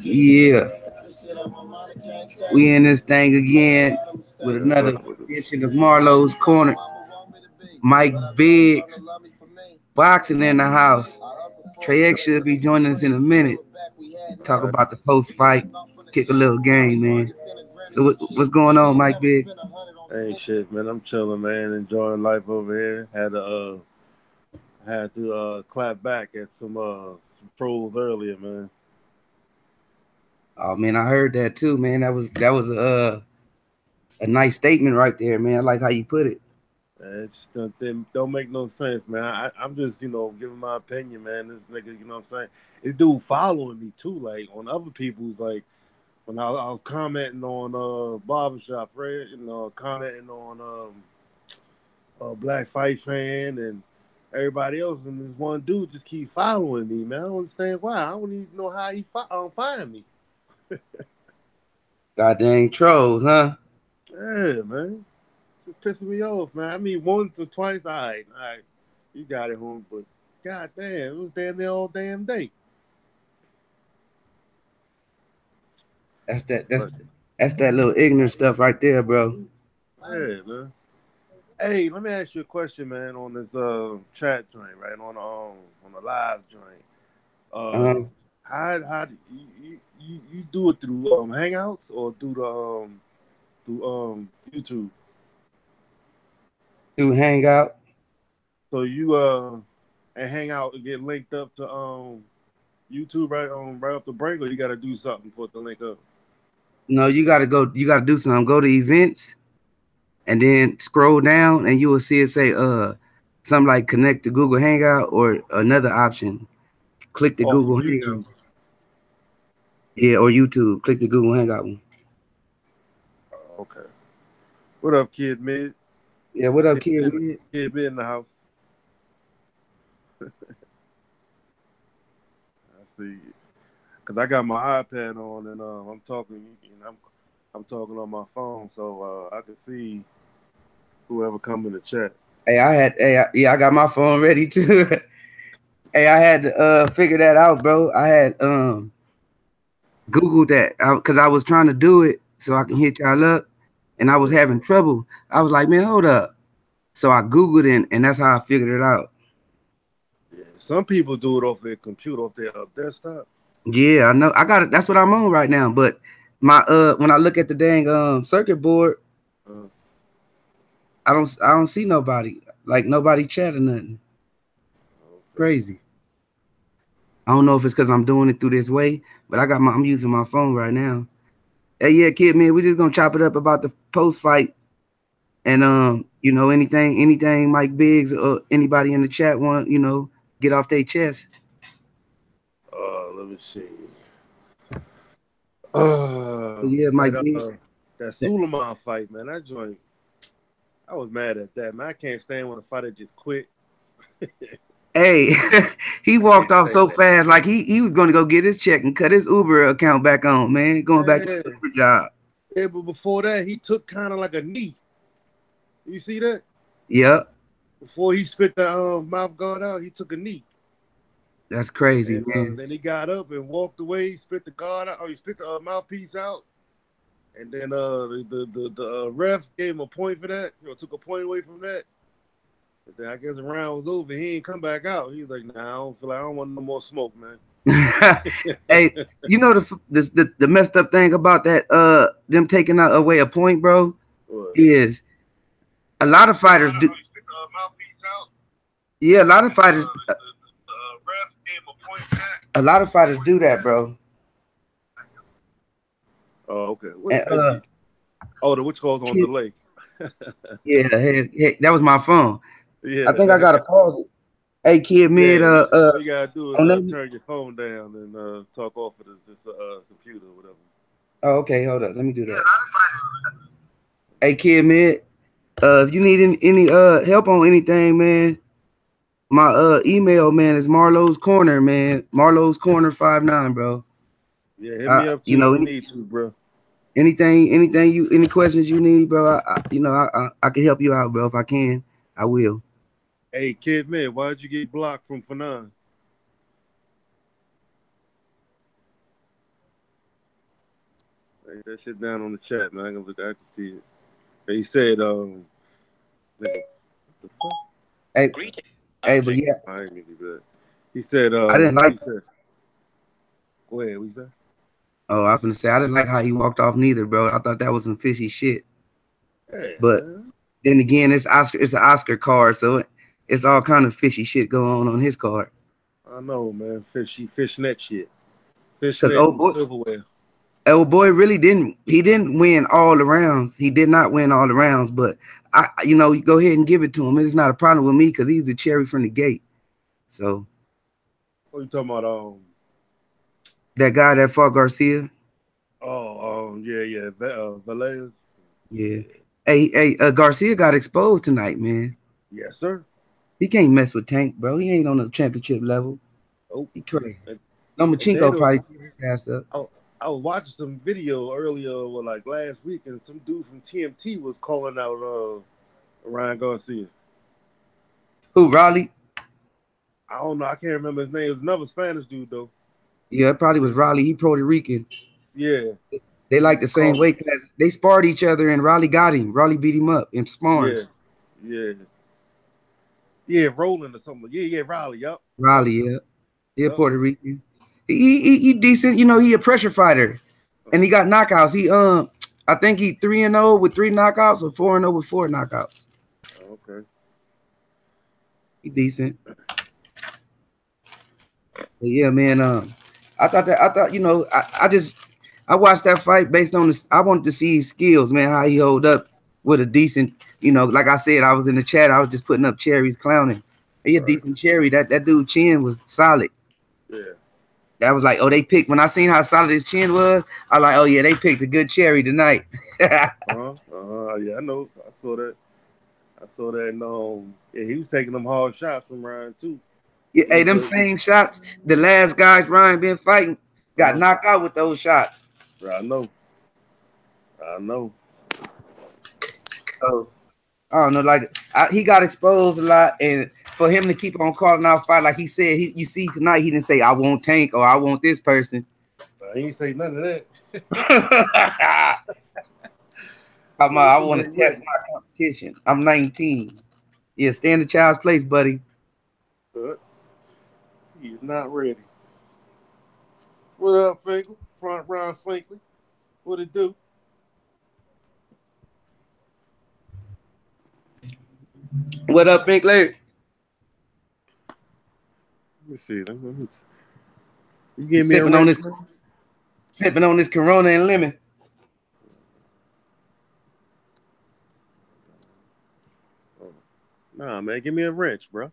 Yeah, we in this thing again with another edition of Marlowe's Corner. Mike Biggs, boxing in the house. TRAE should be joining us in a minute. Talk about the post fight, kick a little game, man. So what's going on, Mike Biggs? Hey, shit, man. I'm chilling, man. Enjoying life over here. Had to clap back at some pros earlier, man. Oh man, I heard that too, man. That was a nice statement right there, man. I like how you put it. It just don't make no sense, man. I'm just giving my opinion, man. This nigga, you know what I'm saying? This dude following me too, like on other people's like when I was commenting on barbershop, right? Commenting on Black Fight Fan and everybody else, and this one dude just keep following me, man. I don't understand why. I don't even know how he find me. God dang trolls, huh? Yeah, man. It's pissing me off, man. I mean, once or twice, all right, you got it, home, but god damn, it was damn near all damn day. That's that. That's But that's that little ignorant stuff right there, bro. yeah, man. Hey, let me ask you a question, man, on this chat joint, right? On the live joint. Uh Uh, how do you do it through Hangouts or through YouTube? do hangout. So you and Hangout and get linked up to YouTube right off the break, or you gotta do something for it to link up? No, you gotta go. You gotta do something. Go to events and then scroll down, and you will see it say something like connect to Google Hangout or another option. Click the Oh, from Google Hangout. YouTube. Yeah, or YouTube. Click the Google Hangout one. Oh, okay. What up, Kid Mid? Yeah, what up, Kid kid? Mid, Kid Mid in the house. I see. Cause I got my iPad on and I'm talking and I'm talking on my phone, so I can see whoever come in the chat. Yeah, I got my phone ready too. Hey, I had to figure that out, bro. I had Googled that because I was trying to do it so I can hit y'all up, and I was Yeah. having trouble. I was like, man, hold up. So I Googled it, and that's how I figured it out. Yeah. Some people do it off their computer, off their desktop. Yeah, I know. I got it. That's what I'm on right now. But my when I look at the dang circuit board, Uh, I don't see nobody. Like nobody chatting nothing. okay. Crazy. I don't know if it's because I'm doing it through this way, but I'm using my phone right now. Hey, yeah, kid, man, we just gonna chop it up about the post fight and anything Mike Biggs or anybody in the chat want get off their chest. Let me see. So yeah, Mike That Biggs. that Suleiman fight, man. That joint, I was mad at that, man. I can't stand when a fighter just quit. Hey, he I walked can't off stand so that. fast, like he was gonna go get his check and cut his Uber account back on, man. Going back to his Yeah, Uber job. yeah, but before that, he took kind of like a knee. You see that? Yep, Before he spit the mouth guard out, he took a knee. that's crazy, And man. then he got up and walked away. He spit the guard out. Or he spit the mouthpiece out. And then the ref gave him a point for that. Took a point away from that. But then I guess the round was over. He ain't come back out. He was like, "Nah, I don't feel like I don't want no more smoke, man." Hey, the messed up thing about that them taking away a point, bro, What? is a lot of fighters do. He spit the mouthpiece out. Yeah, a lot of And then fighters. the ref gave him a point for that. A lot of fighters do that, bro. Oh, okay. And Oh, the which goes on kid, delay. yeah, hey, that was my phone. I think I Yeah. gotta pause it. Hey, kid, mid Yeah, all you gotta do is on that. turn your phone down and talk off of this computer or whatever. Oh, okay, hold up, let me do that. Hey, kid, mid, if you need any help on anything, man, my email, man, is Marlowe's Corner, man. Marlowe's Corner 59, bro. Yeah, hit me up You too if know, you need to, bro. any questions you need, bro. I can help you out, bro. If I can, I will. Hey, Kid Man, why'd you get blocked from Fanon? Write that shit down on the chat, man. I can see it. He said, nigga, what the fuck? Hey, hey, but yeah, I ain't mean to do that. He said, I didn't like. Go ahead, what you say? Oh, I was gonna say I didn't like how he walked off neither, bro. I thought that was some fishy shit. Hey, but man. Then again, it's an Oscar card, so it's all kind of fishy shit going on his card. I know, man. Fishnet shit. Because Fishnet and silverware. Old boy really didn't. He didn't win all the rounds. He did not win all the rounds. But you go ahead and give it to him. It's not a problem with me because he's a cherry from the gate. So. What are you talking about? That guy that fought Garcia. Oh, yeah. Velez. Yeah. Hey, Garcia got exposed tonight, man. Yes, sir. He can't mess with Tank, bro. He ain't on the championship level. Oh, he crazy. Lomachenko probably tear his ass up. I was watching some video earlier, like last week, and some dude from TMT was calling out Ryan Garcia. Who, Raleigh? I don't know. I can't remember his name. It was another Spanish dude, though. Yeah, it probably was Raleigh. He Puerto Rican. Yeah. They like the same weight class. They sparred each other, and Raleigh got him. Raleigh beat him up in sparring. Yeah, Roland or something. Yeah, Raleigh, yep. Raleigh, yeah, Puerto Rican. He decent. He a pressure fighter, and he got knockouts. I think he 3-0 with 3 knockouts or 4-0 with 4 knockouts. Okay. He decent. But yeah, man. I thought I watched that fight based on this. I wanted to see his skills, man, how he hold up with a decent, like I said, I was in the chat. I was just putting up cherries clowning. He a decent cherry. That dude chin was solid. Yeah. That was like, they picked, when I seen how solid his chin was, I was like, oh yeah, they picked a good cherry tonight. Yeah, I know. I saw that. And yeah, he was taking them hard shots from Ryan too. Yeah, hey, them same shots, the last guys Ryan been fighting got knocked out with those shots. I know. Oh, I don't know, like he got exposed a lot, and for him to keep on calling out fight, like he said, you see tonight, he didn't say I won't Tank or I want this person. He ain't say none of that. I want to test my competition. I'm 19. Yeah, stay in the child's place, buddy. He's not ready. What up, Finkley? Front Ron Finkley. What it do? What up, Finkley? Let me see. You give me sipping on this Corona and lemon. Nah, man, give me a wrench, bro.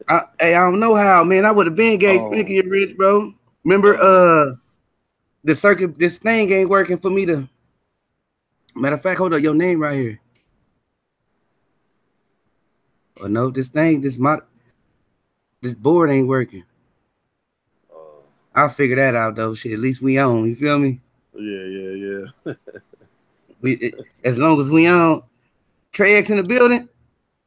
I don't know how, man. I would have been gave Finkley a wrench, bro. Remember, the circuit, this thing ain't working for me to. Matter of fact, hold up, your name right here. Oh no, this board ain't working. I'll figure that out though. Shit, at least we on. You feel me? Yeah. As long as we on. TRAE in the building.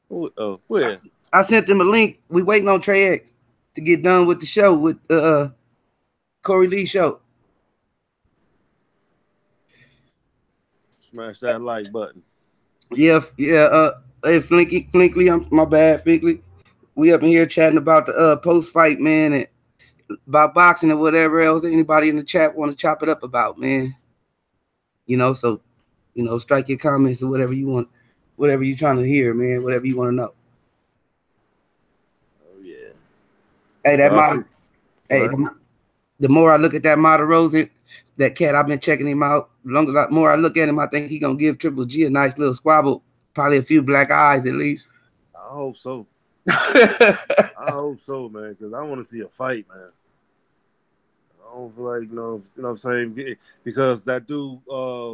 Where? I sent them a link. We waiting on TRAE to get done with the show with Corey Lee show. Smash that like button. Yeah. Hey, Finkley, my bad, Finkley. We up in here chatting about the post fight, man, and about boxing and whatever else. Anybody in the chat want to chop it up about, man? So strike your comments or whatever you want, whatever you're trying to hear, man. Whatever you want to know. Oh yeah. Hey, the more I look at that Mata Rosen, that cat, I've been checking him out. The more I look at him, I think he's gonna give Triple G a nice little squabble, probably a few black eyes at least. I hope so. I hope so, man, because I want to see a fight, man. I don't feel like, you know what I'm saying? Because that dude,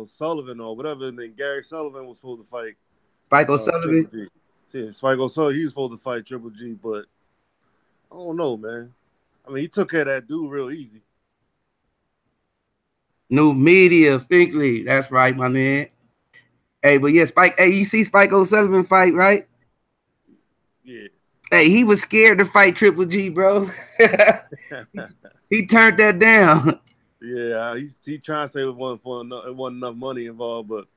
Sullivan or whatever, and then Gary Sullivan was supposed to fight. Spike O'Sullivan? Yeah, Spike O'Sullivan, he was supposed to fight Triple G, but I don't know, man. I mean, he took care of that dude real easy. New media, Finkley. That's right, my man. Hey, but yeah, Spike. Hey, you see Spike O'Sullivan fight, right? Yeah. Hey, he was scared to fight Triple G, bro. he turned that down. Yeah, he trying to say it wasn't enough money involved, but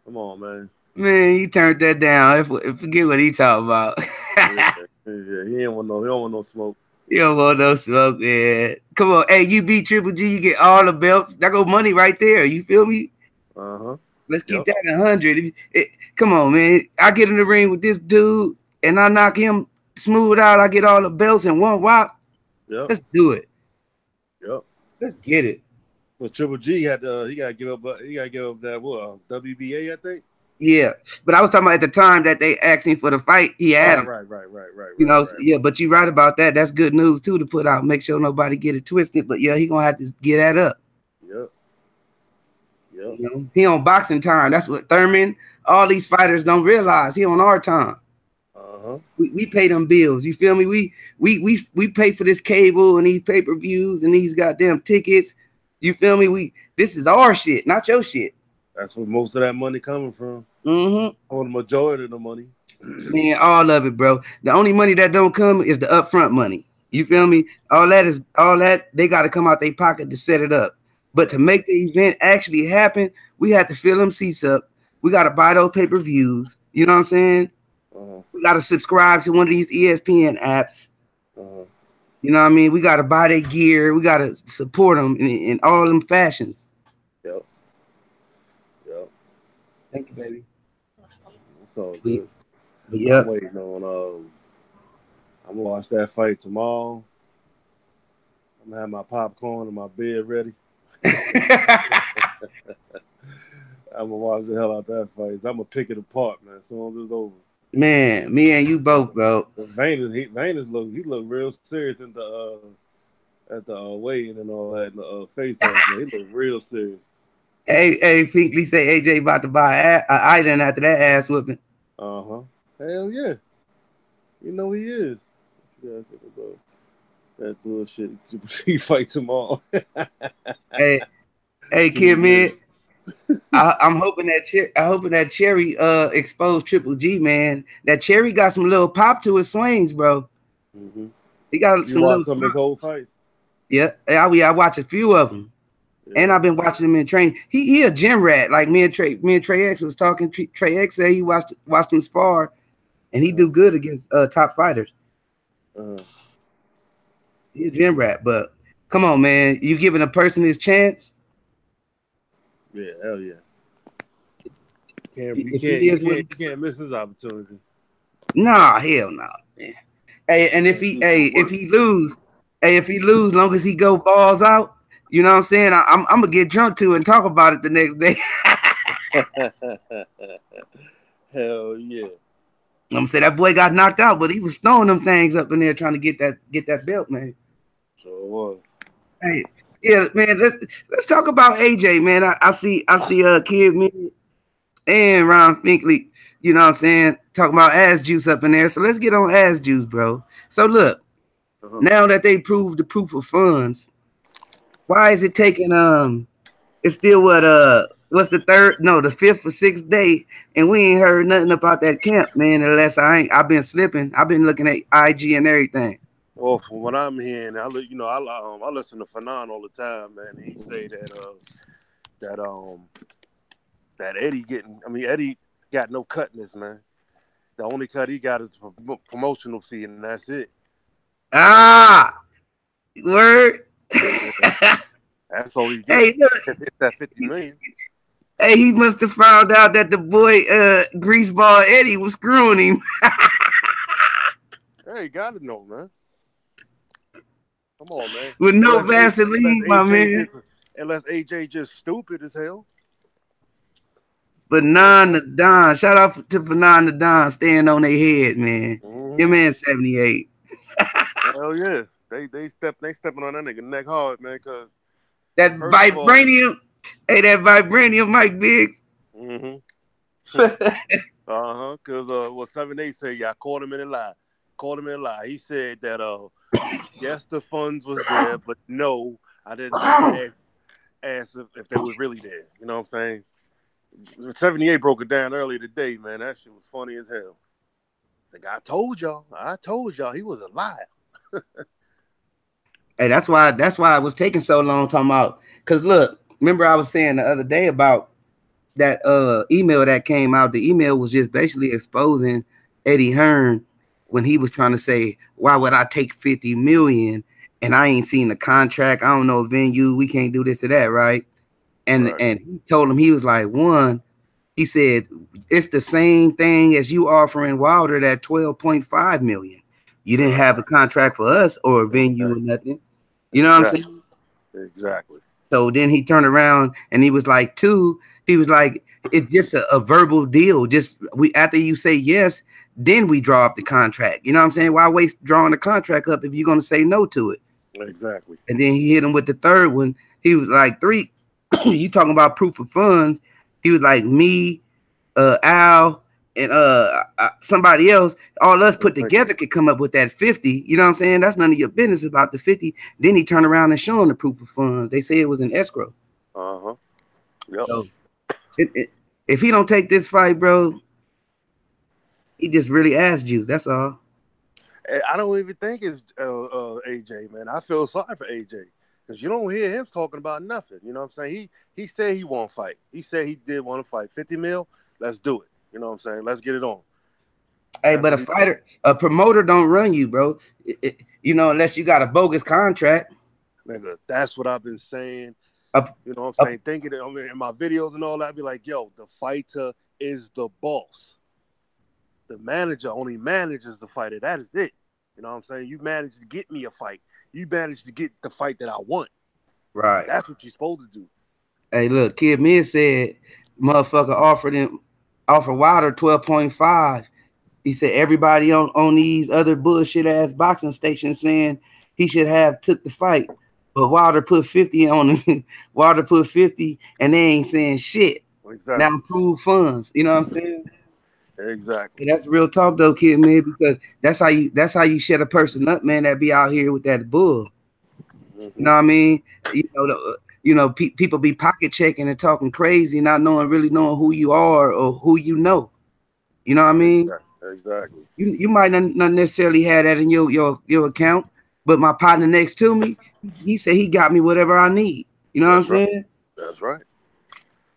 come on, man. Man, he turned that down. Forget what he talking about. Yeah, yeah, he don't want no smoke. You don't want no smoke, man. Come on, hey, you beat Triple G, you get all the belts. That go money right there. You feel me? Let's keep that 100. Come on, man. I get in the ring with this dude and I knock him smooth out. I get all the belts in one whop. Yep. Let's do it. Yep. Let's get it. Well, Triple G had he got to give up that WBA, I think. Yeah, but I was talking about at the time that they asked him for the fight, he had him. Right. You know, right. Yeah, but you're right about that. That's good news too to put out. Make sure nobody get it twisted. But yeah, he gonna have to get that up. Yep. You know, he on boxing time. That's what Thurman. All these fighters don't realize he on our time. We pay them bills. You feel me? We pay for this cable and these pay-per-views and these goddamn tickets. You feel me? This is our shit, not your shit. That's where most of that money coming from. On the majority of the money. Man, all of it, bro. The only money that don't come is the upfront money. You feel me? All that they got to come out their pocket to set it up. But to make the event actually happen, we had to fill them seats up. We got to buy those pay-per-views. You know what I'm saying? We got to subscribe to one of these ESPN apps. You know what I mean? We got to buy their gear. We got to support them in all them fashions. Yep. Thank you, baby. It's all good. But yeah, I'm waiting on. I'm gonna watch that fight tomorrow. I'm gonna have my popcorn and my beer ready. I'm gonna watch the hell out that fight. I'm gonna pick it apart, man. As soon as it's over. Man, me and you both, bro. Venas look real serious at the weigh-in and all that, and the face-off. He look real serious. Hey, Finkley say AJ about to buy an item after that ass whooping. Hell yeah. You know he is. You think about that bullshit. He fight tomorrow. hey, kid, man. I'm hoping that Cherry exposed Triple G, man. That Cherry got some little pop to his swings, bro. He got some of his old fights. Yeah, I watch a few of them. Yeah. And I've been watching him in training. He a gym rat. Like me and TRAE was talking. TRAE said he watched him spar, and he do good against top fighters. He a gym rat, but come on, man, you giving a person his chance? Yeah, hell yeah. You can't miss his opportunity. Nah, hell no, man. Hey, and if he lose, long as he go balls out. You know what I'm saying? I'm gonna get drunk too and talk about it the next day. Hell yeah! I'm gonna say that boy got knocked out, but he was throwing them things up in there trying to get that belt, man. So it was. Hey, yeah, man. Let's talk about AJ, man. I see Kid Me and Ron Finkley. You know what I'm saying? Talking about ass juice up in there. So let's get on ass juice, bro. So look, now that they proved the proof of funds. Why is it taking it's still what's the fifth or sixth day, and we ain't heard nothing about that camp, man, unless I've been slipping. I've been looking at IG and everything. Well, from what I'm hearing, I listen to Fanon all the time, man. And he say that Eddie got no cut in this, man. The only cut he got is promotional fee, and that's it. Word. That's all he gets. Hey, it's that $50 million. Hey, he must have found out that the boy Greaseball Eddie was screwing him. Hey, you gotta know, man. Come on, man. With no Vaseline, my man. Unless AJ just stupid as hell. Fanon the Don. Shout out to Fanon the Don staying on their head, man. Your man 78. Hell yeah. They stepping on that nigga neck hard, man, cause that vibranium. That vibranium Mike Biggs. Cause what 7-8 say, yeah, I called him in a lie. He said that yes, the funds was there, but no, I didn't ask if they were really there. You know what I'm saying? 78 broke it down earlier today, man. That shit was funny as hell. Like, I told y'all he was a liar. Hey, that's why it was taking so long talking about Cause look, remember I was saying the other day about that email that came out. The email was just basically exposing Eddie Hearn when he was trying to say, why would I take 50 million and I ain't seen the contract? I don't know venue, we can't do this or that, right? And he told him, he was like, one, he said, it's the same thing as you offering Wilder that 12.5 million. You didn't have a contract for us or a venue or nothing. You know what I'm saying? Exactly. So then he turned around and he was like, two, he was like, it's just a verbal deal. Just we after you say yes, then we draw up the contract. You know what I'm saying? Why waste drawing the contract up if you're gonna say no to it? Exactly. And then he hit him with the third one. He was like, three, you talking about proof of funds. He was like, me, Al, and somebody else, all us put together could come up with that 50. You know what I'm saying? That's none of your business about the 50. Then he turned around and showed him the proof of funds. They say it was an escrow. Yep. So if he don't take this fight, bro, he just really ass juice. That's all. I don't even think it's AJ, man. I feel sorry for AJ because you don't hear him talking about nothing. You know what I'm saying? He said he won't fight. He said he did want to fight. 50 mil, let's do it. You know what I'm saying? Let's get it on. Hey, but a fighter, a promoter don't run you, bro. You know, unless you got a bogus contract. Nigga, that's what I've been saying. You know what I'm saying? Thinking in my videos and all that, I'd be like, yo, the fighter is the boss. The manager only manages the fighter. That is it. You know what I'm saying? You managed to get me a fight. You managed to get the fight that I want. Right. That's what you're supposed to do. Hey, look, Kid Miz said, motherfucker offer Wilder 12.5. He said everybody on these other bullshit ass boxing stations saying he should have took the fight. But Wilder put 50 on him. Wilder put 50 and they ain't saying shit. Exactly. Now improve funds. You know what I'm saying? Exactly. And that's real talk though, Kid, man, because that's how you shut a person up, man, that be out here with that bull. You know what I mean? People be pocket checking and talking crazy, not really knowing who you are or who you know. You know what I mean? Exactly. You might not necessarily have that in your account, but my partner next to me, he said he got me whatever I need. You know what I'm saying? That's right.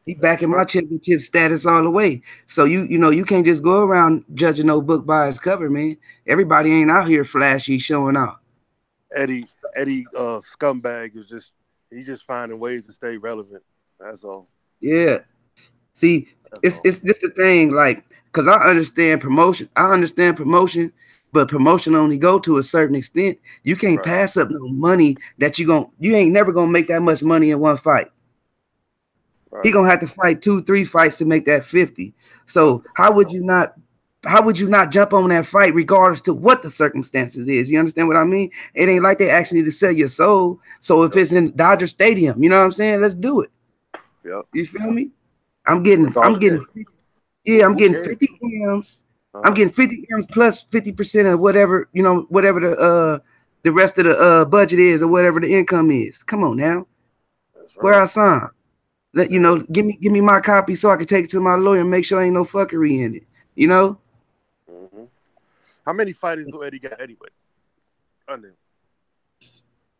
He backing my championship status all the way. So you can't just go around judging no book by its cover, man. Everybody ain't out here flashy showing off. Eddie scumbag is just finding ways to stay relevant. That's all. Yeah. See, it's just the thing, like, because I understand promotion. But promotion only go to a certain extent. You can't pass up no money that you ain't never gonna make that much money in one fight. He gonna have to fight 2-3 fights to make that 50. So how would you not jump on that fight regardless to what the circumstances is? You understand what I mean? It ain't like they actually to sell your soul. So if it's in Dodger Stadium, you know what I'm saying? Let's do it. Yep. You feel me? I'm getting 50 M's. I'm getting 50 M's plus 50% of whatever, whatever the rest of the budget is or whatever the income is. Come on now. Where I sign? Give me my copy so I can take it to my lawyer and make sure ain't no fuckery in it. You know? How many fighters do Eddie got anyway?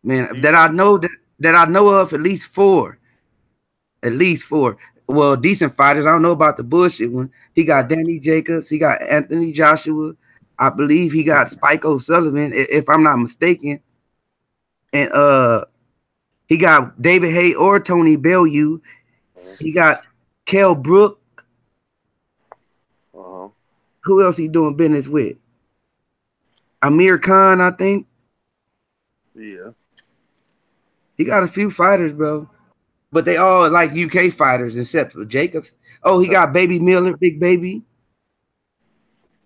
Man, that I know of, at least 4. At least 4. Well, decent fighters. I don't know about the bullshit one. He got Danny Jacobs. He got Anthony Joshua. I believe he got Spike O'Sullivan, if I'm not mistaken. And he got David Hay or Tony Bellew. He got Kell Brook. Who else he doing business with? Amir Khan, I think. Yeah. He got a few fighters, bro. But they all like UK fighters except for Jacobs. Oh, he got Baby Miller, Big Baby.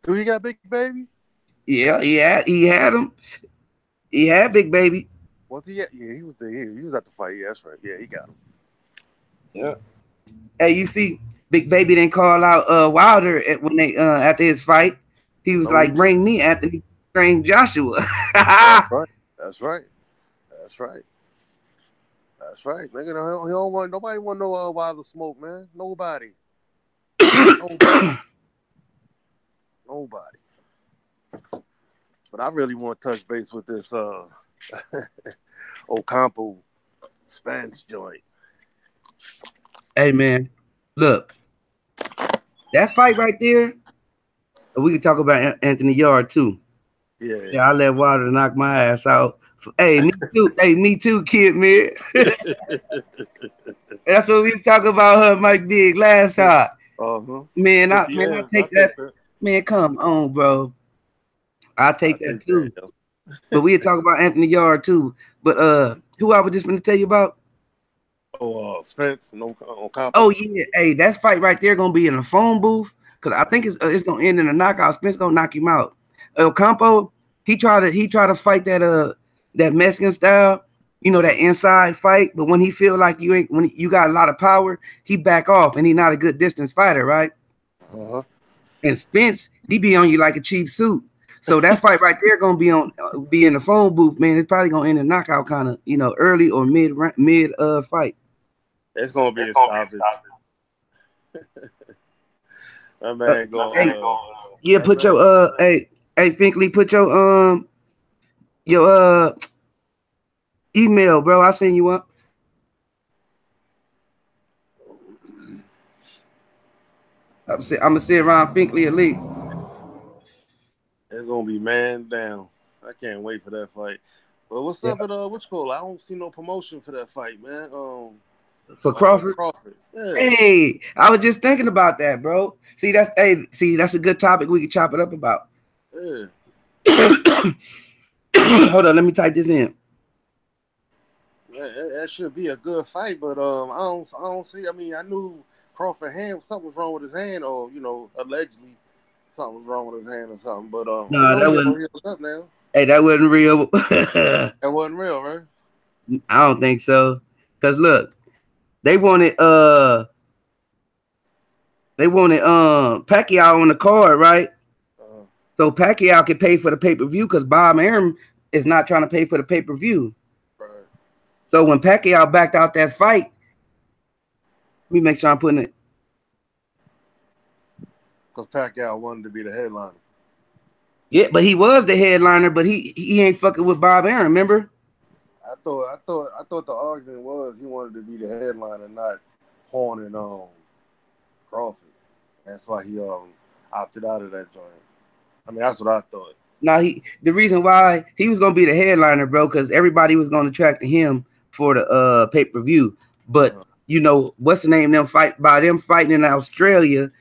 Do he got Big Baby? Yeah, he had him. He had Big Baby. Was he? Yeah, he was there. He was at the fight. Yeah, that's right. Yeah, he got him. Yeah. Hey, you see, Big Baby didn't call out Wilder when they after his fight. He was like, "Bring me Anthony, bring Joshua." That's right. That's right. That's right. That's right. Nigga, he don't want nobody want no Wilder smoke, man. Nobody. Nobody. But I really want to touch base with this Ocampo Spence joint. Hey man, look, that fight right there. We can talk about Anthony Yard too. Yeah, I let Wilder knock my ass out. Hey, me too. Hey, me too, kid, man. That's what we talk about her, Mike Big last time. Man, I take that. Man, come on, bro. I take that too. But we'll talk about Anthony Yard too. But who I was just gonna tell you about? Spence, oh yeah, hey, that fight right there gonna be in the phone booth because I think it's gonna end in a knockout. Spence gonna knock him out. Campo, he tried to fight that Mexican style, you know, that inside fight. But when he feel like when you got a lot of power, he back off, and he not a good distance fighter, right? And Spence, he be on you like a cheap suit. So that fight right there gonna be in the phone booth, man. It's probably gonna end in knockout, kind of, you know, early or mid fight. It's gonna be a stoppage. That man yeah, put your hey Finkley, put your email, bro. I send you up. I'm gonna sit around Finkley Elite. It's gonna be man down. I can't wait for that fight. But what's up with what you call it? I don't see no promotion for that fight, man. For Crawford. Yeah. Hey, I was just thinking about that, bro. See, that's a good topic we can chop it up about. Yeah. Hold on, let me type this in. Yeah, that should be a good fight, but I don't see. I mean, I knew Crawford hand something was wrong with his hand, or allegedly something was wrong with his hand or something. But no, that wasn't. Up now. Hey, that wasn't real. That wasn't real, right? I don't think so. Cause look, they wanted Pacquiao on the card, right? So Pacquiao could pay for the pay-per-view because Bob Arum is not trying to pay for the pay-per-view. Right. So when Pacquiao backed out that fight, let me make sure I'm putting it. Because Pacquiao wanted to be the headliner. Yeah, but he was the headliner, but he ain't fucking with Bob Arum, remember? I thought the argument was he wanted to be the headliner, not horning Crawford. That's why he opted out of that joint. I mean, that's what I thought. Now the reason why he was gonna be the headliner, bro, because everybody was gonna track to him for the pay-per-view. But you know what's the name? Them fighting in Australia,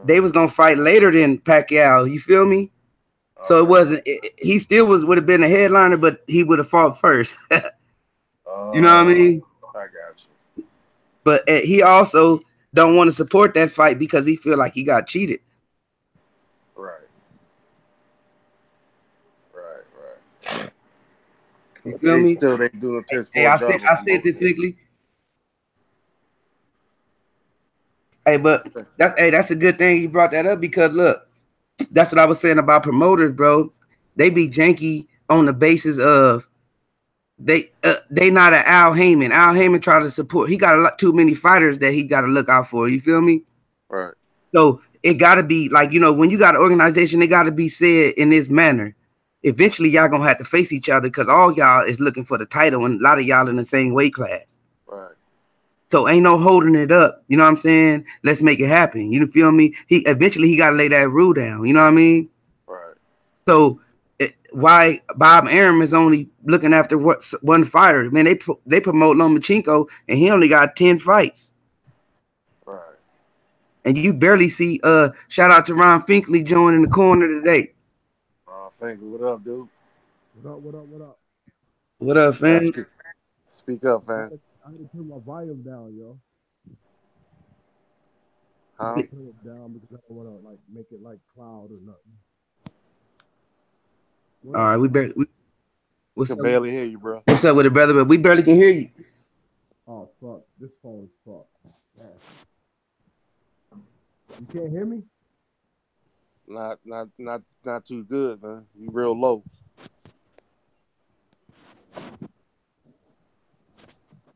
they was gonna fight later than Pacquiao. You feel me? So it wasn't. He still would have been a headliner, but he would have fought first. You know what I mean? I got you. But he also don't want to support that fight because he feel like he got cheated. Right. You feel me? Still they doing piss. Hey, I said it quickly. Hey, but that's a good thing you brought that up because look, that's what I was saying about promoters, bro. They be janky on the basis of they not an Al Heyman. Al Heyman try to support. He got a lot too many fighters that he got to look out for. You feel me? Right. So it got to be like, you know, when you got an organization, it got to be said in this manner. Eventually, y'all gonna have to face each other because all y'all is looking for the title, and a lot of y'all in the same weight class. Right. So ain't no holding it up. You know what I'm saying? Let's make it happen. You feel me? He eventually got to lay that rule down. You know what I mean? Right. So why Bob Arum is only looking after one fighter? Man, they promote Lomachenko, and he only got 10 fights. Right. And you barely see. Shout out to Ron Finkley joining the corner today. Ron Finkley, what up, dude? What up? What up, fam? Speak up, fam. I had to turn my volume down, yo. Huh? Turn it down because I don't want to like make it like cloud or nothing. All right, we barely hear you, bro. What's up with it, brother? But we barely can hear you. Oh fuck! This phone is fucked. You can't hear me? Not too good, man. You real low.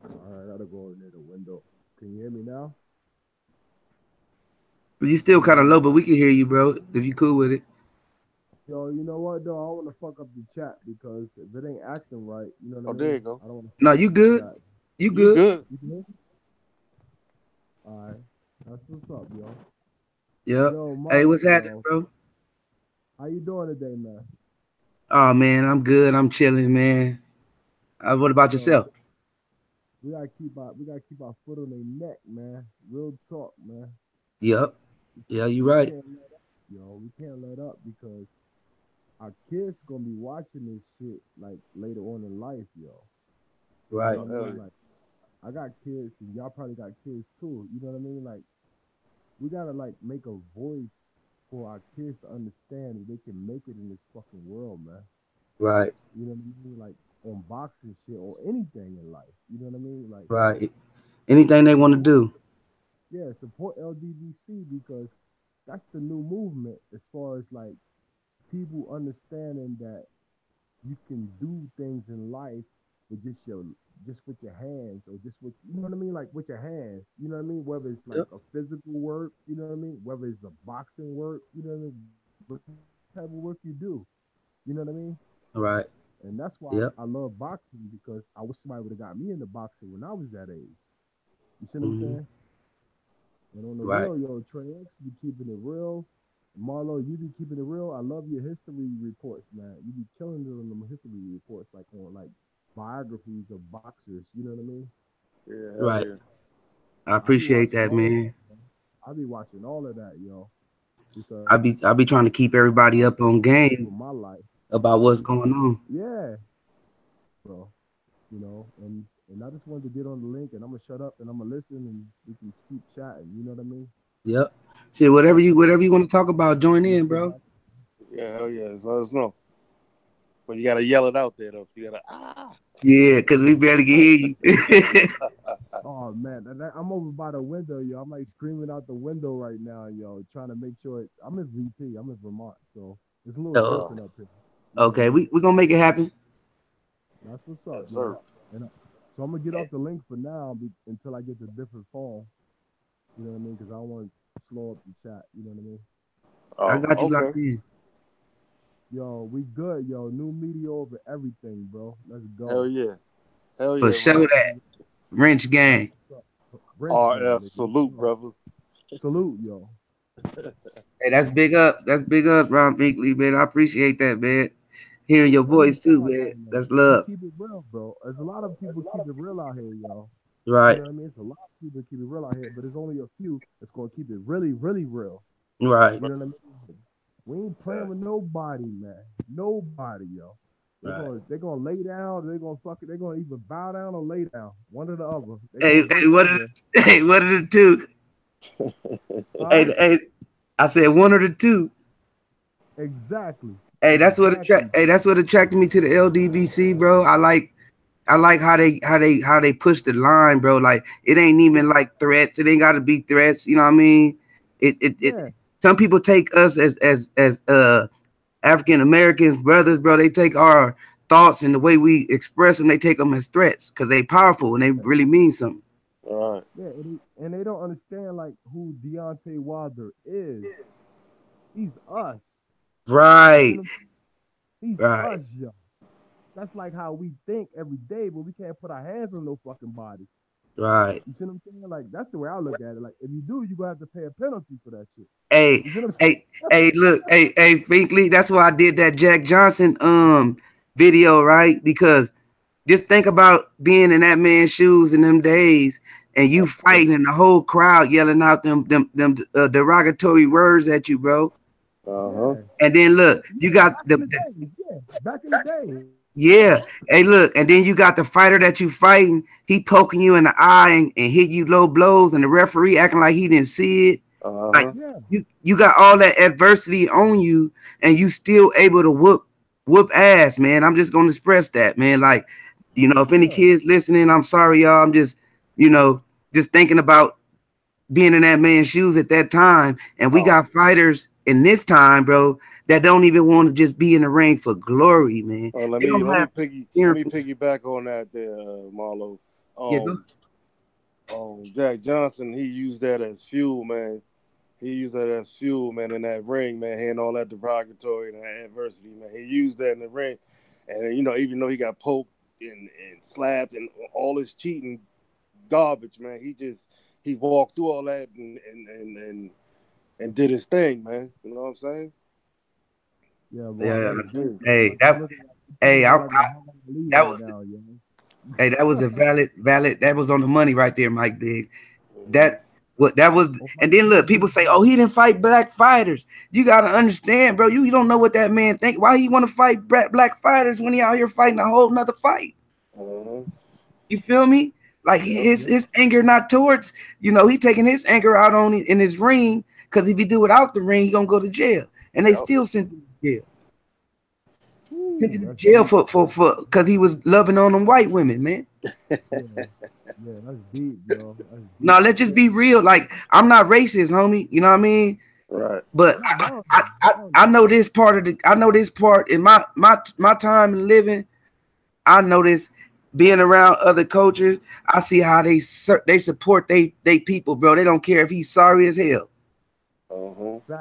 All right, I gotta go near the window. Can you hear me now? You still kind of low, but we can hear you, bro. If you cool with it. Yo, you know what though? I don't want to fuck up the chat because if it ain't acting right, you know what I mean? There you go. I don't want to. No, you good. You good. You can hear me? All right. That's what's up, yo. Yep. Yo, Hey, Marlo, what's happening, yo. bro? How you doing today, man? Oh man, I'm good. I'm chilling, man. What about Yo, yourself? we gotta keep our foot on their neck, man. Real talk, man. Yep. Yeah, you We right. can't let up, yo. We can't let up because our kids gonna be watching this shit like later on in life, yo. You know Right. what I Hell mean? yeah. Like I got kids and y'all probably got kids too. You know what I mean? Like we gotta like make a voice for our kids to understand that they can make it in this fucking world, man. Right. You know what I mean? Like on boxing shit or anything in life. You know what I mean? Like Right. Anything they want to support, do. yeah, support LDBC because that's the new movement as far as like people understanding that you can do things in life with just with your hands or just with you know what I mean, like with your hands. You know what I mean? Whether it's like Yep. a physical work, you know what I mean? Whether it's a boxing work, you know what I mean? What type of work you do, you know what I mean? Right. And that's why Yep. I love boxing because I wish somebody would have got me into boxing when I was that age. You see what I'm Hmm. saying? And on the Right. real, yo, Trey X be keeping it real. Marlo, you be keeping it real. I love your history reports, man. You be killing it on them history reports, like on like biographies of boxers. You know what I mean? Yeah, hell Right. yeah. I I be appreciate watching that, all of man. that, man. I be watching all of that, yo, because I be trying to keep that's everybody how I up stay on focused game with my life. about what's going on. Yeah, bro. You know, and I just wanted to get on the link, and I'm gonna shut up and I'm gonna listen, and we can keep chatting. You know what I mean? Yep. Shit, whatever you want to talk about, join I'm gonna in, sit bro. back. Yeah, hell yeah. Just let us know. But you gotta yell it out there though. You gotta Yeah, cause we barely can hear you. Oh man, I'm over by the window, yo. I'm like screaming out the window right now, yo, trying to make sure I'm in VT. I'm in Vermont, so it's a little Oh, uh, different up here. You know what I okay, mean? we gonna make it happen. That's what's up, yes, yo. sir. And so I'm gonna get off the link for now until I get the different phone. You know what I mean? Because I don't want to slow up the chat. You know what I mean? I Oh, got you okay. locked in. Yo, we good, yo. New media over everything, bro. Let's Hell go. yeah. Hell For yeah, sure bro. that wrench That's gang. what's up. Wrench gang, RF nigga. Let's salute, go. brother. Salute, yo. Hey, that's big up. That's big up, Ron Binkley, man. I appreciate that, man. Hearing your That's what voice it's too, all man. about, man. That's We love. keep it real, bro. There's a lot of people keep it real out here, yo. You Right, know what I mean? It's a lot of people keep it real out here, but there's only a few that's gonna keep it really, really real. right, You know what I mean? We ain't playing with nobody, man. Nobody, yo. right. They're gonna lay down, they're gonna either bow down or lay down. One or the other. They're Hey, gonna hey, go somewhere. what are the two? Hey, Huh? hey, I said one or the two. Exactly. Hey, Exactly. that's what attracted me to the LDBC, bro. I like how they push the line, bro. Like it ain't Yeah. even like threats. It ain't gotta be threats. You know what I mean? It Yeah. some people take us as African Americans, brothers, bro. They take our thoughts and the way we express them, they take them as threats because they powerful and they really mean something. All right. Yeah. And they don't understand like who Deontay Wilder is. He's us. You see Right, what I'm saying? He's right, us, yo. That's like how we think every day, but we can't put our hands on no fucking body. right. You see what I'm saying? Like that's the way I look at it. Like if you do, you're gonna have to pay a penalty for that shit. Hey, You see what I'm saying? hey, look, hey, Finkley. That's why I did that Jack Johnson video, right? Because just think about being in that man's shoes in them days, and you fighting, and the whole crowd yelling out them derogatory words at you, bro. Uh-huh. Yeah. And then look, you Yeah. got Back in the days. Yeah. Back in the day. yeah. Hey, look, and then you got the fighter that you fighting. He poking you in the eye and hit you low blows, and the referee acting like he didn't see it. Like Uh-huh. Yeah. you got all that adversity on you, and you still able to whoop ass, man. I'm just gonna express that, man. Like, if any Yeah. kids listening, I'm sorry, y'all. I'm just, you know, just thinking about being in that man's shoes at that time. And we Oh. got fighters in this time, bro, that don't even want to just be in the ring for glory, man. Let They me don't let me have piggy let cheering me for. piggyback on that there, Marlo. Yeah, go. Um, Jack Johnson, he used that as fuel, man. He used that as fuel, man, in that ring, man, hearing all that derogatory and that adversity, man. He used that in the ring. And, even though he got poked and slapped and all this cheating garbage, man, he walked through all that and did his thing, man. You know what I'm saying? Yeah, boy. Yeah. Hey, Hey, hey, that was hey, that was a valid. That was on the money right there, Mike Big. That what that was, and then look, people say, "Oh, he didn't fight black fighters." You gotta understand, bro. You don't know what that man think. Why he want to fight black fighters when he out here fighting a whole nother fight? You feel me? Like his anger not towards, he taking his anger out on in his ring, because if he do it out the ring, he gonna go to jail, and they still sent him to jail. Sent him to jail for because he was loving on them white women, man. Yeah, that's deep, bro. That's deep. No, let's just be real. Like, I'm not racist, homie. You know what I mean? Right. But I know this part of I know this part in my time living. I know this being around other cultures. I see how they support they people, bro. They don't care if he's sorry as hell.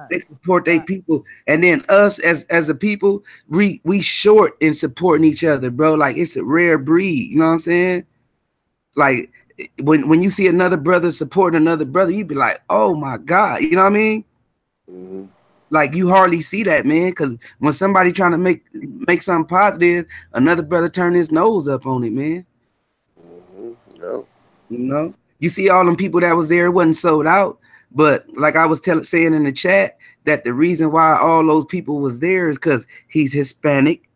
They support their people, and then us as a people, we short in supporting each other, bro. Like, it's a rare breed. You know what I'm saying? Like, when you see another brother supporting another brother, you be like, oh my God, you know what I mean? Like, you hardly see that, man, because when somebody trying to make something positive, another brother turn his nose up on it, man. You see all them people that was there, it wasn't sold out, but like I was saying in the chat, that the reason why all those people was there is because he's Hispanic.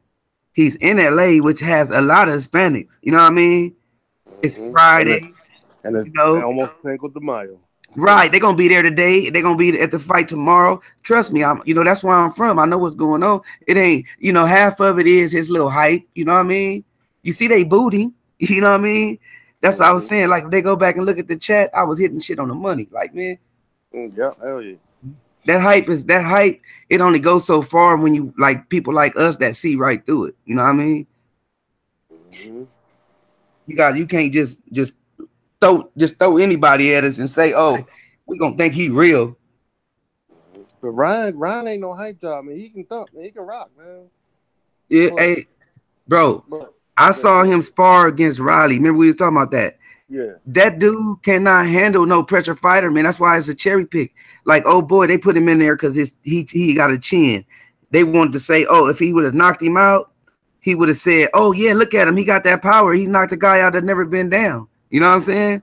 He's in LA, which has a lot of Hispanics. You know what I mean? It's Friday, and it's almost Cinco de Mayo. Right, they're gonna be there today. They're gonna be at the fight tomorrow. Trust me, that's where I'm from. I know what's going on. It ain't, half of it is his little hype. You know what I mean? You see they booty. You know what I mean? That's what I was saying. Like, if they go back and look at the chat, I was hitting shit on the money. Like, man, yeah, hell yeah. That hype. It only goes so far when you like people like us that see right through it. You know what I mean? You can't just throw anybody at us and say, oh, we gonna think he real. But Ryan ain't no hype job, man. He can thump, man. He can rock, man. Yeah, hey, bro. I saw him spar against Riley. Remember we was talking about that? Yeah. That dude cannot handle no pressure fighter, man. That's why it's a cherry pick. Like, oh boy, they put him in there because he got a chin. They wanted to say, oh, if he would have knocked him out, he would have said, oh yeah, look at him. He got that power. He knocked a guy out that never been down. You know what I'm saying?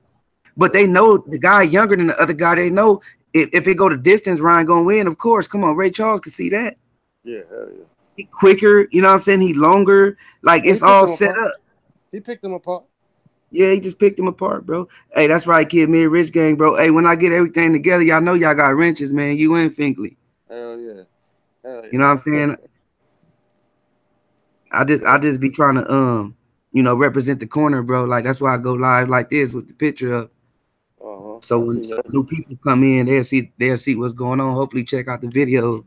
But they know the guy younger than the other guy. They know if it go to distance, Ryan gonna win. Of course, come on, Ray Charles can see that. Yeah, hell yeah. He quicker, you know what I'm saying? He longer. Like, it's all set up. He picked him apart. Yeah, he just picked him apart, bro. Hey, that's right, kid. Me and Rich Gang, bro. Hey, when I get everything together, y'all know y'all got wrenches, man. You and Finkley. Hell yeah. You know what I'm saying? I just be trying to represent the corner, bro. Like, that's why I go live like this with the picture up. So when new people come in, they'll see what's going on. Hopefully check out the video.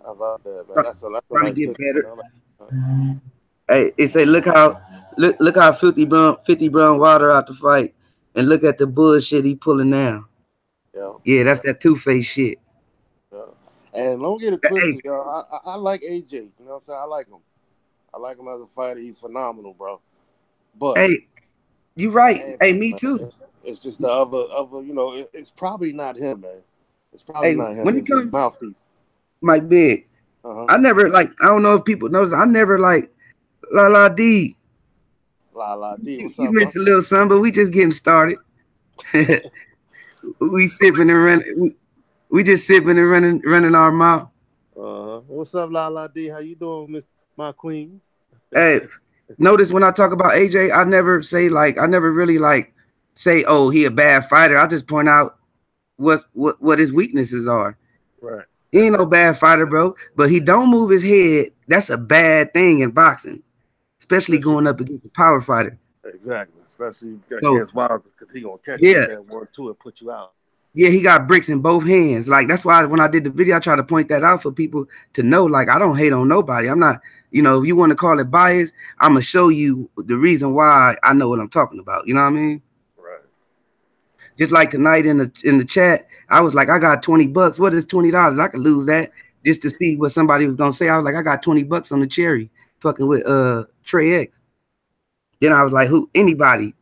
How about that, man? That's a nice get picture, better. Hey, it say look how 50 Brown Water out the fight, and look at the bullshit he pulling now. Yeah, that's that two-faced shit. Yeah. And don't get it twisted, y'all. I like AJ. You know what I'm saying? I like him. I like him as a fighter. He's phenomenal, bro. But hey, you right. Hey, me too. It's just the other. It's probably not him, man. It's probably not him. When it's his mouthpiece. Mike Big. I never I don't know if people notice. I never La D. La D. What's up? You missed a little something, but we just getting started. We sipping and running. We just sipping and running our mouth. What's up, La D? How you doing, Miss My Queen? Hey, notice when I talk about AJ, I never really say, oh, he a bad fighter. I just point out what his weaknesses are. Right. He ain't no bad fighter, bro. But he don't move his head. That's a bad thing in boxing, especially going up against a power fighter. Exactly. Especially against Wilder, because he gonna catch you that 1-2 and put you out. Yeah, he got bricks in both hands. Like, that's why when I did the video, I try to point that out for people to know. Like, I don't hate on nobody. I'm not, if you want to call it bias, I'm gonna show you the reason why I know what I'm talking about. You know what I mean? Right. Just like tonight in the chat, I was like, I got $20. What is $20? I could lose that just to see what somebody was gonna say. I was like, I got $20 on the cherry, fucking with TRAE. Then I was like, who? Anybody.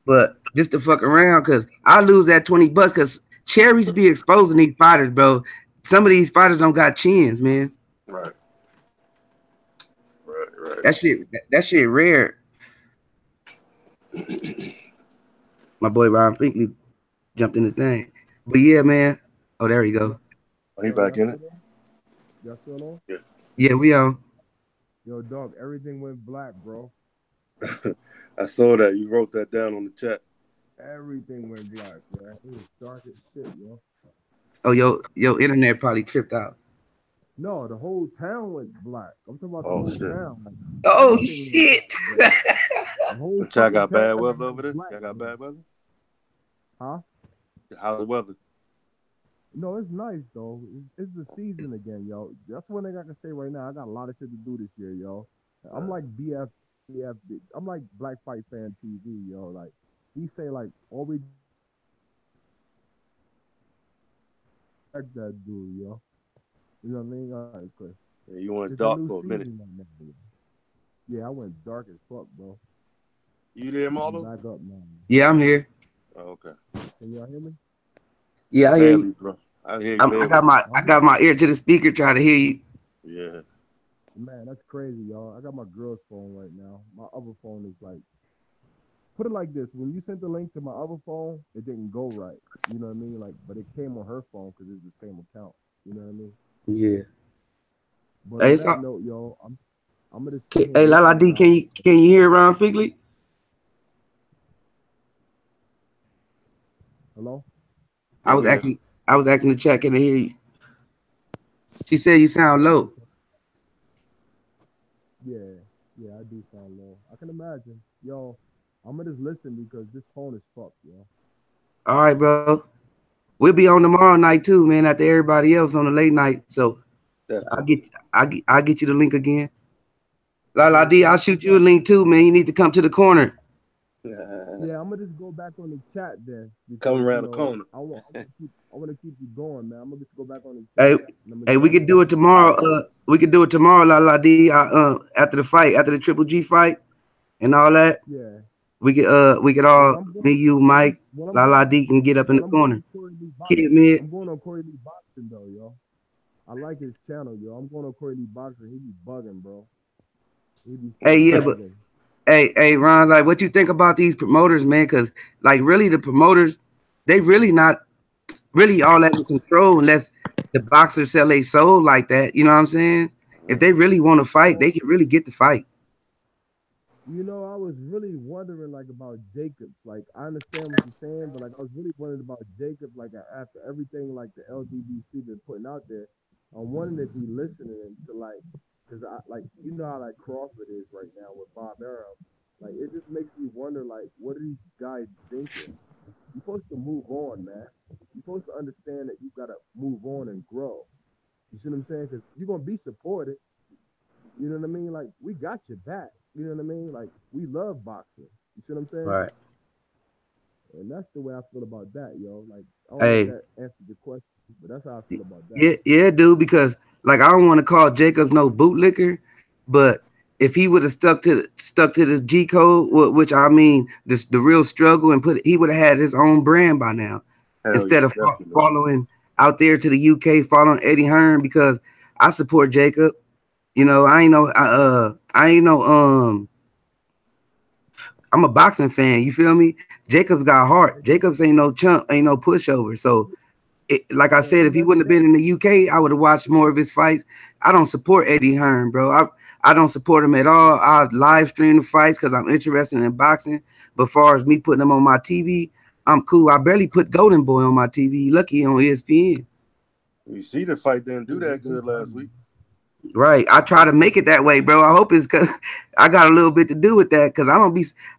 but just to fuck around, cause I lose that $20, cause cherries be exposing these fighters, bro. Some of these fighters don't got chins, man. Right, right, right. That shit rare. My boy Ryan Finkley jumped in the thing, but yeah, man. Oh, there you go. Oh, he Yo, back y'all in it. still on? Y'all still on? Yeah. Yeah, we on. Yo, dog, everything went black, bro. I saw that. You wrote that down on the chat. Everything went black, man. It was dark as shit, yo. Oh, yo, internet probably tripped out. No, the whole town went black. I'm talking about the Oh whole shit. town. Like, Oh everything went black, shit. bro. The whole But y'all fucking got town bad weather over went there? black, Y'all got bro. bad weather? Huh? How's the weather? No, it's nice though. It's the season again, yo. That's one thing I can say right now. I got a lot of shit to do this year, yo. I'm like BF. I'm like Black Fight Fan TV, yo. Like he say, like all we like that dude, yo. You know what I mean? All right, Chris. Yeah, you went It's a dark new for a minute. season right now. Yo. Yeah, I went dark as fuck, bro. You there, I'm Marlo? back up now. Yeah, I'm here. Oh, okay. Can y'all hear me? Yeah, I hear Barely, you. bro. I hear you I barely. got my ear to the speaker trying to hear you. Yeah. Man, that's crazy, y'all. I got my girl's phone right now. My other phone is like, put it like this: when you sent the link to my other phone, it didn't go right. You know what I mean? Like, but it came on her phone because it's the same account. You know what I mean? Yeah. But Hey, on it's that all, note, yo, I'm gonna sit here hey, and Lala listen to D, y'all. can you hear Ron Figley? Hello? I Yeah, was we here. asking I was asking the chat, can I hear you? She said you sound low. Yeah, yeah, I do sound low. I can imagine. Yo, I'm gonna just listen because this phone is fucked, yo. All right, bro. We'll be on tomorrow night too, man. After everybody else on the late night, so I Definitely. get I get you the link again. All Lala right, D, I'll bet. shoot you a link too, man. You need to come to the corner. Yeah, I'm gonna just go back on the chat then Coming because around the corner. I want to keep you going, man. I'm gonna just go back on the Hey, chat and I'm gonna hey, get we on could there. do it All tomorrow. right, bet. We could do it tomorrow, Lala D. After the fight, after the Triple G fight and all that. Yeah. We could Well, all me, you, Mike, I'm Lala going, D can get up in the going corner. on Corey Lee Kid boxing. mid. I'm going on Corey Lee boxing though, yo. I like his channel, yo. I'm going on Corey Lee boxing. He be bugging, bro. He be Hey, fucking yeah, but bugging. hey, Ron, like, what you think about these promoters, man? Because like, really, the promoters, they really not really all that in control unless the boxers sell their soul like that. You know what I'm saying? If they really want to fight, Well, they can really get the fight. I was really wondering like about Jacobs. Like, I understand what you're saying, but like I was really wondering about Jacobs. Like after everything like the LDBC been putting out there, I'm wondering if he listening to like, cause I like how like Crawford is right now with Bob Arum. Like it just makes me wonder like what are these guys thinking? You're supposed to move on, man. You're supposed to understand that you gotta move on and grow. You see what I'm saying? Because you're gonna be supported. You know what I mean? Like we got your back. You know what I mean? Like we love boxing. You see what I'm saying? Right. And that's the way I feel about that, yo. Like I don't know if Hey, that answered your question, but that's how I feel about that. yeah, dude. Because like, I don't want to call Jacobs no bootlicker, but if he would have stuck to the G code, which I mean, the real struggle, and he would have had his own brand by now, Hell instead yeah, of definitely. following out there to the UK, following Eddie Hearn. Because I support Jacob. You know, I ain't no I'm a boxing fan. You feel me? Jacobs got heart. Jacobs ain't no chump, ain't no pushover. So, like I Yeah, said, he if he never wouldn't have been was. in the UK, I would have watched more of his fights. I don't support Eddie Hearn, bro. I don't support him at all. I live stream the fights because I'm interested in boxing. But far as me putting him on my TV, I'm cool. I barely put Golden Boy on my TV. Lucky on ESPN. You see the fight didn't do Yeah, that they good last week. Right. I try to make it that way, bro. I hope it's because I got a little bit to do with that. Because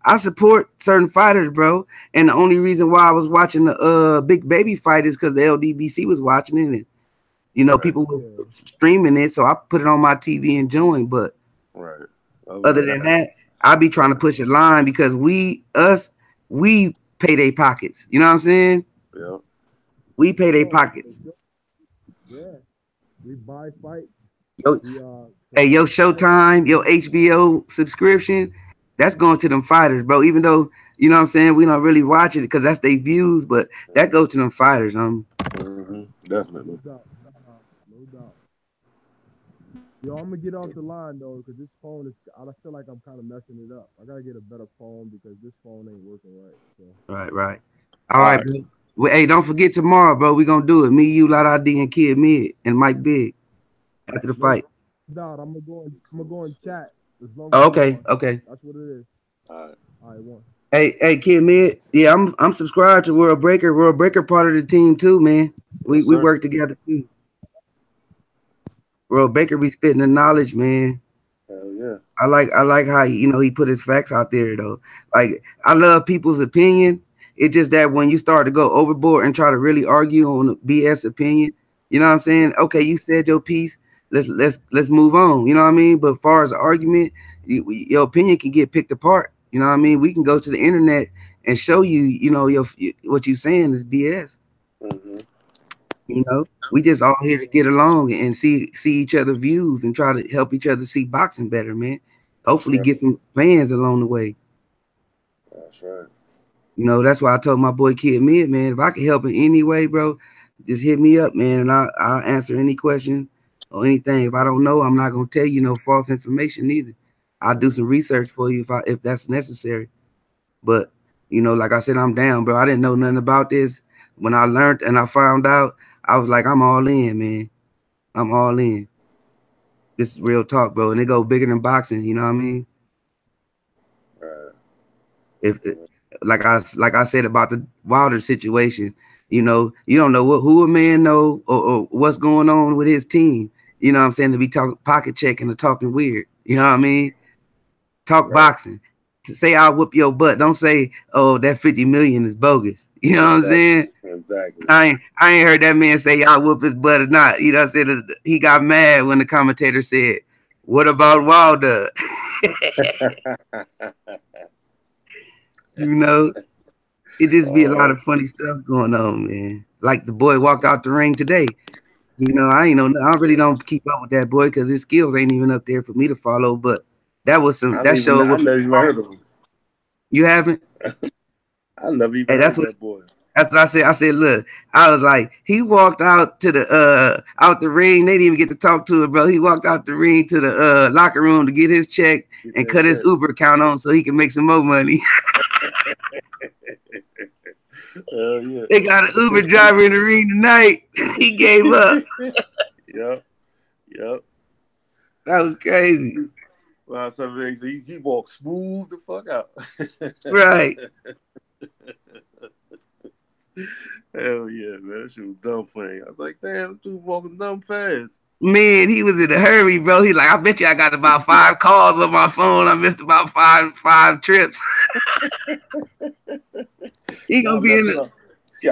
I support certain fighters, bro. And the only reason why I was watching the Big Baby fight is because the LDBC was watching it, and Right, people was yeah. streaming it, so I put it on my TV and joined. But right. Other other than than that, that, I be trying to push a line because we pay their pockets. You know what I'm saying? yeah. We pay their No, pockets. yeah. We buy fights. Yo, We hey, support yo, the fight. Showtime, yo, HBO subscription. that's going to them fighters, bro. Even though, you know what I'm saying, we don't really watch it because that's their views, but that goes to them fighters. Definitely. No doubt. No doubt. Yo, I'm gonna get off the line though, because this phone is. I feel like I'm kind of messing it up. I gotta get a better phone because this phone ain't working right. So. Right. All right, bro. Well, hey, don't forget tomorrow, bro. We gonna do it. Me, you, Lot ID, and Kid Mid, and Mike Big after the fight. No doubt. I'm gonna go and chat as long as Okay. That's what it is. All right, one. Hey, Kid Mid. Yeah, I'm subscribed to World Breaker. World Breaker part of the team too, man. We work together too. World Baker be spitting the knowledge, man. Hell yeah. I like how he put his facts out there though. Like I love people's opinion. It's just that when you start to go overboard and try to really argue on a BS opinion, you know what I'm saying? Okay, you said your piece. Let's move on. You know what I mean? But as far as the argument, your opinion can get picked apart. You know what I mean? We can go to the internet and show you, what you saying is BS. You know, we just all here to get along and see each other's views and try to help each other see boxing better, man. Hopefully get some fans along the way. That's right. You know, that's why I told my boy Kid Mid, man, if I can help in any way, bro, just hit me up, man, and I'll answer any question or anything. If I don't know, I'm not gonna tell you no false information either. I'll do some research for you if that's necessary. But like I said, I'm down, bro. I didn't know nothing about this. When I learned and I found out, I was like, I'm all in, man. I'm all in. This is real talk, bro. And it go bigger than boxing, you know what I mean? Right. If like I said about the Wilder situation, you don't know who a man know or what's going on with his team. You know what I'm saying? To be talking pocket checking or talking weird. You know what I mean? Talk boxing. To say I'll whoop your butt. Don't say, oh, that 50 million is bogus. You know what I'm saying? Exactly. I ain't heard that man say y'all whoop his butt or not. You know what I'm saying? He got mad when the commentator said, what about Wilder? It just be a lot of funny stuff going on, man. Like the boy walked out the ring today. I really don't keep up with that boy because his skills ain't even up there for me to follow. But that was that showed. I never even heard of him. You haven't? I never even heard of that boy. That's what I said. I said, look, I was like, he walked out to the out the ring. They didn't even get to talk to it, bro. He walked out the ring to the locker room to get his check and cut his Uber account on so he can make some more money. Yeah. They got an Uber driver in the ring tonight. He gave up. Yep. That was crazy. Well, he walked smooth the fuck out. Right. Hell yeah, man. That shit was dumb funny. I was like, damn, this dude walking dumb fast. Man, he was in a hurry, bro. He like, I bet you I got about 5 calls on my phone. I missed about five trips. He gonna be in the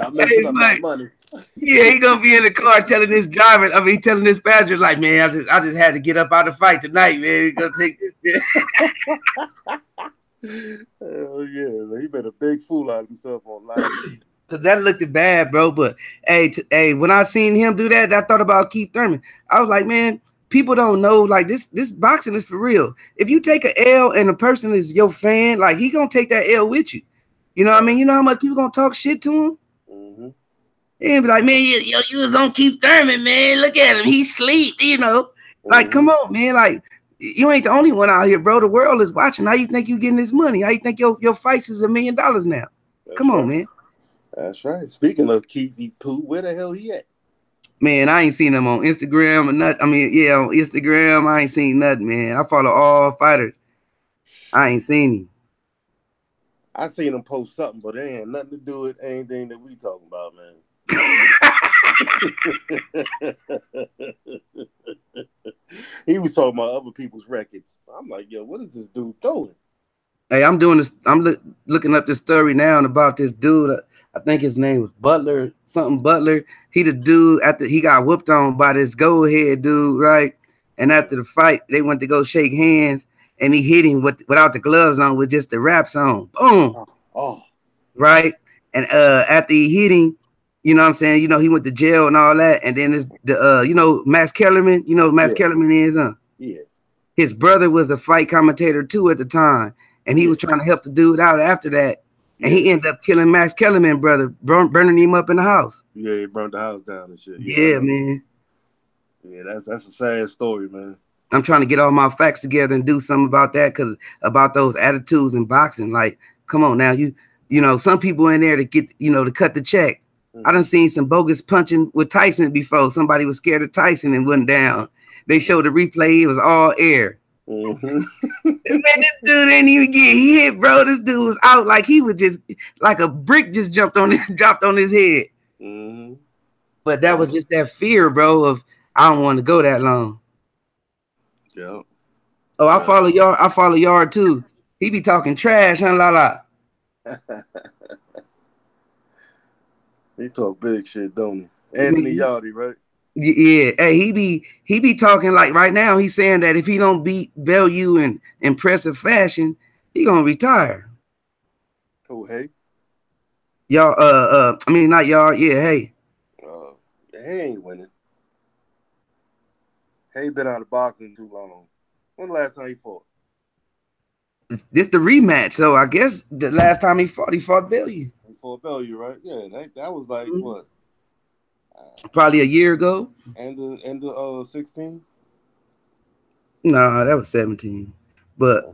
I'm messing up my money. Yeah, he gonna be in the car telling this driver, telling this passenger, like, man, I just had to get up out of the fight tonight, man. He's gonna take this. Hell yeah, man. He made a big fool out of himself on live. Cause that looked bad, bro. But hey, when I seen him do that, I thought about Keith Thurman. I was like, man, people don't know, like this boxing is for real. If you take an L and a person is your fan, like he gonna take that L with you. You know what I mean? You know how much people gonna talk shit to him? Mm-hmm. And be like, man, you was on Keith Thurman, man. Look at him, he sleep. Like, come on, man. Like, you ain't the only one out here, bro. The world is watching. How you think you getting this money? How you think your fights is $1 million now? Come on, man. That's right. Speaking of Keith Pooh, where the hell he at? Man, I ain't seen him on Instagram or nothing. I mean, yeah, on Instagram, I ain't seen nothing, man. I follow all fighters. I ain't seen him. I seen him post something, but it ain't nothing to do with anything that we talking about, man. He was talking about other people's records. I'm like, yo, what is this dude doing? Hey, I'm doing this. I'm looking up this story now about this dude. I think his name was Butler, something Butler. He the dude after he got whooped on by this go-ahead dude, right? And after the fight, they went to go shake hands, and he hit him without the gloves on with just the wraps on. Boom. Oh. Right? And after he hit him, you know what I'm saying? He went to jail and all that. And then Max Kellerman, Max Kellerman is, huh? Yeah. His brother was a fight commentator too at the time. and he was trying to help the dude out after that. And he ended up killing Max Kellerman, brother, burning him up in the house. Yeah, he burned the house down and shit. Yeah, man. Yeah, that's a sad story, man. I'm trying to get all my facts together and do something about that, because about those attitudes in boxing. Like, come on now, you know, some people in there to get, you know, to cut the check. I done seen some bogus punching with Tyson before. Somebody was scared of Tyson and went down. They showed the replay. It was all air. Man, this dude didn't even get hit, bro. This dude was out like he was just like a brick just dropped on his head. But that was just that fear, bro, of I don't want to go that long. Yeah. Oh, I follow y'all. I follow Yard too. He be talking trash, huh, la. He talk big shit, don't he? Anthony Yardy, right? Yeah. Hey, he be talking like right now. He's saying that if he don't beat Bellew in impressive fashion, he gonna retire. Oh, hey. Y'all, I mean not y'all. Yeah, hey. Hey ain't winning. Hey been out of boxing too long. When the last time he fought? This the rematch, so I guess the last time he fought Bellew. He fought Bellew, right? Yeah, that was like what? Probably a year ago. And the 16? Nah, that was 17. But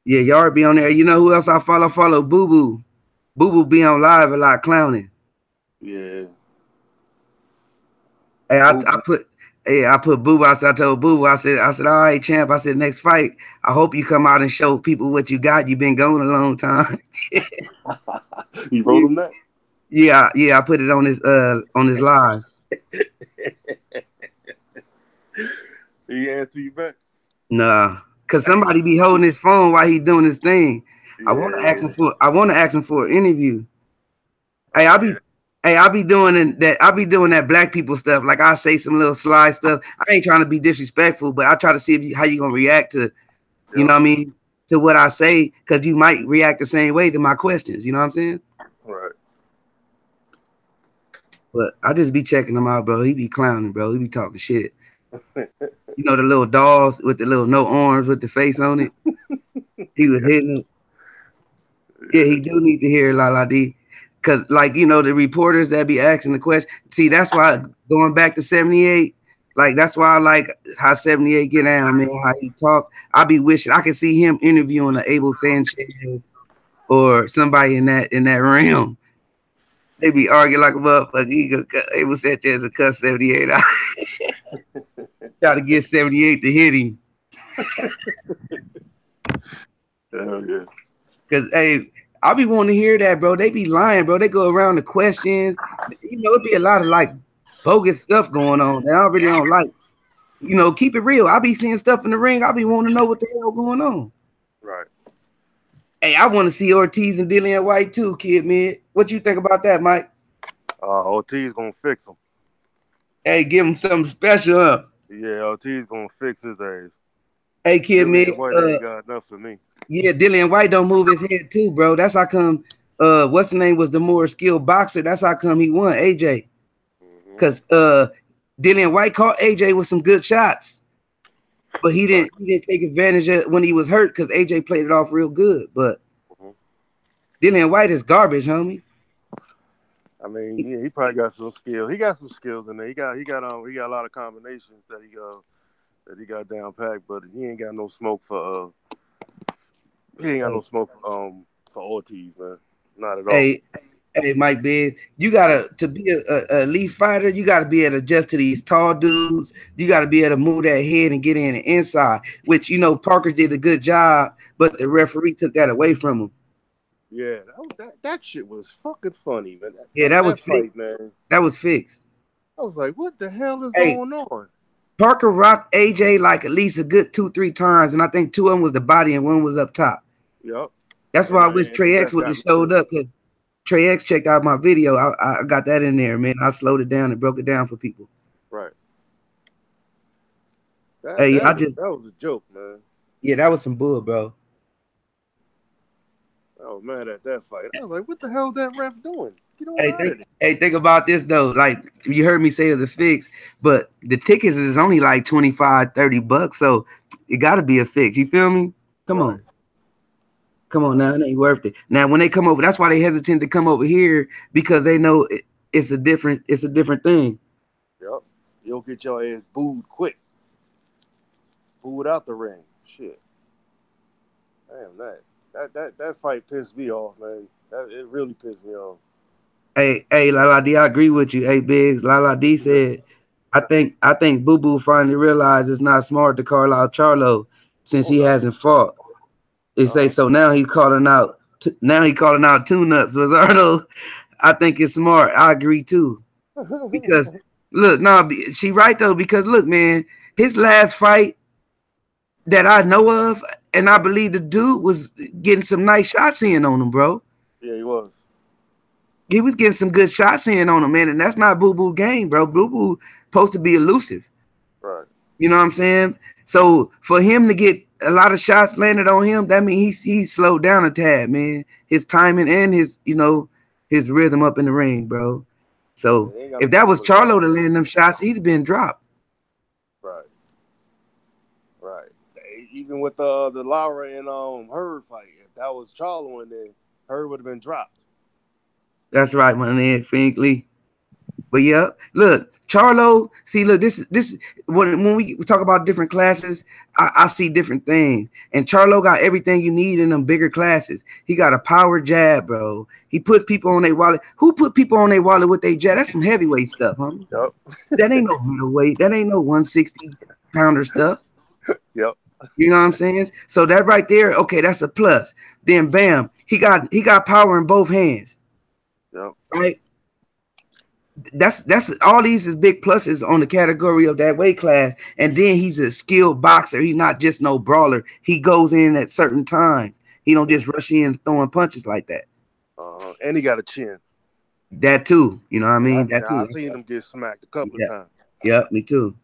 yeah, Yard be on there. You know who else I follow? Follow Boo Boo. Boo Boo be on live a lot clowning. Yeah. Hey, I put Boo Boo. I told Boo Boo, I said, all right, champ. I said, next fight, I hope you come out and show people what you got. You've been going a long time. You wrote him that? Yeah, I put it on his live. He answer you back? Nah, cause somebody be holding his phone while he doing his thing. Yeah. I want to ask him for an interview. Hey, I be doing that. I be doing that black people stuff. Like I say some little sly stuff. I ain't trying to be disrespectful, but I try to see how you gonna react to, you know what I mean, to what I say, because you might react the same way to my questions. You know what I'm saying? Right. But I just be checking him out, bro. He be clowning, bro. He be talking shit. You know the little dolls with the little no arms with the face on it. He was hitting it. Yeah, he do need to hear La La D. Because, like, you know, the reporters that be asking the question. See, that's why going back to 78, like, that's why I like how 78 get down, man, how he talk. I be wishing I could see him interviewing an Abel Sanchez or somebody in that realm. They be arguing like a motherfucker. Abel Sanchez a cuss 78 out. Try to get 78 to hit him. Hell yeah. Because, hey, I be wanting to hear that, bro. They be lying, bro. They go around the questions. You know, it be a lot of like bogus stuff going on that I really don't like. You know, keep it real. I be seeing stuff in the ring. I be wanting to know what the hell going on. Right. Hey, I want to see Ortiz and Dillian White too, kid, man. What you think about that, Mike? Ortiz gonna fix him. Hey, give him something special, huh? Yeah, Ortiz gonna fix his ass. Hey, kid, Dillian White ain't got enough for me. Yeah, Dillian White don't move his head too, bro. That's how come what's the name was the more skilled boxer. That's how come he won, AJ. Because Dillian White caught AJ with some good shots. But he didn't take advantage of it when he was hurt, because AJ played it off real good. But Dillian White is garbage, homie. I mean, yeah, he probably got some skill. He got some skills in there. He got a lot of combinations that he got down packed, but he ain't got no smoke for for Ortiz, man. Not at all. Hey, Mike Biggs, you gotta to be a elite fighter, you gotta be able to adjust to these tall dudes. You gotta be able to move that head and get in the inside, which, you know, Parker did a good job, but the referee took that away from him. Yeah, that shit was fucking funny, man. That was fixed, man. That was fixed. I was like, what the hell is going on? Parker rocked AJ like at least a good 2-3 times, and I think 2 of them was the body and 1 was up top. Yep. That's why I wish TRAE would have showed up, because TRAE checked out my video. I got that in there, man. I slowed it down and broke it down for people. Right. That was a joke, man. Yeah, that was some bull, bro. I was mad at that fight. I was like, what the hell is that ref doing? Think about this, though. Like, you heard me say it was a fix, but the tickets is only like $25-$30, so it got to be a fix. You feel me? Come on. Come on now, it ain't worth it. Now when they come over, that's why they hesitant to come over here because they know it's a different thing. Yep. You'll get your ass booed quick. Booed out the ring. Shit. Damn that fight pissed me off, man. It really pissed me off. Hey, Lala D, I agree with you. Hey, Biggs, Lala D said, I think Boo Boo finally realized it's not smart to call out Charlo since he hasn't fought. They say so now he's calling out. Now he calling out tune-ups. Wizardo, I think it's smart. I agree too. Because look, no, she right though. Because look, man, his last fight that I know of, and I believe the dude was getting some nice shots in on him, bro. Yeah, he was. He was getting some good shots in on him, man, and that's not Boo Boo game, bro. Boo Boo supposed to be elusive. Right. You know what I'm saying? So for him to get a lot of shots landed on him, that means he slowed down a tad, man. His timing and his his rhythm up in the ring, bro. So if that was Charlo to land them shots, he'd have been dropped. Right. Right. Even with the Laura and Hurd fight, if that was Charlo in there, Hurd would have been dropped. That's right, my man, Finkley. But yeah, look, Charlo. See, look, this when we talk about different classes, I see different things. And Charlo got everything you need in them bigger classes. He got a power jab, bro. He puts people on their wallet. Who put people on their wallet with their jab? That's some heavyweight stuff, huh? Yep. That ain't no middleweight. That ain't no 160-pounder stuff. Yep. You know what I'm saying? So that right there, okay, that's a plus. Then bam, he got power in both hands. Yep. Right. That's all these is big pluses on the category of that weight class. And then he's a skilled boxer. He's not just no brawler. He goes in at certain times. He don't just rush in throwing punches like that. And he got a chin. That too. You know what I mean? That too. I seen him get smacked a couple of times. Yep, me too.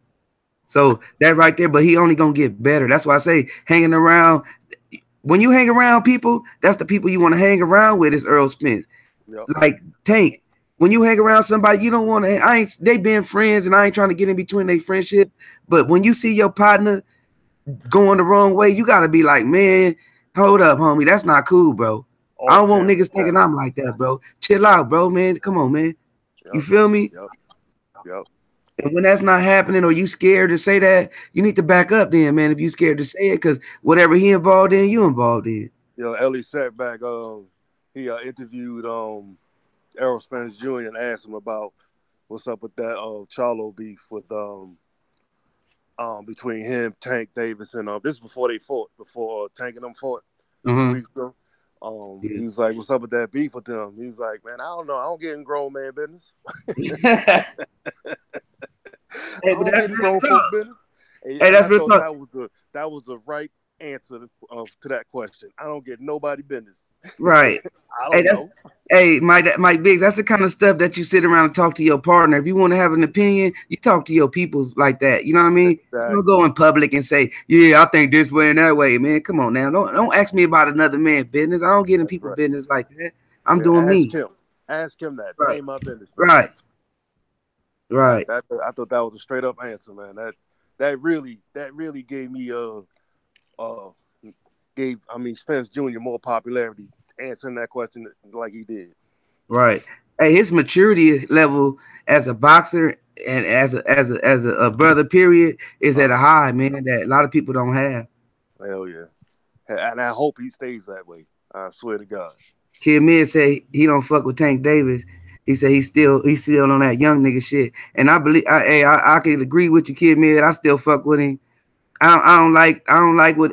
So that right there, but he only gonna get better. That's why I say hanging around. When you hang around people, that's the people you want to hang around with is Earl Spence. Yep. Like Tank. When you hang around somebody, you don't want to. They been friends, and I ain't trying to get in between their friendship. But when you see your partner going the wrong way, you gotta be like, man, hold up, homie, that's not cool, bro. I don't want niggas thinking I'm like that, bro. Chill out, bro, man. Come on, man. Yep. You feel me? Yep. And when that's not happening, or you scared to say that, you need to back up, then, man. If you scared to say it, because whatever he involved in, you involved in. Ellie sat back. He interviewed Errol Spence Jr. and asked him about what's up with that Charlo beef with between him, Tank Davis, and this is before they fought, before Tank and them fought 2 weeks ago. He was like, "What's up with that beef with them?" He was like, "Man, I don't know. I don't get in grown man business." Hey, but that's real talk. Business. Hey, that's real talk. That was the right answer to that question. I don't get nobody business. Right. I don't know. Hey, Mike Biggs, that's the kind of stuff that you sit around and talk to your partner. If you want to have an opinion, you talk to your peoples like that. You know what I mean? Exactly. You don't go in public and say, yeah, I think this way and that way, man. Come on now. Don't ask me about another man's business. I don't get in people's business like that. I'm doing me. Ask him that. Right. That ain't my business. Right. I thought that was a straight up answer, man. That really gave me Spence Jr. more popularity answering that question like he did. Right. Hey, his maturity level as a boxer and as a brother, period, is at a high, man, that a lot of people don't have. Hell yeah. And I hope he stays that way. I swear to God. Kid Mid say he don't fuck with Tank Davis. He said he's still on that young nigga shit. And I believe I can agree with you, Kid Mid. I still fuck with him. I don't like what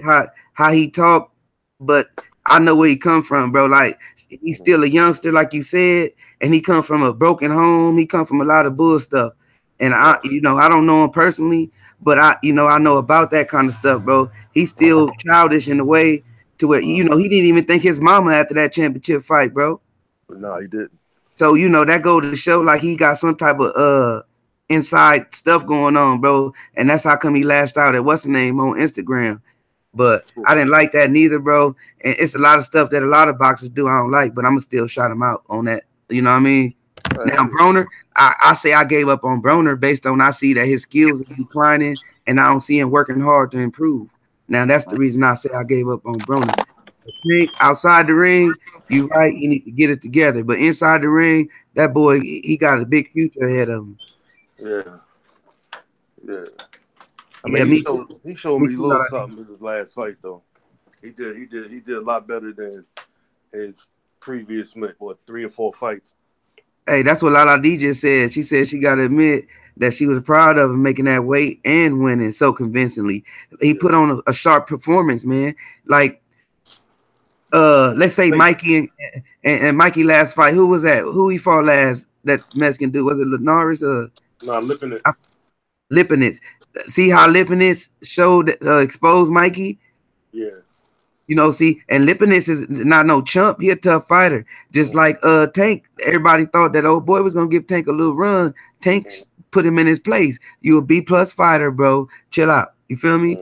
how he talk, but I know where he come from, bro. Like, he's still a youngster, like you said, and he come from a broken home. He come from a lot of bull stuff. And I don't know him personally, but I know about that kind of stuff, bro. He's still childish in a way to where, he didn't even think his mama after that championship fight, bro. No, he didn't. So, that go to show like he got some type of inside stuff going on, bro. And that's how come he lashed out at what's the name on Instagram. But I didn't like that neither, bro. And it's a lot of stuff that a lot of boxers do I don't like, but I'm going to still shout him out on that. You know what I mean? Now, Broner, I say I gave up on Broner based on I see that his skills are declining and I don't see him working hard to improve. Now, that's the reason I say I gave up on Broner. Tank outside the ring, you right. He need to get it together. But inside the ring, that boy, he got a big future ahead of him. Yeah, yeah. I Yeah, mean, me he showed me me a too. little something in his last fight though. He did a lot better than his previous what 3 or 4 fights. Hey, that's what Lala D just said. She said she got to admit that she was proud of him making that weight and winning so convincingly. He Yeah. put on a sharp performance, man. Like, let's say Mikey and Mikey last fight. Who was that? Who he fought last? That Mexican dude, was it Linares or Nah, lipping it. Lipinets? See how Lipinets showed exposed Mikey. Yeah. You know, see, and Lipinets is not no chump. He a tough fighter. Just like Tank. Everybody thought that old boy was gonna give Tank a little run. Tank put him in his place. You a B+ fighter, bro. Chill out. You feel me?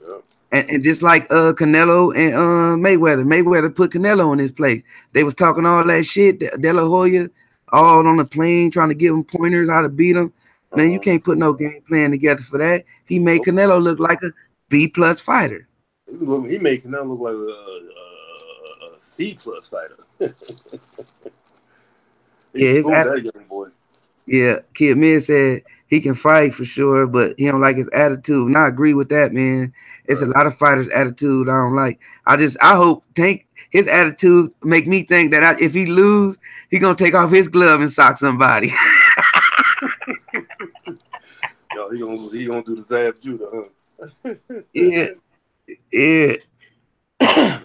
Yeah. And just like Canelo and Mayweather put Canelo in his place. They was talking all that shit. De La Hoya, all on the plane trying to give him pointers how to beat him. Man, you can't put no game plan together for that. He made Canelo look like a B+ fighter. He made Canelo look like a C+ fighter. He schooled that young boy. Yeah, Kid Mid said he can fight for sure, but he don't like his attitude. And I agree with that, man. It's a lot of fighters' attitude I don't like. I hope Tank, his attitude make me think that if he lose, he gonna take off his glove and sock somebody. Yo, he gonna do the Zab Judah, huh? Yeah. That's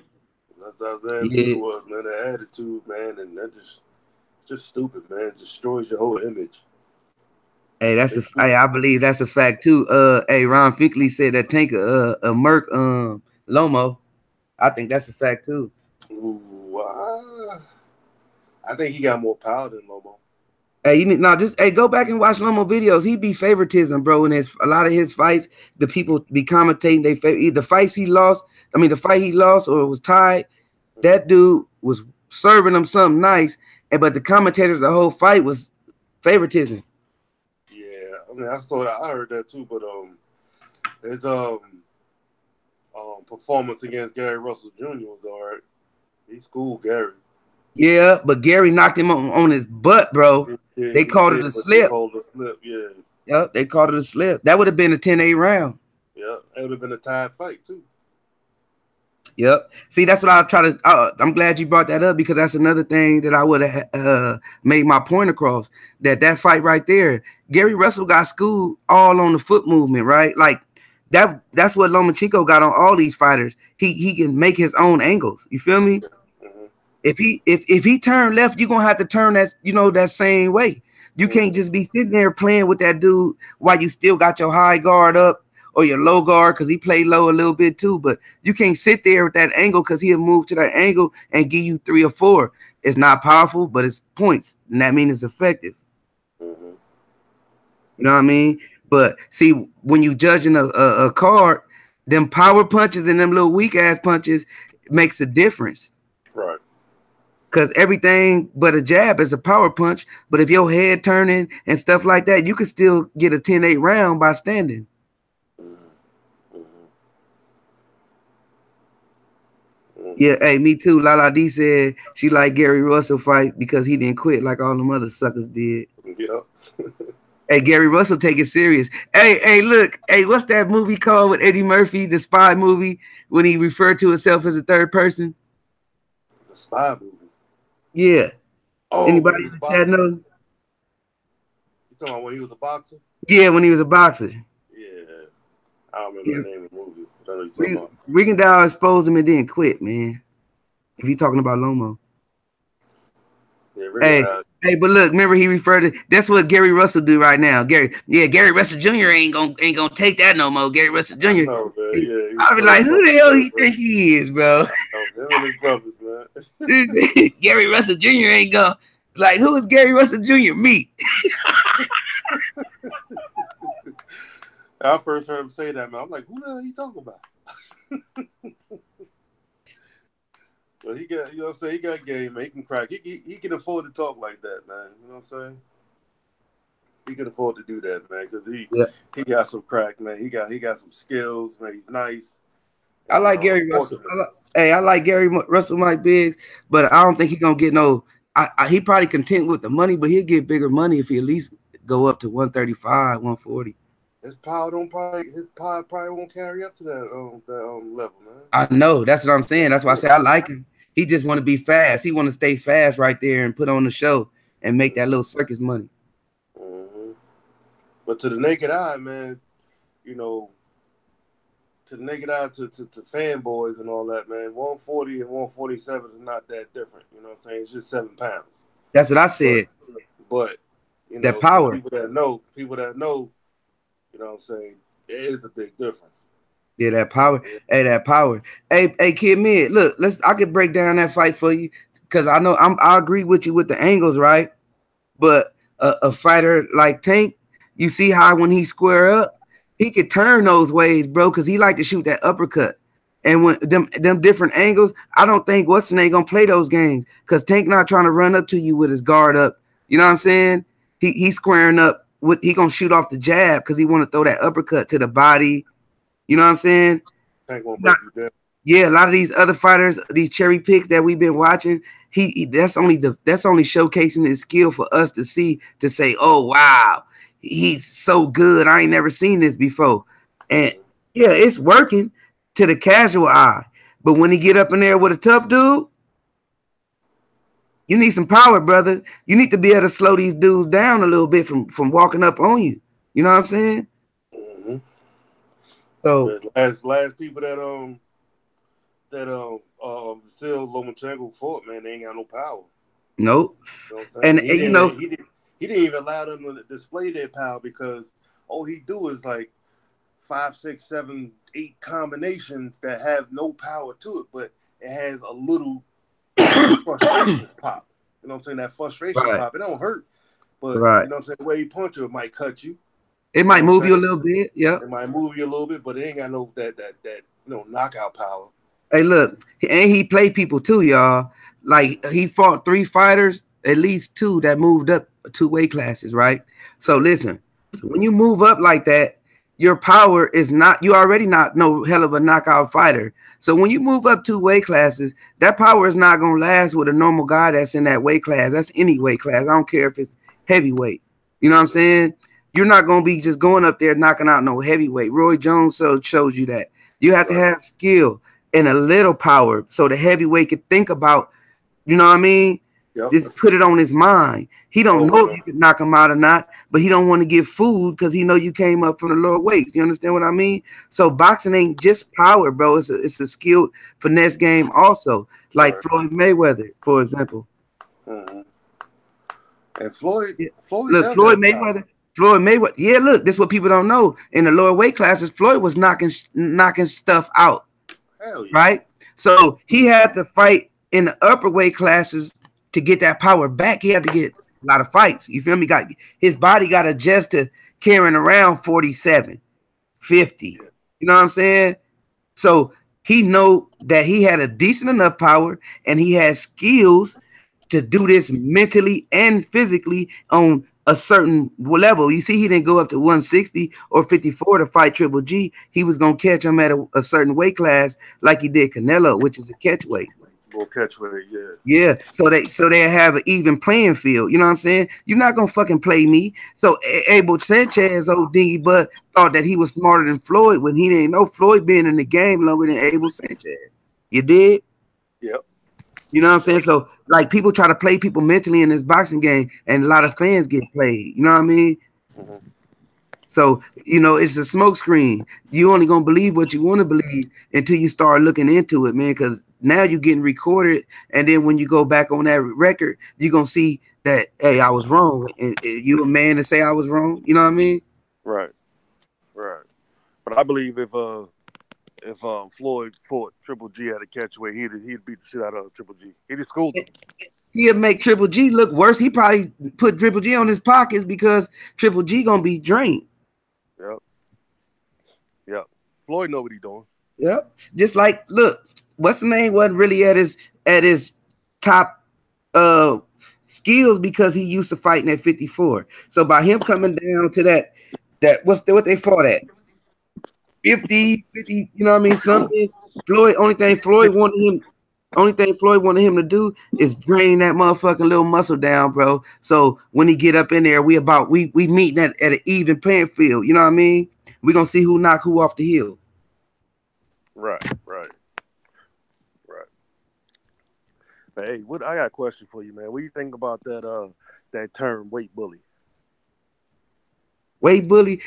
how Zab Judah was, man. That attitude, man, and that just stupid, man. It destroys your whole image. Hey, I believe that's a fact too. Hey, Ron Finkley said that Tank a Merc Lomo. I think that's a fact too. Ooh, I think he got more power than Lomo. Hey, go back and watch Lomo videos. He be favoritism, bro. And a lot of his fights, the people be commentating the fights he lost. I mean, the fight he lost or was tied, that dude was serving him something nice, but the commentators the whole fight was favoritism. Yeah, I mean, I heard that too, but his performance against Gary Russell Jr. was all right. He schooled Gary. Yeah, but Gary knocked him on his butt, bro. They called it a slip. They called it a slip, yeah. Yep, they called it a slip. That would have been a 10-8 round. Yeah, it would have been a tied fight too. Yep. See, that's what I try to. I'm glad you brought that up because that's another thing that I would have made my point across. That fight right there, Gary Russell got schooled all on the foot movement, right? Like that's what Lomachenko got on all these fighters. He can make his own angles. You feel me? Mm-hmm. If he turn left, you're gonna have to turn that same way. You can't just be sitting there playing with that dude while you still got your high guard up or your low guard because he played low a little bit too. But you can't sit there with that angle because he'll move to that angle and give you 3 or 4. It's not powerful, but it's points, and that means it's effective. Mm-hmm. You know what I mean? But see, when you judging a card, them power punches and them little weak ass punches makes a difference. Right. Because everything but a jab is a power punch. But if your head turning and stuff like that, you can still get a 10-8 round by standing. Mm-hmm. Mm-hmm. Yeah, hey, me too. Lala D said she liked Gary Russell fight because he didn't quit like all them other suckers did. Yeah. Hey, Gary Russell, take it serious. Hey, look. Hey, what's that movie called with Eddie Murphy, the spy movie, when he referred to himself as a third person? The spy movie. Yeah. Oh, anybody that know? You talking about when he was a boxer? Yeah, when he was a boxer. Yeah. I don't remember the name of the movie. I don't know what you're talking about. Rigondeaux exposed him and didn't quit, man. If you're talking about Lomo. Yeah, hey, but look, remember he referred to that's what Gary Russell do right now. Gary Russell Jr. ain't gonna take that no more. Gary Russell Jr. No, man. Yeah, I be like, who the hell he think he is, bro? Him and his brothers, man. Gary Russell Jr. ain't gonna like who is Gary Russell Jr.? Me. I first heard him say that, man. I'm like, who the hell are you talking about? But he got, you know what I'm saying? He got game, man. He can crack. He can afford to talk like that, man. You know what I'm saying? He can afford to do that, man, because he got some crack, man. He got some skills, man. He's nice. I like Gary Russell. Hey, I like Gary Russell, Mike Biggs, but I don't think he's gonna get no. He probably content with the money, but he'll get bigger money if he at least go up to 135, 140. His power probably won't carry up to that level, man. I know. That's what I'm saying. That's why I say I like him. He just want to be fast. He want to stay fast right there and put on the show and make that little circus money. Mm-hmm. But to the naked eye, man, you know, to the naked eye, to fanboys and all that, man, 140 and 147 is not that different. You know what I'm saying? It's just 7 pounds. That's what I said. But you know, that power. People that know, you know what I'm saying, there is a big difference. Yeah, that power. Hey, that power. Hey, Kid Mid, look, I could break down that fight for you because I know I agree with you with the angles, right? But a fighter like Tank, you see how when he square up, he could turn those ways, bro, because he like to shoot that uppercut. And when them different angles, I don't think what's the name gonna play those games because Tank not trying to run up to you with his guard up. You know what I'm saying? He's squaring up with he gonna shoot off the jab because he want to throw that uppercut to the body. You know what I'm saying? Tank won't break you down. Yeah, a lot of these other fighters, these cherry picks that we've been watching, that's only showcasing his skill for us to see to say, oh wow, he's so good. I ain't never seen this before. And yeah, it's working to the casual eye. But when he get up in there with a tough dude, you need some power, brother. You need to be able to slow these dudes down a little bit from walking up on you. You know what I'm saying? Mm-hmm. So last people that still Lomachenko fought, man, they ain't got no power. Nope. You know and he you know he didn't even allow them to display their power because all he do is like 5, 6, 7, 8 combinations that have no power to it, but it has a little frustration pop. You know what I'm saying? That frustration pop. It don't hurt, but you know what I'm saying? The way you punch you, it might cut you. It might move you a little bit. Yeah. It might move you a little bit, but it ain't got no that knockout power. Hey, look, and he played people too, y'all. Like he fought 3 fighters, at least 2 that moved up 2 weight classes, right? So listen, when you move up like that, your power is not, you already not no hell of a knockout fighter. So when you move up 2 weight classes, that power is not gonna last with a normal guy that's in that weight class. That's any weight class. I don't care if it's heavyweight. You know what I'm saying? You're not gonna be just going up there knocking out no heavyweight. Roy Jones showed you that. You have to have skill and a little power so the heavyweight could think about, you know what I mean? Yep. Just put it on his mind. He don't know if you can knock him out or not, but he don't want to get food because he know you came up from the lower weights. You understand what I mean? So boxing ain't just power, bro. It's a skilled finesse game also, like Floyd Mayweather, for example. Mm-hmm. And Floyd Mayweather. Yeah, look, this is what people don't know. In the lower weight classes, Floyd was knocking stuff out. Hell yeah. Right? So he had to fight in the upper weight classes to get that power back. He had to get a lot of fights. You feel me? His body got adjust to carrying around 47, 50. You know what I'm saying? So he know that he had a decent enough power and he had skills to do this mentally and physically on a certain level. You see, he didn't go up to 160 or 54 to fight Triple G. He was going to catch him at a certain weight class like he did Canelo, which is a catch weight. Catch weight, yeah. Yeah, so they have an even playing field. You know what I'm saying? You're not going to fucking play me. So Abel Sanchez, old dingy butt, thought that he was smarter than Floyd when he didn't know Floyd been in the game longer than Abel Sanchez. You did? Yep. You know what I'm saying? So, like, people try to play people mentally in this boxing game, and a lot of fans get played. You know what I mean? Mm-hmm. So, you know, it's a smoke screen. You only going to believe what you want to believe until you start looking into it, man, because now you're getting recorded, and then when you go back on that record, you're going to see that, hey, I was wrong. And you a man to say I was wrong? You know what I mean? Right. But I believe if Floyd fought Triple G at a catch weight, he'd beat the shit out of Triple G. He'd school him. He'll make Triple G look worse. He probably put Triple G on his pockets because Triple G gonna be drained. Yep. Floyd know what he's doing. Yep. Just like, look, what's the name wasn't really at his top skills because he used to fighting at 54. So by him coming down to that what they fought at 50, you know what I mean? Something. Only thing Floyd wanted him to do is drain that motherfucking little muscle down, bro. So when he get up in there, we meeting at an even playing field. You know what I mean? We gonna see who knock who off the hill. Right. Hey, I got a question for you, man. What do you think about that term weight bully? Weight bully?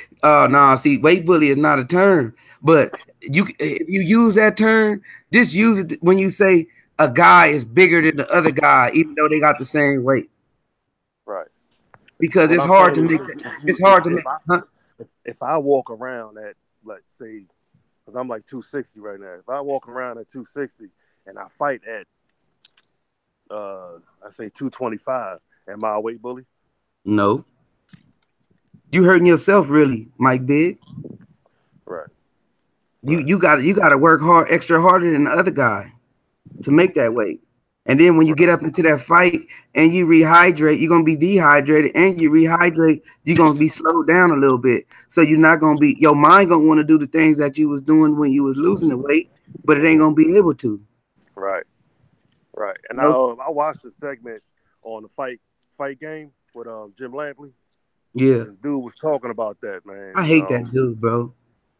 See, weight bully is not a term. But if you use that term, just use it when you say a guy is bigger than the other guy, even though they got the same weight. Right. Because it's hard to make. If I walk around at, let's say, because I'm like 260 right now. If I walk around at 260 and I fight at, I say 225, am I a weight bully? No. You hurting yourself, really, Mike Big. Right. You got to work extra harder than the other guy to make that weight. And then when you get up into that fight and you rehydrate, you're gonna be dehydrated, and you rehydrate, you're gonna be slowed down a little bit. So you're not gonna be, your mind gonna want to do the things that you was doing when you was losing the weight, but it ain't gonna be able to. Right. And I watched a segment on the fight game with Jim Lampley. Yeah, this dude was talking about that, man. I hate that dude, bro.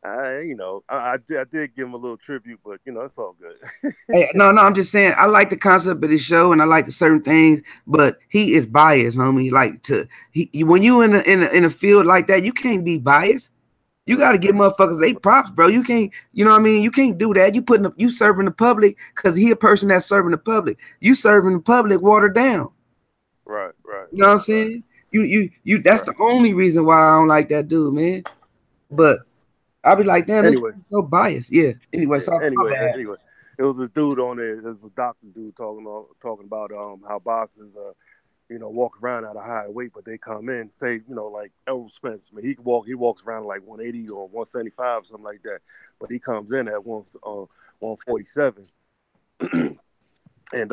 I did give him a little tribute, but it's all good. Hey, no, I'm just saying I like the concept of this show and I like the certain things, but he is biased, homie. Like when you in a field like that, you can't be biased. You got to give motherfuckers they props, bro. You can't, you know what I mean? You can't do that. You serving the public because he a person that's serving the public. You serving the public watered down. Right. You know what I'm saying? You that's the only reason why I don't like that dude, man. But I'll be like, damn, anyway, this so biased. Yeah. Anyway, it was this dude on there. There's a doctor dude talking about how boxers walk around at a high weight, but they come in, say, like Errol Spence. I mean, he walks around like 180 or 175, something like that. But he comes in at 147 and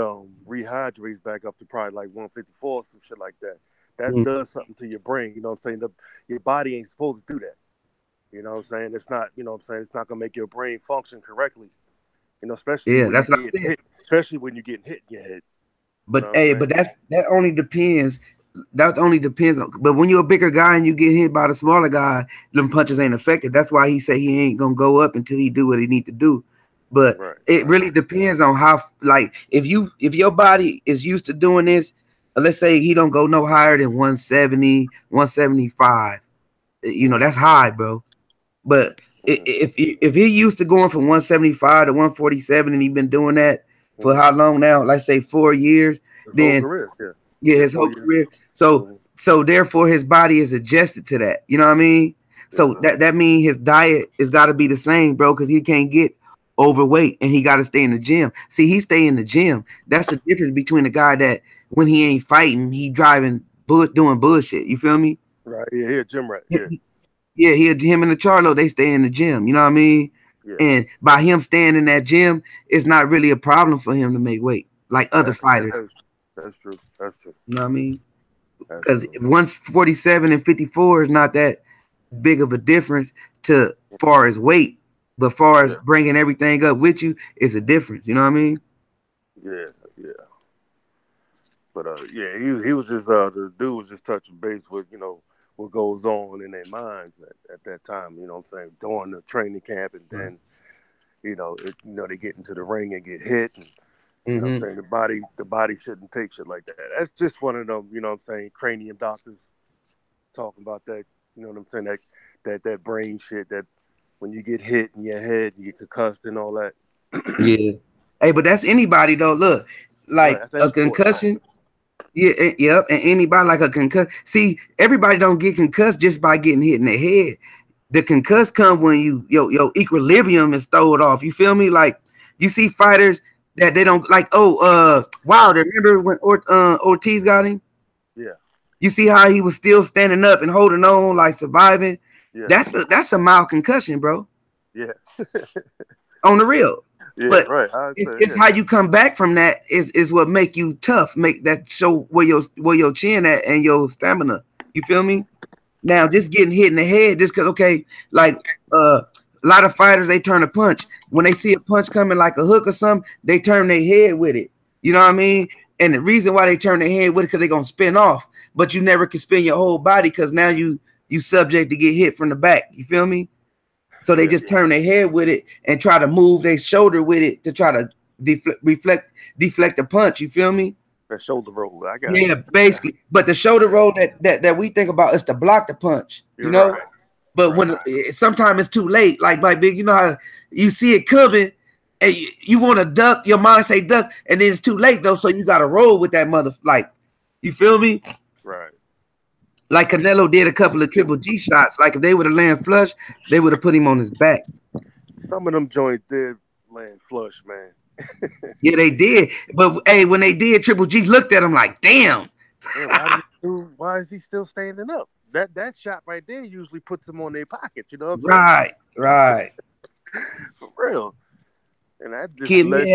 rehydrates back up to probably like 154, some shit like that. That does something to your brain. You know what I'm saying? Your body ain't supposed to do that. You know what I'm saying? It's not, it's not going to make your brain function correctly. Especially when that's you get hit, especially when you're getting hit in your head. But that only depends. That only depends on. But when you're a bigger guy and you get hit by the smaller guy, them punches ain't effective. That's why he say he ain't gonna go up until he do what he need to do. But it really depends on how. Like if your body is used to doing this, let's say he don't go no higher than 170, 175. That's high, bro. But if he used to going from 175 to 147 and he been doing that for how long now? Let's say 4 years. His whole career. So therefore his body is adjusted to that. You know what I mean? So that means his diet has got to be the same, bro, because he can't get overweight and he got to stay in the gym. See, he stay in the gym. That's the difference between a guy that when he ain't fighting, he driving, doing bullshit. You feel me? Right. Yeah, gym rat. Yeah. Yeah, him and the Charlo, they stay in the gym. You know what I mean? Yeah. And by him staying in that gym, it's not really a problem for him to make weight like other fighters. That's true. You know what I mean? Because 147 and 54 is not that big of a difference to far as weight, but far as bringing everything up with you, it's a difference. You know what I mean? Yeah. But he was just the dude was just touching base with what goes on in their minds at that time, you know what I'm saying, during the training camp, and then, they get into the ring and get hit, and you know what I'm saying, the body shouldn't take shit like that. That's just one of them, you know what I'm saying, cranium doctors talking about that, you know what I'm saying, that brain shit, that when you get hit in your head, you get concussed and all that. Yeah. Hey, but that's anybody though. Look, like a concussion. Yeah, yep, and anybody like a concuss. See, everybody don't get concussed just by getting hit in the head. The concuss comes when your equilibrium is thrown off. You feel me? Like you see fighters that they don't like. Wilder. Remember when Ortiz got him? Yeah. You see how he was still standing up and holding on, like surviving. Yeah. That's a mild concussion, bro. Yeah. On the real. Yeah, but right. It's how you come back from that is what make you tough. Make that show where your chin at and your stamina. You feel me? Now just getting hit in the head just because A lot of fighters, they turn a punch. When they see a punch coming like a hook or something, they turn their head with it. You know what I mean? And the reason why they turn their head with it because they're gonna spin off, but you never can spin your whole body because now you subject to get hit from the back. You feel me? So they just turn their head with it and try to move their shoulder with it to try to deflect the punch. You feel me? That shoulder roll. I got basically. But the shoulder roll that we think about is to block the punch. You know? Right. But when sometimes it's too late, like my big, you know how you see it coming and you want to duck, your mind say duck, and then it's too late though, so you got to roll with that mother, like, you feel me? Right. Like Canelo did a couple of Triple G shots. Like if they would have land flush, they would have put him on his back. Some of them joints did land flush, man. Yeah, they did. But hey, when they did, Triple G looked at him like, damn. Why is he still standing up? That shot right there usually puts them on their pocket, you know what I'm saying? Right. For real. And that just Kid led,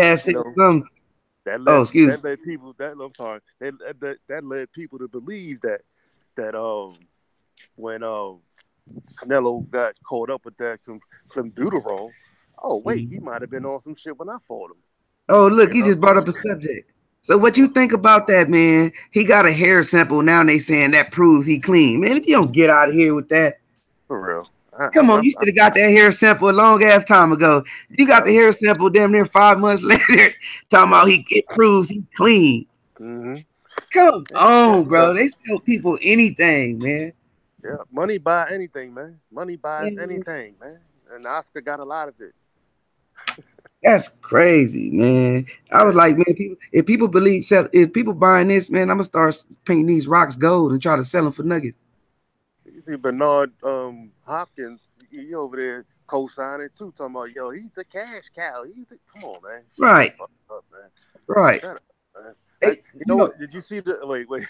that led people that led people to believe that when Canelo got caught up with that clenbuterol, oh wait, he might have been on some shit when I fought him. Oh look, you just brought up a subject. So what you think about that, man? He got a hair sample now, and they saying that proves he clean. Man, if you don't get out of here with that, for real. Come on, you should have got that hair sample a long ass time ago. You got the hair sample damn near 5 months later, talking about it proves he clean. Mm-hmm. Come on, bro. They tell people anything, man. Yeah, money buy anything, man. Money buys anything, man. And Oscar got a lot of it. That's crazy, man. I was like, man, if people buying this, man, I'm gonna start painting these rocks gold and try to sell them for nuggets. You see Bernard Hopkins, he over there co-signing too, talking about, yo, he's the cash cow. Come on, man. Right. Up, man. Right. Shut up, man. Hey, you know, did you see the wait?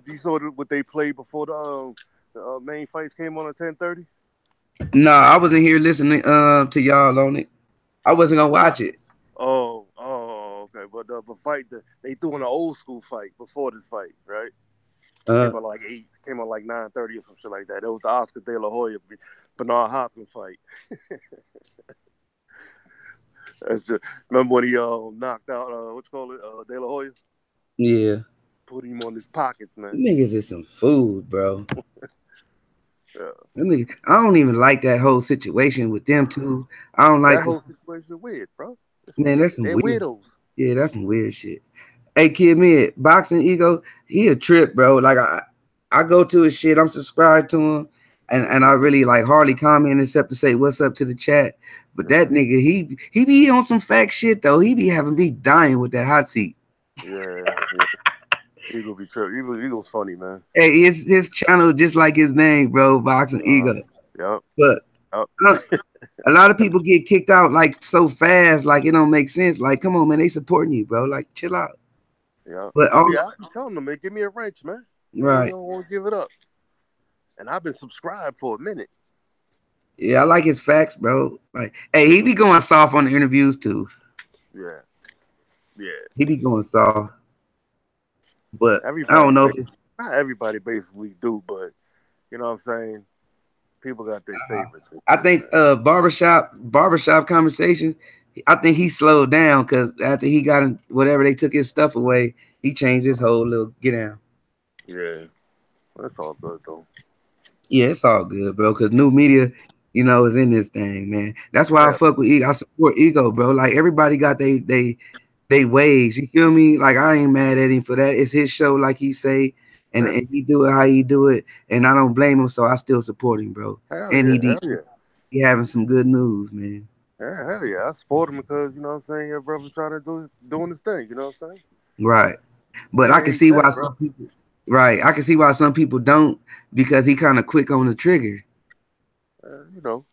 You saw what they played before the main fights came on at 10:30? No, I wasn't here listening to y'all on it. I wasn't gonna watch it. Oh, okay. But the fight they doing an old school fight before this fight, right? Came on like 8, came on like 9:30 or some shit like that. It was the Oscar De La Hoya Bernard Hopkins fight. That's just, remember when he knocked out De La Hoya? Yeah. Put him on his pockets, man. Niggas is some food, bro. Yeah. I don't even like that whole situation with them two. I don't like that whole situation. Weird, bro. Man, that's some weird. Weirdos. Yeah, that's some weird shit. Hey, Kid Mid, Boxing Ego, he a trip, bro. Like I go to his shit. I'm subscribed to him, and I really like hardly comment except to say what's up to the chat. But that nigga, he be on some fact shit though. He be having me dying with that hot seat. Yeah. Eagle be tripping. Eagle's funny, man. Hey, his channel just like his name, bro. Boxing Ego. Yep. But a lot of people get kicked out like so fast, like it don't make sense. Like, come on, man, they supporting you, bro. Like, chill out. Yeah. But I'm telling them, man, give me a wrench, man. Right. I don't want to give it up. And I've been subscribed for a minute. Yeah, I like his facts, bro. Like, hey, he be going soft on the interviews too. Yeah. He be going soft. But I don't know. Not everybody basically do, but you know what I'm saying? People got their favorites. I think barbershop conversations, I think he slowed down because after he got in, whatever they took his stuff away, he changed his whole little get down. Yeah. That's all good though. Yeah, it's all good, bro. Because new media, you know, is in this thing, man. That's why I fuck with Ego. I support Ego, bro. Like everybody got they ways. You feel me? Like I ain't mad at him for that. It's his show, like he say, and he do it how he do it, and I don't blame him. So I still support him, bro. He having some good news, man. Yeah, hell yeah. I support him because you know what I'm saying. Your brother's trying to doing his thing. You know what I'm saying? Right, but I can see why some people. Right, I can see why some people don't because he kind of quick on the trigger. You know,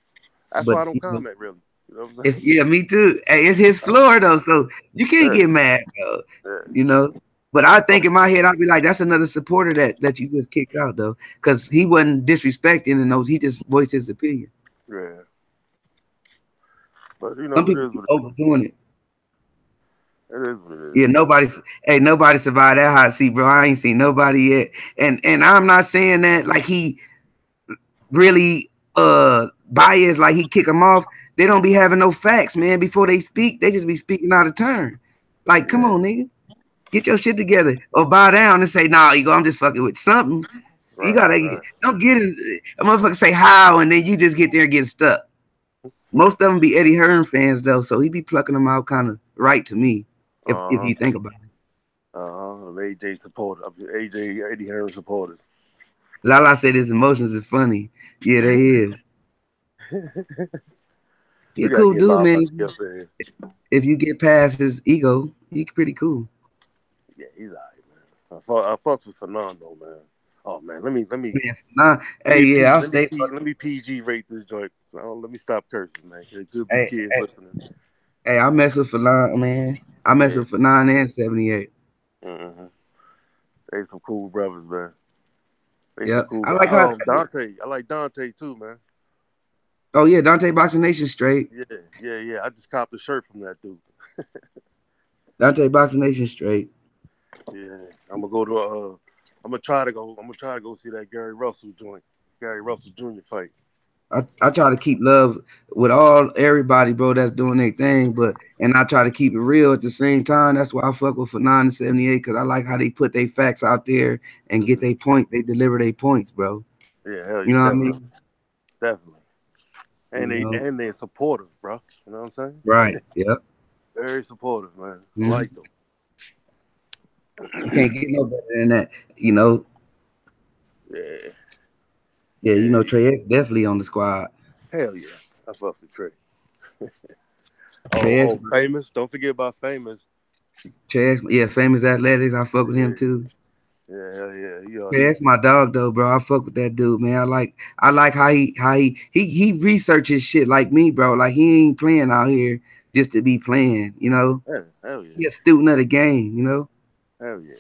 that's why I don't comment really. You know what I'm saying? Yeah, me too. Hey, it's his floor though, so you can't get mad, bro. Yeah. You know. But I think in my head, I'd be like, that's another supporter that you just kicked out though, because he wasn't disrespecting and he just voiced his opinion. Yeah. But you know, some people overdoing it. It is what it is. Yeah, nobody survived that hot seat, bro. I ain't seen nobody yet. And I'm not saying that like he really biased, like he kick them off. They don't be having no facts, man. Before they speak, they just be speaking out of turn. Like, come on, nigga, get your shit together, or bow down and say, "Nah, Ego, I'm just fucking with something." You gotta don't get it. A motherfucker say how, and then you just get there and get stuck. Most of them be Eddie Hearn fans though, so he be plucking them out kind of right to me, if you think about it. AJ supporter, AJ Eddie Hearn supporters. Lala said his emotions is funny. Yeah, they is. He a cool dude, man. If you get past his ego, he pretty cool. Yeah, he's alright, man. I fuck with Fernando, man. Oh man, let me. Let me PG rate this joint. Let me stop cursing, man. There could be kids listening. Hey, I mess with Fernando, man. I mess with Fernando and 78. Mm-hmm. They some cool brothers, man. Yeah, cool I like how Dante. I like Dante too, man. Oh yeah, Dante Boxing Nation straight. Yeah. I just copped a shirt from that dude. Dante Boxing Nation straight. Yeah, I'm gonna try to go see that Gary Russell Jr. fight. I try to keep love with everybody, bro, that's doing their thing, and I try to keep it real at the same time. That's why I fuck with Fernando and 78, because I like how they put their facts out there and get their point. They deliver their points, bro. Yeah, hell yeah, you know what I mean? Definitely. And they're supportive, bro. You know what I'm saying? Right. Yep. Very supportive, man. I like them. You can't get no better than that, you know. Yeah. Yeah, you know, TRAE definitely on the squad. Hell yeah. I fuck with TRAE. Famous. Don't forget about Famous. TRAE, Famous Athletics. I fuck with him too. Yeah, hell yeah. TRAE my dog though, bro. I fuck with that dude, man. I like how he researches shit like me, bro. Like he ain't playing out here just to be playing, you know. Hell yeah. He a student of the game, you know. Hell yeah.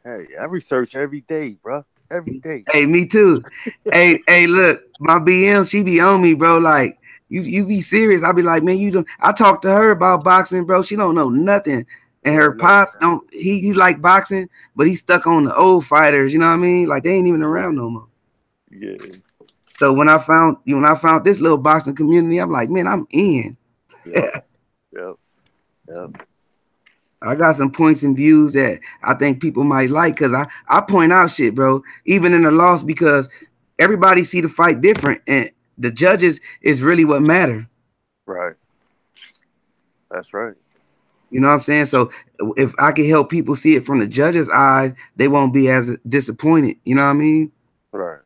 Hey, I research every day, bro. Every day. Hey, me too. hey, look, my BM, she be on me, bro. Like, you be serious. I be like, man, you don't. I talked to her about boxing, bro. She don't know nothing. And her pops don't. He like boxing, but he's stuck on the old fighters. You know what I mean? Like they ain't even around no more. Yeah. So when I found this little boxing community, I'm like, man, I'm in. Yep. I got some points and views that I think people might like, because I point out shit, bro, even in the loss, because everybody see the fight different, and the judges is really what matter. Right. That's right. You know what I'm saying? So if I can help people see it from the judges' eyes, they won't be as disappointed. You know what I mean? Right.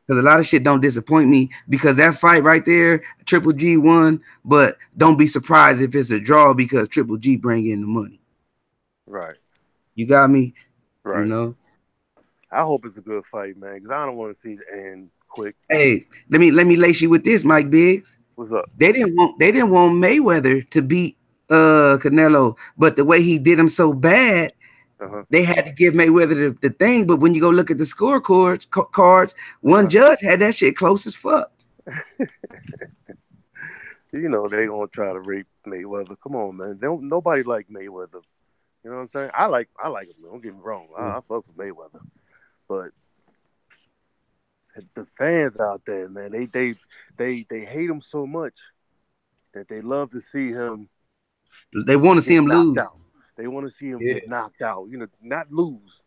Because a lot of shit don't disappoint me, because that fight right there, Triple G won, but don't be surprised if it's a draw, because Triple G bring in the money. Right. You got me? Right. You know? I hope it's a good fight, man, because I don't want to see it end quick. Hey, let me lace you with this, Mike BIGGZ. What's up? They didn't want Mayweather to beat Canelo, but the way he did him so bad, they had to give Mayweather the thing. But when you go look at the cards, one judge had that shit close as fuck. You know they gonna try to rape Mayweather. Come on, man. Nobody like Mayweather. You know what I'm saying? I like him. Don't get me wrong. I fuck with Mayweather, but the fans out there, man, they hate him so much that they love to see him. They want to see him lose. Out. They want to see him get knocked out. You know, not lose,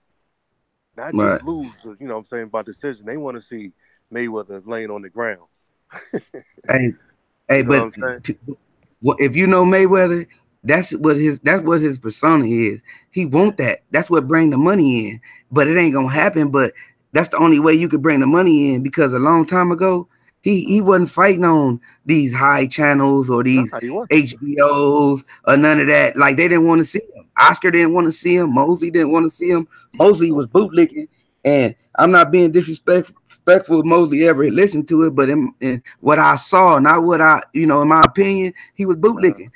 not just lose. You know what I'm saying, by decision. They want to see Mayweather laying on the ground. Hey, but if you know Mayweather, that's what his persona is. He want that. That's what bring the money in. But it ain't gonna happen. But that's the only way you could bring the money in, because a long time ago, he wasn't fighting on these high channels or these HBOs or none of that. Like they didn't want to see him. Oscar didn't want to see him. Mosley didn't want to see him. Mosley was bootlicking. And I'm not being disrespectful of Mosley ever listened to it, but in what I saw, not what in my opinion, he was bootlicking.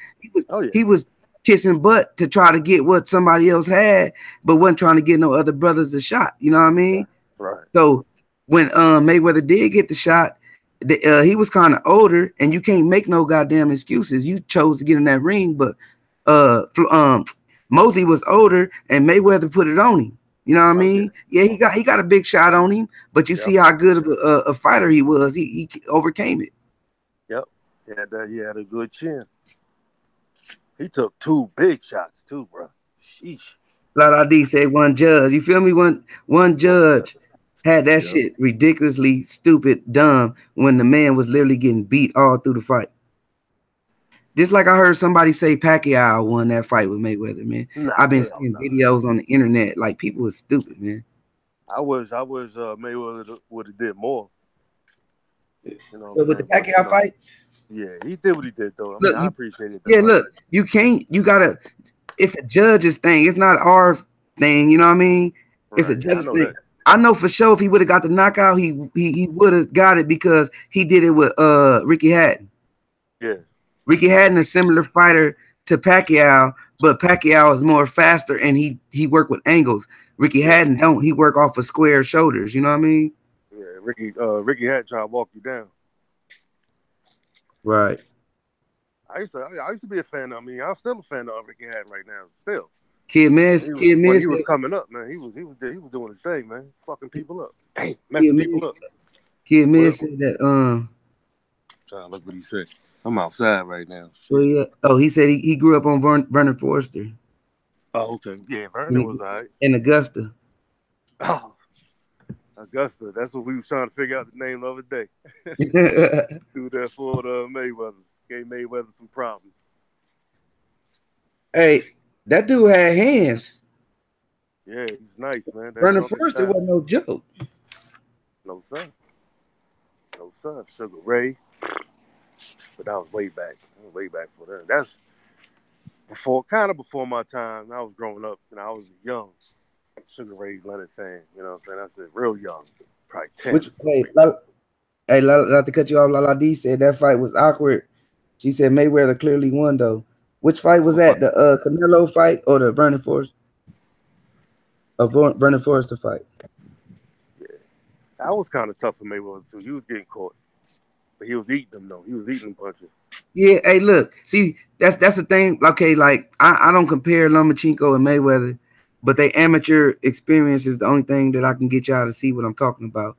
He was kissing butt to try to get what somebody else had, but wasn't trying to get no other brothers a shot. You know what I mean? Right. So when Mayweather did get the shot, he was kind of older, and you can't make no goddamn excuses. You chose to get in that ring, but Mosley was older, and Mayweather put it on him. You know what I mean? Yeah, he got a big shot on him, but you see how good of a fighter he was. He overcame it. He had a good chin. He took 2 big shots too, bro. Sheesh. La D said one judge. You feel me? One judge had that Yeah. shit ridiculously stupid, dumb when the man was literally getting beat all through the fight. Just like I heard somebody say Pacquiao won that fight with Mayweather, man. Nah, I've been seeing videos on the internet. Like, people are stupid, man. I wish Mayweather would have did more. You know So with the Pacquiao fight, yeah, he did what he did though. I look, mean, I appreciate it. Yeah, look, you gotta. It's a judge's thing. It's not our thing. You know what I mean? It's a judge's thing. That. I know for sure if he would have got the knockout, he would have got it because he did it with Ricky Hatton. Yeah. Ricky Hatton is a similar fighter to Pacquiao, but Pacquiao is more faster and he worked with angles. Ricky Hatton don't. He work off of square shoulders. You know what I mean? Yeah, Ricky Hatton trying to walk you down. Right. I used to be a fan of. I mean, I'm still a fan of Ricky Hatton right now. Still. Kid Miss. When he was coming up, man, he was doing his thing, man, fucking people up, messing people up. Kid Miss said that. Trying to look what he said. I'm outside right now. Well, yeah. Oh, he said he grew up on Vernon Forrester. Oh, okay. Yeah, Vernon was all right. In Augusta. Oh, Augusta. That's what we was trying to figure out the name the other day. Through that for Mayweather. Gave Mayweather some problems. Hey, that dude had hands. Yeah, he's nice, man. Vernon Forrester wasn't no joke. No, sir. No, sir. Sugar Ray. But that was way back. Way back for that. That's before my time. I was growing up, and I was young Sugar Ray Leonard fan. You know what I'm saying? I said real young, probably 10. Not to cut you off, Lala D said that fight was awkward. She said Mayweather clearly won though. Which fight was that? The Canelo fight or the Vernon Forrester? Vernon Forrester fight. Yeah, that was kind of tough for Mayweather too. He was getting caught. But he was eating them though. He was eating punches. Yeah, hey, look, see, that's the thing. Okay, like I don't compare Lomachenko and Mayweather, but they amateur experience is the only thing that I can get y'all to see what I'm talking about.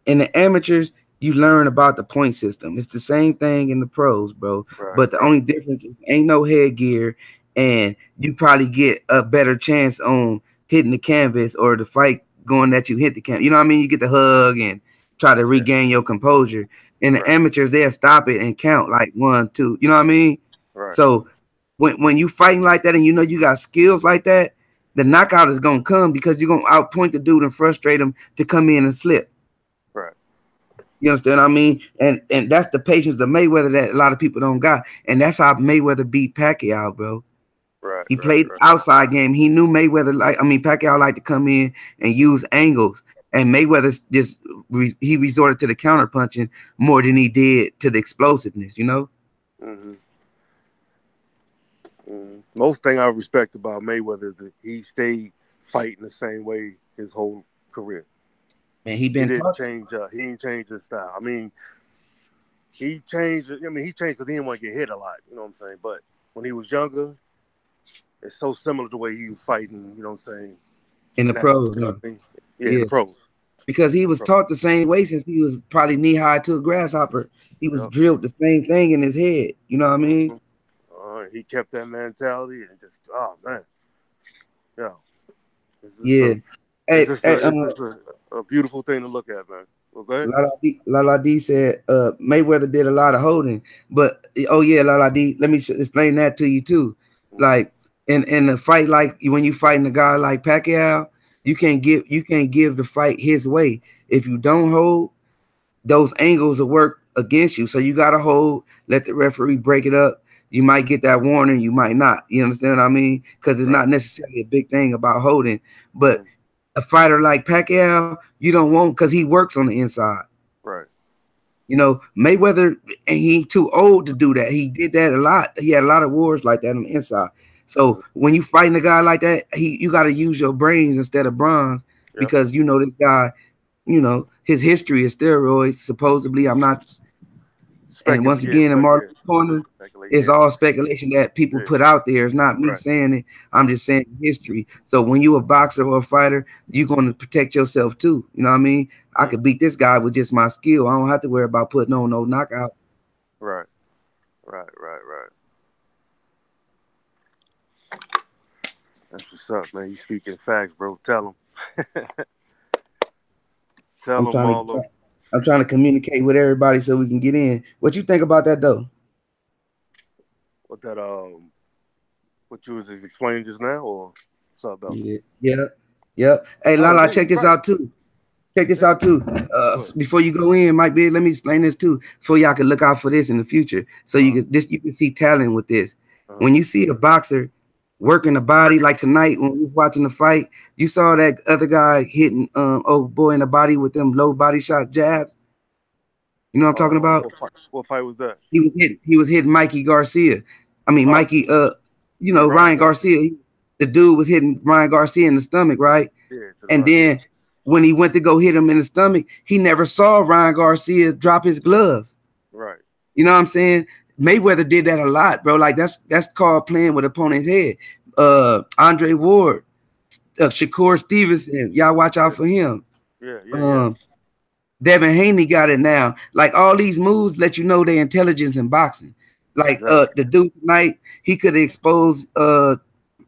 In the amateurs, you learn about the point system. It's the same thing in the pros, bro. Right. But the only difference is ain't no headgear, and you probably get a better chance on hitting the canvas or the fight going that you hit the canvas. You know what I mean? You get the hug and try to regain your composure. In the amateurs, they'll stop it and count like 1, 2. You know what I mean? Right. So when you fighting like that and you know you got skills like that, the knockout is gonna come because you're gonna outpoint the dude and frustrate him to come in and slip. Right. You understand what I mean? And that's the patience of Mayweather that a lot of people don't got. And that's how Mayweather beat Pacquiao, bro. Right. He played outside game. He knew Pacquiao liked to come in and use angles. And Mayweather just he resorted to the counter punching more than he did to the explosiveness, you know? Mm-hmm. Mm-hmm. Most thing I respect about Mayweather is that he stayed fighting the same way his whole career. Man, he didn't change. He didn't change his style. I mean, he changed. I mean, he changed because he didn't want to get hit a lot. You know what I'm saying? But when he was younger, it's so similar to the way he was fighting. You know what I'm saying? In the pros, you know what I mean? Yeah, in the pros. Because he was taught the same way since he was probably knee high to a grasshopper. He was drilled the same thing in his head. You know what I mean? He kept that mentality and just, oh man, It's a beautiful thing to look at, man. Well, go ahead. Lala D said Mayweather did a lot of holding, but Lala D, let me explain that to you too. Like in a fight, like when you fighting a guy like Pacquiao, you can't give the fight his way. If you don't hold, those angles will work against you. So you gotta hold, let the referee break it up. You might get that warning, you might not. You understand what I mean? Because it's not necessarily a big thing about holding, but a fighter like Pacquiao, you don't want because he works on the inside. Right. You know, Mayweather, and he too old to do that. He did that a lot. He had a lot of wars like that on the inside. So when you fighting a guy like that, you got to use your brains instead of bronze because you know this guy, you know, his history is steroids. Supposedly, I'm not. And once again, in Marlo's corner, it's all speculation that people put out there. It's not me saying it. I'm just saying history. So when you a boxer or a fighter, you're going to protect yourself too. You know what I mean? I could beat this guy with just my skill. I don't have to worry about putting on no knockout. Right. Right. That's what's up, man. You speaking facts, bro. Tell him. I'm Tell him, trying Marlo. to I'm trying to communicate with everybody so we can get in. What you think about that though? What that what you was explaining just now, or what's up, though? Yeah. Hey, Oh Lala, yeah, check you're this right. out too. Check this Yeah. out too. Go ahead. Before you go in, Mike Big, let me explain this too, so y'all can look out for this in the future. So Uh-huh. you can see talent with this. Uh-huh. When you see a boxer working the body, like tonight when we was watching the fight, you saw that other guy hitting old boy in the body with them low body shots, jabs. You know what I'm talking about? What fight was that? He was hitting Mikey Garcia. I mean Oh, Mikey, yeah, Ryan Ryan Garcia. Garcia. The dude was hitting Ryan Garcia in the stomach, right? Yeah, to the And right. Yeah. then when he went to go hit him in the stomach, he never saw Ryan Garcia drop his gloves. Right. You know what I'm saying? Mayweather did that a lot, bro. Like that's called playing with opponent's head. Andre Ward, Shakur Stevenson, y'all watch out for him. Yeah. Devin Haney got it now. Like all these moves let you know their intelligence in boxing. Like Exactly. the dude tonight, he could have exposed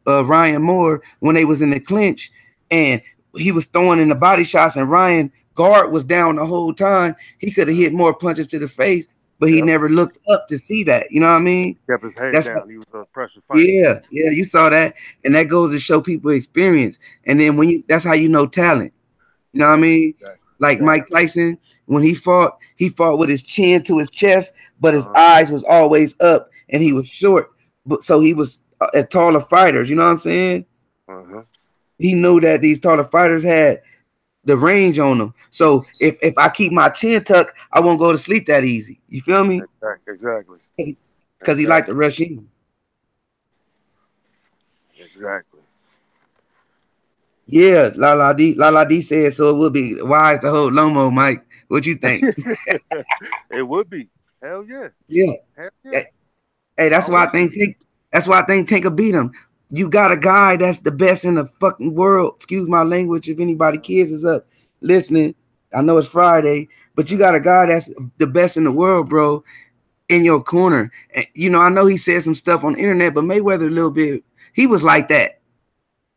Ryan Moore when they was in the clinch, and he was throwing in the body shots, and Ryan guard was down the whole time. He could have hit more punches to the face, but he Yep. never looked up to see that. You know what I mean? Kept his head That's down. He was a pressure fighter. yeah, you saw that, and that goes to show people experience. And then that's how you know talent. You know what I mean? Like Exactly. Mike Tyson, when he fought with his chin to his chest, but his Uh-huh. eyes was always up, and he was short, but so he was a taller fighters. You know what I'm saying? Uh-huh. He knew that these taller fighters had the range on them. So if I keep my chin tucked, I won't go to sleep that easy. You feel me? Exactly. Because he liked to rush in. Exactly. Yeah, Lala D said so. It would be wise to hold Lomo, Mike. What you think? It would be. Hell yeah. Yeah. Hell yeah. Hey, I hope so. that's why I think Tank beat him. You got a guy that's the best in the fucking world. Excuse my language if anybody kids is up listening. I know it's Friday, but you got a guy that's the best in the world, bro, in your corner. And, I know he said some stuff on the internet, but Mayweather a little bit, he was like that,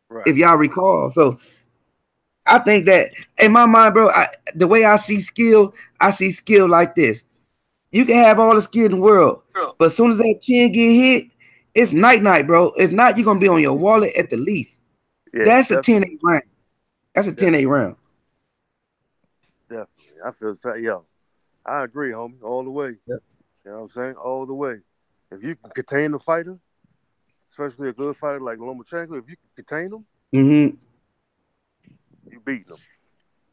Right. if y'all recall. So I think that in my mind, bro, the way I see skill like this. You can have all the skill in the world, but as soon as that chin get hit, it's night, bro. If not, you're gonna be on your wallet at the least. Yeah, That's a definitely. 10-8 round. That's a 10-8 round. Definitely. I feel so. Yo, I agree, homie, all the way. Yep. You know what I'm saying? All the way. If you can contain the fighter, especially a good fighter like Lomachenko, if you can contain him, you beat them.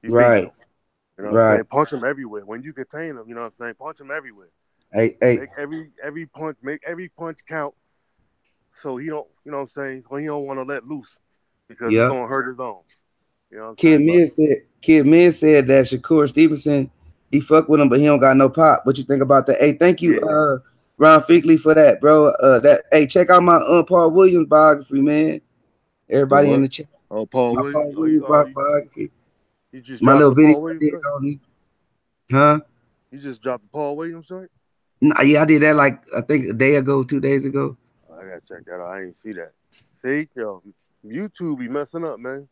You beat them. Right. You know what I'm Right. saying? Punch him everywhere. When you contain him, you know what I'm saying? Punch him everywhere. Hey. Make every punch count. So he don't, you know what I'm saying? So he don't want to let loose because it's Yeah. gonna hurt his arms. You know what I'm Kid saying? Miz said that Shakur Stevenson, he fuck with him, but he don't got no pop. What you think about that? Hey, thank you, Yeah. Ron Finkley for that, bro. Check out my Paul Williams biography, man. The Everybody in what? the chat. Oh, Paul My Williams. Paul Williams biography. You just My dropped little the video Paul I Williams did joint? on it. Huh? You just dropped the Paul Williams joint? Nah, yeah, I did that like I think a day ago, 2 days ago. Oh, I gotta check that out. I didn't see that. See, yo, YouTube be messing up, man.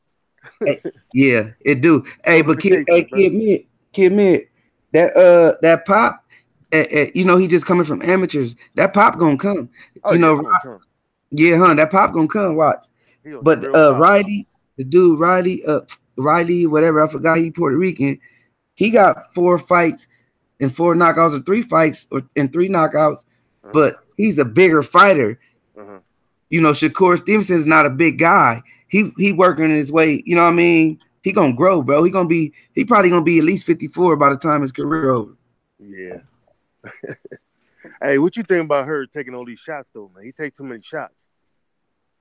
Hey, yeah, it do. Hey, but Notifications, man. kid, mid, that pop, he just coming from amateurs. That pop gonna come, Oh yeah, it's gonna come. yeah, that pop gonna come. Watch. He gonna get But real powerful. The dude Riley, whatever, I forgot, he Puerto Rican. He got 4 fights and 4 knockouts, or 3 fights and 3 knockouts. But he's a bigger fighter. Shakur Stevenson's not a big guy. He working his way. You know what I mean? He gonna grow, bro. He probably gonna be at least 54 by the time his career over. Yeah. Hey, what you think about her taking all these shots though, man? He take too many shots.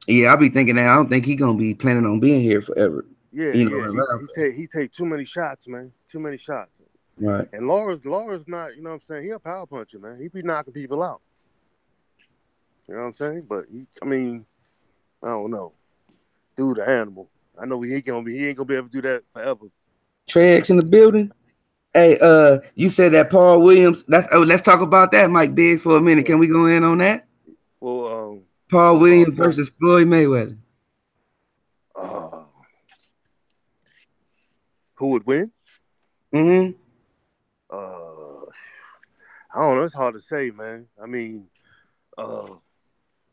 Yeah, I be thinking that I don't think he gonna be planning on being here forever. Yeah. He take too many shots, man. Too many shots. Right. And Laura's not, you know what I'm saying? He a power puncher, man. He be knocking people out. You know what I'm saying? But I don't know. Dude, the animal. I know he ain't gonna be able to do that forever. TRAE in the building. Hey, you said that Paul Williams. Let's talk about that, Mike Biggs, for a minute. Can we go in on that? Well, Paul so far, Williams versus Floyd Mayweather. uh, who would win? Mm-hmm. Uh, I don't know. It's hard to say, man. I mean, uh,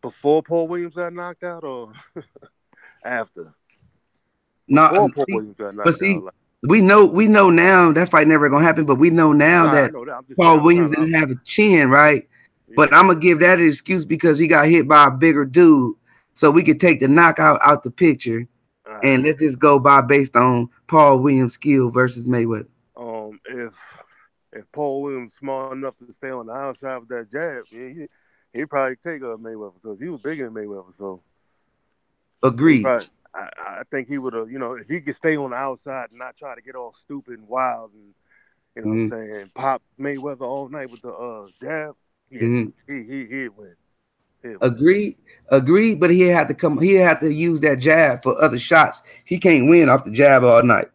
before Paul Williams got knocked out, or after? Before Not, Paul Williams got but knocked out, see, like, we know now that fight never gonna happen. But we know now no, I that know that. I'm just saying. Paul I'm trying Williams to. didn't have a chin, right? Yeah. But I'm gonna give that an excuse because he got hit by a bigger dude, so we could take the knockout out the picture, All right. and let's just go by based on Paul Williams' skill versus Mayweather. If Paul Williams smart enough to stay on the outside with that jab, yeah, he'd probably take Mayweather because he was bigger than Mayweather. So he Agreed. probably, I think he would have, if he could stay on the outside and not try to get all stupid and wild and what I'm saying, pop Mayweather all night with the jab, yeah, he'd win. Agreed. But he had to come. He had to use that jab for other shots. He can't win off the jab all night.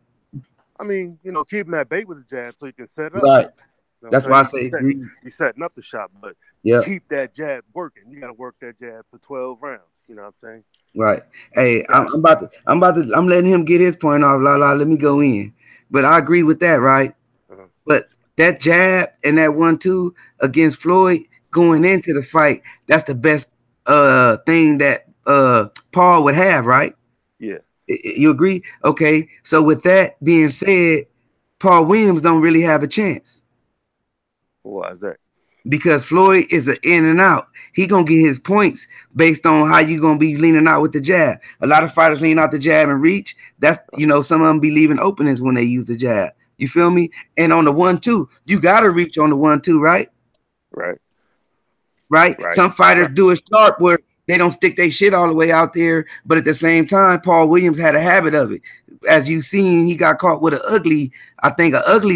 I mean, keep him at bait with the jab so you can set up. Right. You know That's what why I I'm say saying? agreed. You're setting up the shot, but Yeah. keep that jab working. You got to work that jab for 12 rounds. You know what I'm saying? Right. Hey, I'm letting him get his point off. Let me go in. But I agree with that, right? But that jab and that 1-2 against Floyd going into the fight, that's the best thing that Paul would have, right? Yeah. You agree? Okay. So with that being said, Paul Williams don't really have a chance. Why is that? Because Floyd is an in and out. He gonna get his points based on how you gonna be leaning out with the jab. A lot of fighters lean out the jab and reach. That's some of them be leaving openings when they use the jab. You feel me? And on the 1-2, you gotta reach on the 1-2, right? Right. Some fighters do it sharp where they don't stick their shit all the way out there, but at the same time, Paul Williams had a habit of it. As you've seen, he got caught with an ugly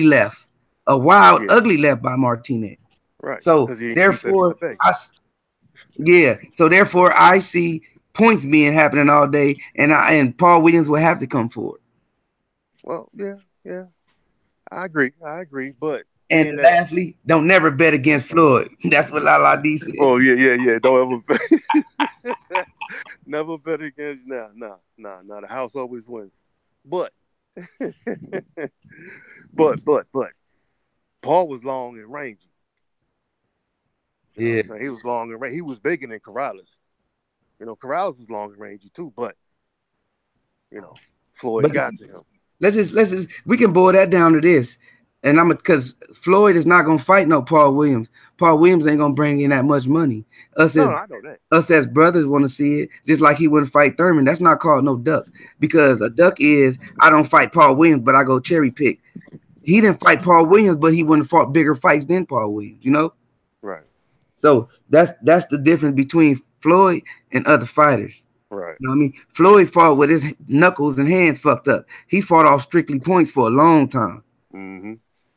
left, a wild, ugly left by Martinez. Right. So therefore, I see points being happening all day, and Paul Williams will have to come forward. Well, yeah, I agree, but and lastly, don't never bet against Floyd. That's what Lala D said. Oh yeah, don't ever bet. Never bet against. Nah. The house always wins, but but Paul was long and rangy. You know he was long and rangy. He was bigger than Corrales. Corrales was long and rangy too, but Floyd got to him. Let's just we can boil that down to this. And because Floyd is not gonna fight no Paul Williams. Paul Williams ain't gonna bring in that much money. I know that. Us as brothers want to see it, just like he wouldn't fight Thurman. That's not called no duck, because a duck is I don't fight Paul Williams, but I go cherry pick. He didn't fight Paul Williams, but he wouldn't fought bigger fights than Paul Williams. Right. So that's the difference between Floyd and other fighters. Right. You know what I mean? Floyd fought with his knuckles and hands fucked up. He fought off strictly points for a long time.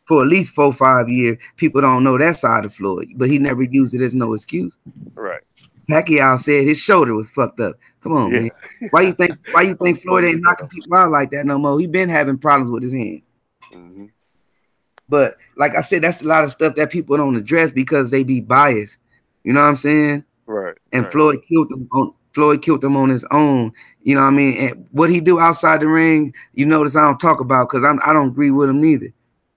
For at least 4 or 5 years. People don't know that side of Floyd, but he never used it as no excuse. Right. Pacquiao said his shoulder was fucked up. Come on, man. Why you think Floyd ain't knocking people out like that no more? He been having problems with his hand. But like I said, that's a lot of stuff that people don't address because they be biased. You know what I'm saying? Right. And Floyd killed him on his own. You know what I mean? And what he do outside the ring, you notice I don't talk about because I don't agree with him neither.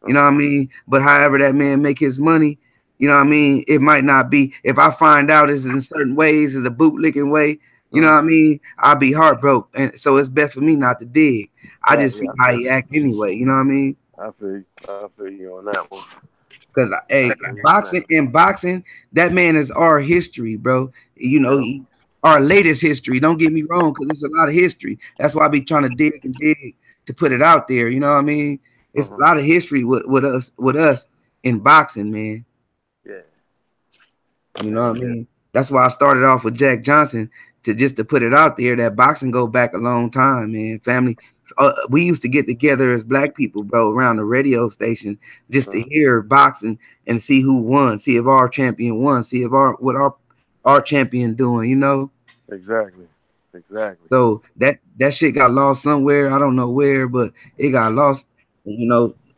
You know what I mean? But however that man make his money, you know what I mean? It might not be. If I find out this is in certain ways, is a bootlicking way, you know what I mean? I'll be heartbroken. And so it's best for me not to dig. I just see how he act anyway. You know what I mean? I feel you on that one. Because boxing, that man is our history, bro. Our latest history. Don't get me wrong, because it's a lot of history. That's why I be trying to dig to put it out there. You know what I mean? It's a lot of history with us in boxing, man. Yeah. You know what I mean? That's why I started off with Jack Johnson to put it out there that boxing go back a long time, man. Family. We used to get together as black people, bro, around the radio station just to hear boxing and see who won, see if our champion won, see if what our champion doing, Exactly. So that shit got lost somewhere. I don't know where, but it got lost.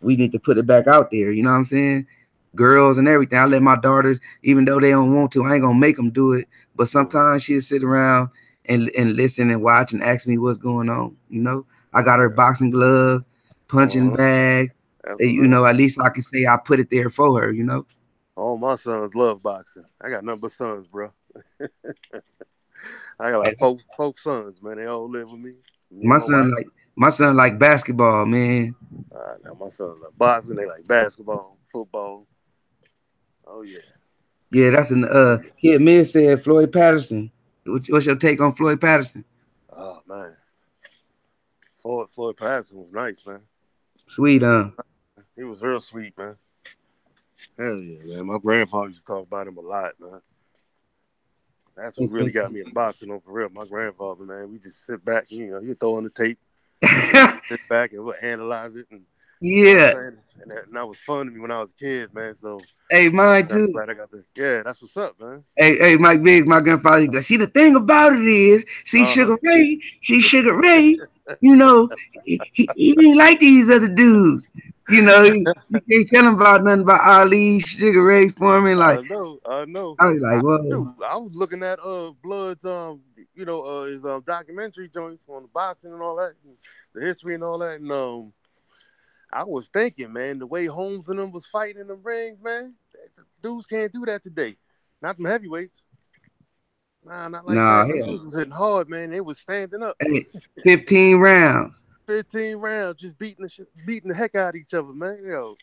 we need to put it back out there. You know what I'm saying? Girls and everything. I let my daughters, even though they don't want to, I ain't gonna make them do it. But sometimes she'll sit around and listen and watch and ask me what's going on. You know, I got her boxing glove, punching bag. You know, at least I can say I put it there for her. You know. All my sons love boxing. I got nothing but sons, bro. I got like four sons, man. They all live with me. My son like basketball, man. Now my sons like boxing. They like basketball, football. Oh yeah. Yeah, that's an Kid Mid said Floyd Patterson. What's your take on Floyd Patterson? Oh man, Floyd Patterson was nice, man. Sweet, He was real sweet, man. Hell yeah, man. My grandfather used to talk about him a lot, man. That's what really got me in boxing, on for real. My grandfather, man, we just sit back, you know, he'd throw on the tape, sit back and we'll analyze it. And, yeah. And that was fun to me when I was a kid, man. So, hey, mine too. Glad I got yeah, that's what's up, man. Hey, Mike Biggs, my grandfather, like, see, the thing about it is, Sugar Ray, you know, he didn't like these other dudes. You know, you can't tell him about nothing about Ali, Sugar Ray Foreman. Like, I know. I was like, whoa. I was looking at Blood's you know, his documentary joints on the boxing and all that, and the history and all that, and I was thinking, man, the way Holmes and them was fighting in the rings, man, dudes can't do that today. Not them heavyweights. Nah, not like that. Them dudes was hitting hard, man. They was standing up. Hey, 15 rounds. 15 rounds, just beating the heck out of each other, man. You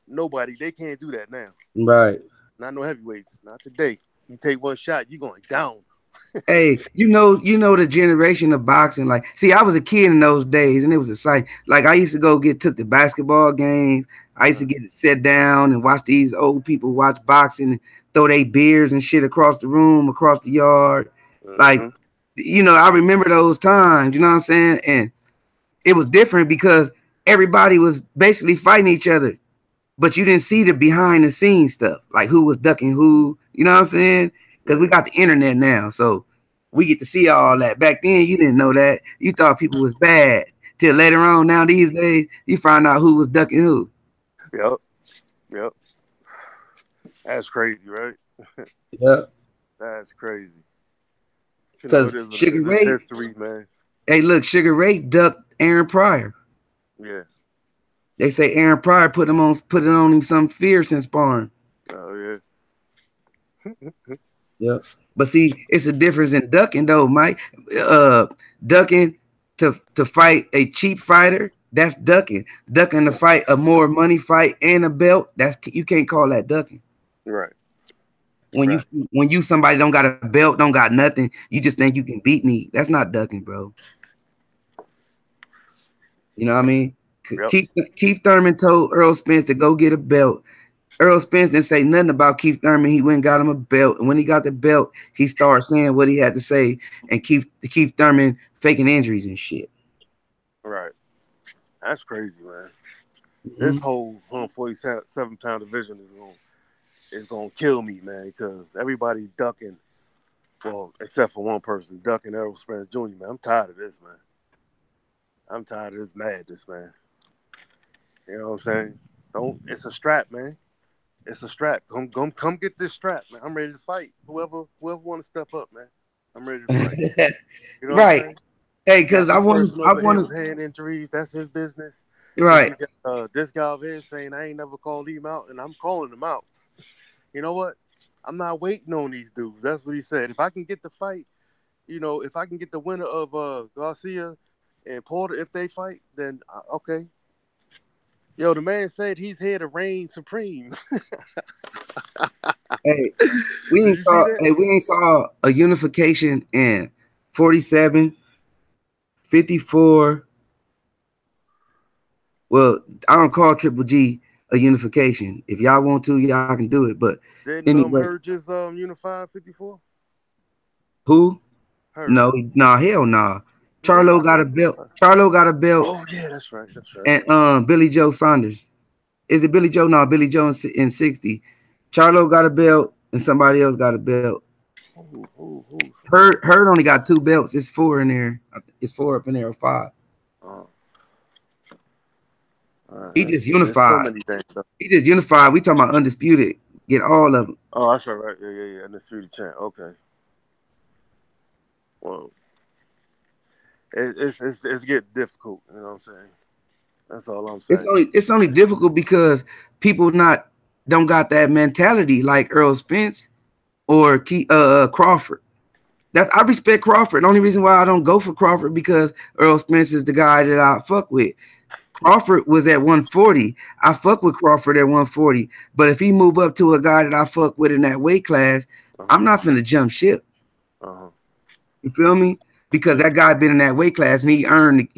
know, they can't do that now. Right. Not no heavyweights. Not today. You take one shot, you going down. Hey, you know the generation of boxing. Like, see, I was a kid in those days, and it was a sight. Like, I used to go took to basketball games. I used to get to sit down and watch these old people watch boxing and throw their beers and shit across the room, across the yard. Like, you know, I remember those times. You know what I'm saying? And it was different because everybody was basically fighting each other, but you didn't see the behind the scenes stuff, like who was ducking who. You know what I'm saying? Because we got the internet now, so we get to see all that. Back then, you didn't know that. You thought people was bad. Till later on, now these days, you find out who was ducking who. Yep. That's crazy, right? Yep. That's crazy. Because Sugar Ray, history, man. Hey, look, Sugar Ray ducked Aaron Pryor. Yeah. They say Aaron Pryor put it on him some fierce in sparring. Oh yeah. Yeah. But see, it's a difference in ducking though, Mike. Ducking to fight a cheap fighter, that's ducking. Ducking to fight a more money fight and a belt, you can't call that ducking. Right. When you somebody don't got a belt, don't got nothing, you just think you can beat me. That's not ducking, bro. You know what I mean? Yep. Keith Thurman told Earl Spence to go get a belt. Earl Spence didn't say nothing about Keith Thurman. He went and got him a belt. And when he got the belt, he started saying what he had to say. And Keith Thurman faking injuries and shit. Right. That's crazy, man. This whole 147-pound division is gonna kill me, man, because everybody's ducking. Well, except for one person, ducking Errol Spence Jr., man. I'm tired of this, man. I'm tired of this madness, man. You know what I'm saying? It's a strap, man. It's a strap. Come get this strap, man. I'm ready to fight. Whoever want to step up, man. I'm ready to fight. You know right. Hey, because I want hand injuries. That's his business. Right. This guy over here saying I ain't never called him out, and I'm calling him out. You know what? I'm not waiting on these dudes. That's what he said. If I can get the fight, you know, if I can get the winner of Garcia and Porter, if they fight, then okay. Yo, the man said he's here to reign supreme. Hey, we ain't saw a unification in 47, 54. Well, I don't call Triple G a unification. If y'all want to, y'all can do it. But didn't anyway, Herb just unified 54? Who? Herb. No, hell no. Charlo got a belt. Oh yeah, that's right. And Billy Joe Saunders. Is it Billy Joe? No, Billy Joe in 60. Charlo got a belt and somebody else got a belt. Hurd only got 2 belts. It's 4 in there. It's 4 up in there or 5. He just There's so unified. many things. He just unified. We talking about undisputed. Get all of them. Oh, that's right. Yeah. Undisputed champ. Okay. Well, it's getting difficult. You know what I'm saying? That's all I'm saying. It's only difficult because people not don't got that mentality like Earl Spence or Crawford. I respect Crawford. The only reason why I don't go for Crawford because Earl Spence is the guy that I fuck with. Crawford was at 140. I fuck with Crawford at 140. But if he move up to a guy that I fuck with in that weight class, I'm not finna jump ship. You feel me? Because that guy been in that weight class and he earned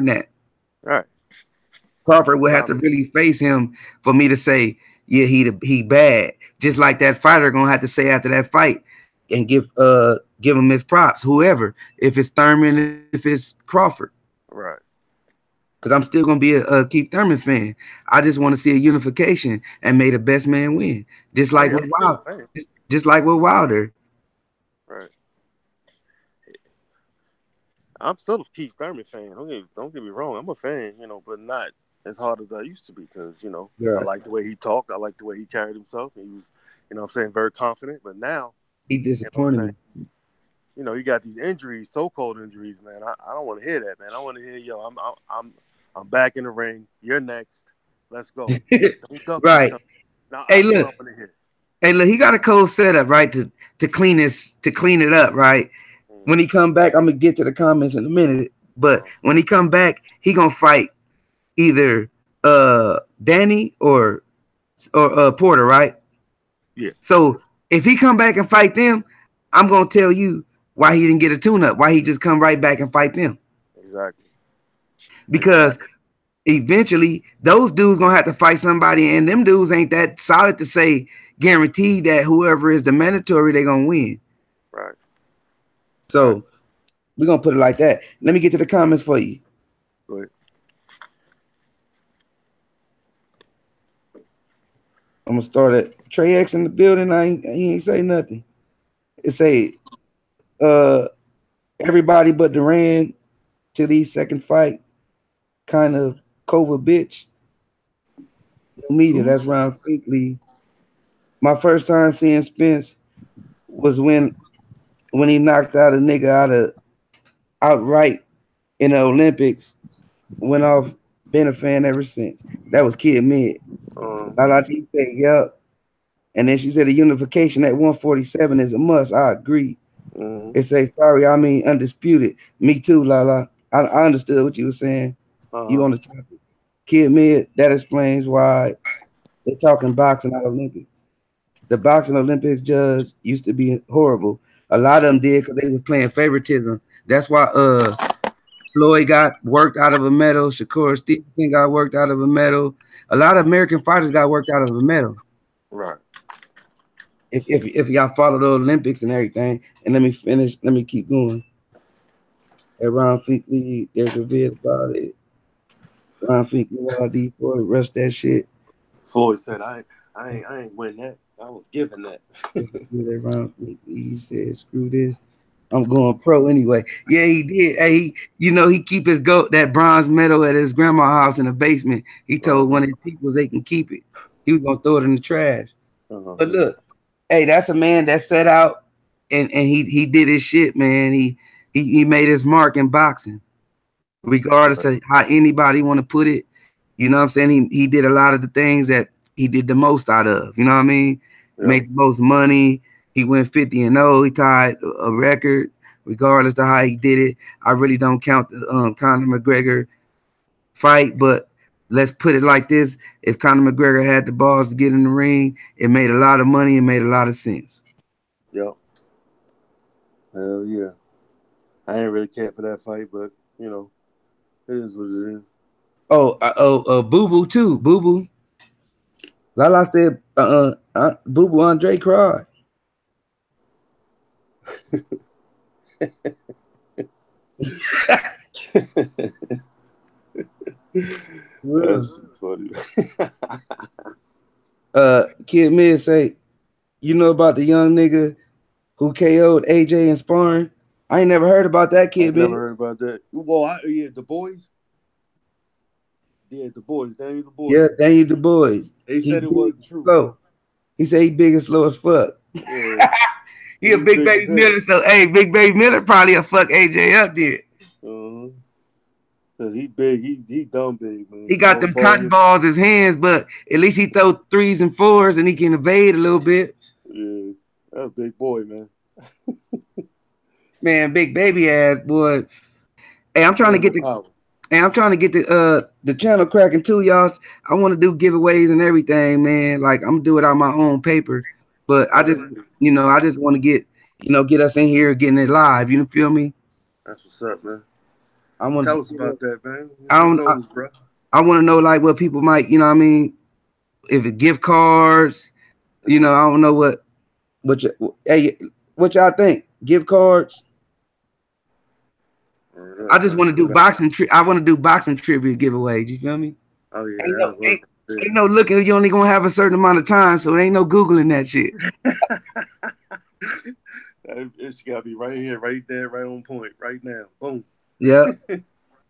that. Right. Crawford would have to really face him for me to say, yeah, he bad. Just like that fighter gonna have to say after that fight and give him his props, whoever. If it's Thurman, if it's Crawford. Right. Because I'm still gonna be a Keith Thurman fan. I just want to see a unification and may the best man win. Just like with Wilder. Just like with Wilder. Right. I'm still a Keith Thurman fan. Don't get me wrong. I'm a fan, but not as hard as I used to be because, I like the way he talked. I like the way he carried himself. He was, very confident. But now he disappointed me. You got these injuries, so-called injuries, man. I don't want to hear that, man. I want to hear, I'm back in the ring. You're next. Let's go. Right. Now, hey, look. Hey, look. He got a cold setup, right? To clean it up, right? When he come back, I'm gonna get to the comments in a minute. But when he come back, he gonna fight either Danny or Porter, right? Yeah. So if he come back and fight them, I'm gonna tell you why he didn't get a tune-up. Why he just come right back and fight them? Exactly. Because eventually those dudes gonna have to fight somebody, and them dudes ain't that solid to say guaranteed that whoever is the mandatory they gonna win. Right. So we're gonna put it like that. Let me get to the comments for you. Go ahead. I'm gonna start at Trey X in the building. He ain't say nothing. It say everybody but Duran to these second fight kind of COVID bitch. Media, that's Ron Finkley. My first time seeing Spence was when he knocked out a nigga outright in the Olympics. Went off, been a fan ever since. That was Kid Mid. Lala D said, yep. And then she said the unification at 147 is a must. I agree. It says, sorry, I mean undisputed. Me too, Lala. I understood what you were saying. You on the topic. Kid Mid, that explains why they're talking boxing at Olympics. The boxing Olympics judge used to be horrible. A lot of them did because they was playing favoritism. That's why Floyd got worked out of a medal. Shakur Stevenson got worked out of a medal. A lot of American fighters got worked out of a medal. Right. If y'all follow the Olympics and everything, and let me finish. Let me keep going. At Ron Finkley, there's a vid about it. Ron Finkley, D Floyd, rest that shit. Floyd said, "I ain't win that. I was given that." Ron Finkley, he said, "Screw this. I'm going pro anyway." Yeah, he did. Hey, he keep that bronze medal at his grandma's house in the basement. He told one of his people they can keep it. He was gonna throw it in the trash. But look, hey, that's a man that set out and he did his shit, man. He made his mark in boxing, regardless of how anybody want to put it. You know what I'm saying? He did a lot of the things that he did the most out of. You know what I mean? Yeah. Made the most money. He went 50-0. He tied a record, regardless of how he did it. I really don't count the Conor McGregor fight, but let's put it like this: if Conor McGregor had the balls to get in the ring, it made a lot of money. It made a lot of sense. Yep. Hell yeah. I ain't really care for that fight, but it is what it is. Boo Boo too. Boo Boo. Lala said, Boo Boo Andre cried. That's funny. Kid Mid say, you know about the young nigga who KO'd AJ in sparring? I ain't never heard about that, Kid Mid. Never heard about that. Well, the boys. Yeah, Du Bois, Daniel Du Bois. Yeah, Daniel Du Bois. He said it wasn't true. Slow. He said he big and slow as fuck. Yeah. He a Big Baby Miller, so hey, Big Baby Miller probably a fuck AJ up there. Cause he big, he dumb big, man. He got them cotton balls his hands, but at least he throw 3s and 4s and he can evade a little bit. Yeah, that's a big boy, man. Man, big baby ass boy. Hey, I'm trying to get the channel cracking too, y'all. I want to do giveaways and everything, man. Like I'm gonna do it on my own paper, but I just want to get us in here getting it live. You feel me? That's what's up, man. I want tell us about that, man. I want to know like what people might, you know what I mean? If it gift cards, I don't know what y'all think? Gift cards? I just want to do boxing. I want to do boxing trivia giveaways. You feel me? Oh yeah. Ain't no looking. You only gonna have a certain amount of time, so there ain't no googling that shit. It's gotta be right here, right there, right on point, right now. Boom. Yeah. I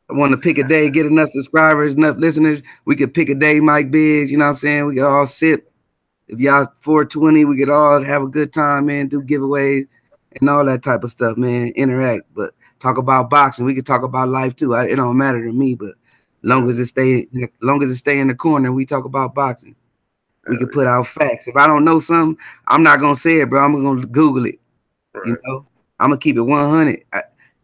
want to pick a day, get enough subscribers, enough listeners. We could pick a day, Mike BIGGZ. You know what I'm saying? We could all sip. If y'all 420, we could all have a good time, man. Do giveaways and all that type of stuff, man. Interact, but talk about boxing. We could talk about life too. It don't matter to me, but long as it stay in the corner, we talk about boxing. We could put out facts. If I don't know something, I'm not gonna say it, bro. I'm gonna Google it. Right. I'm gonna keep it 100.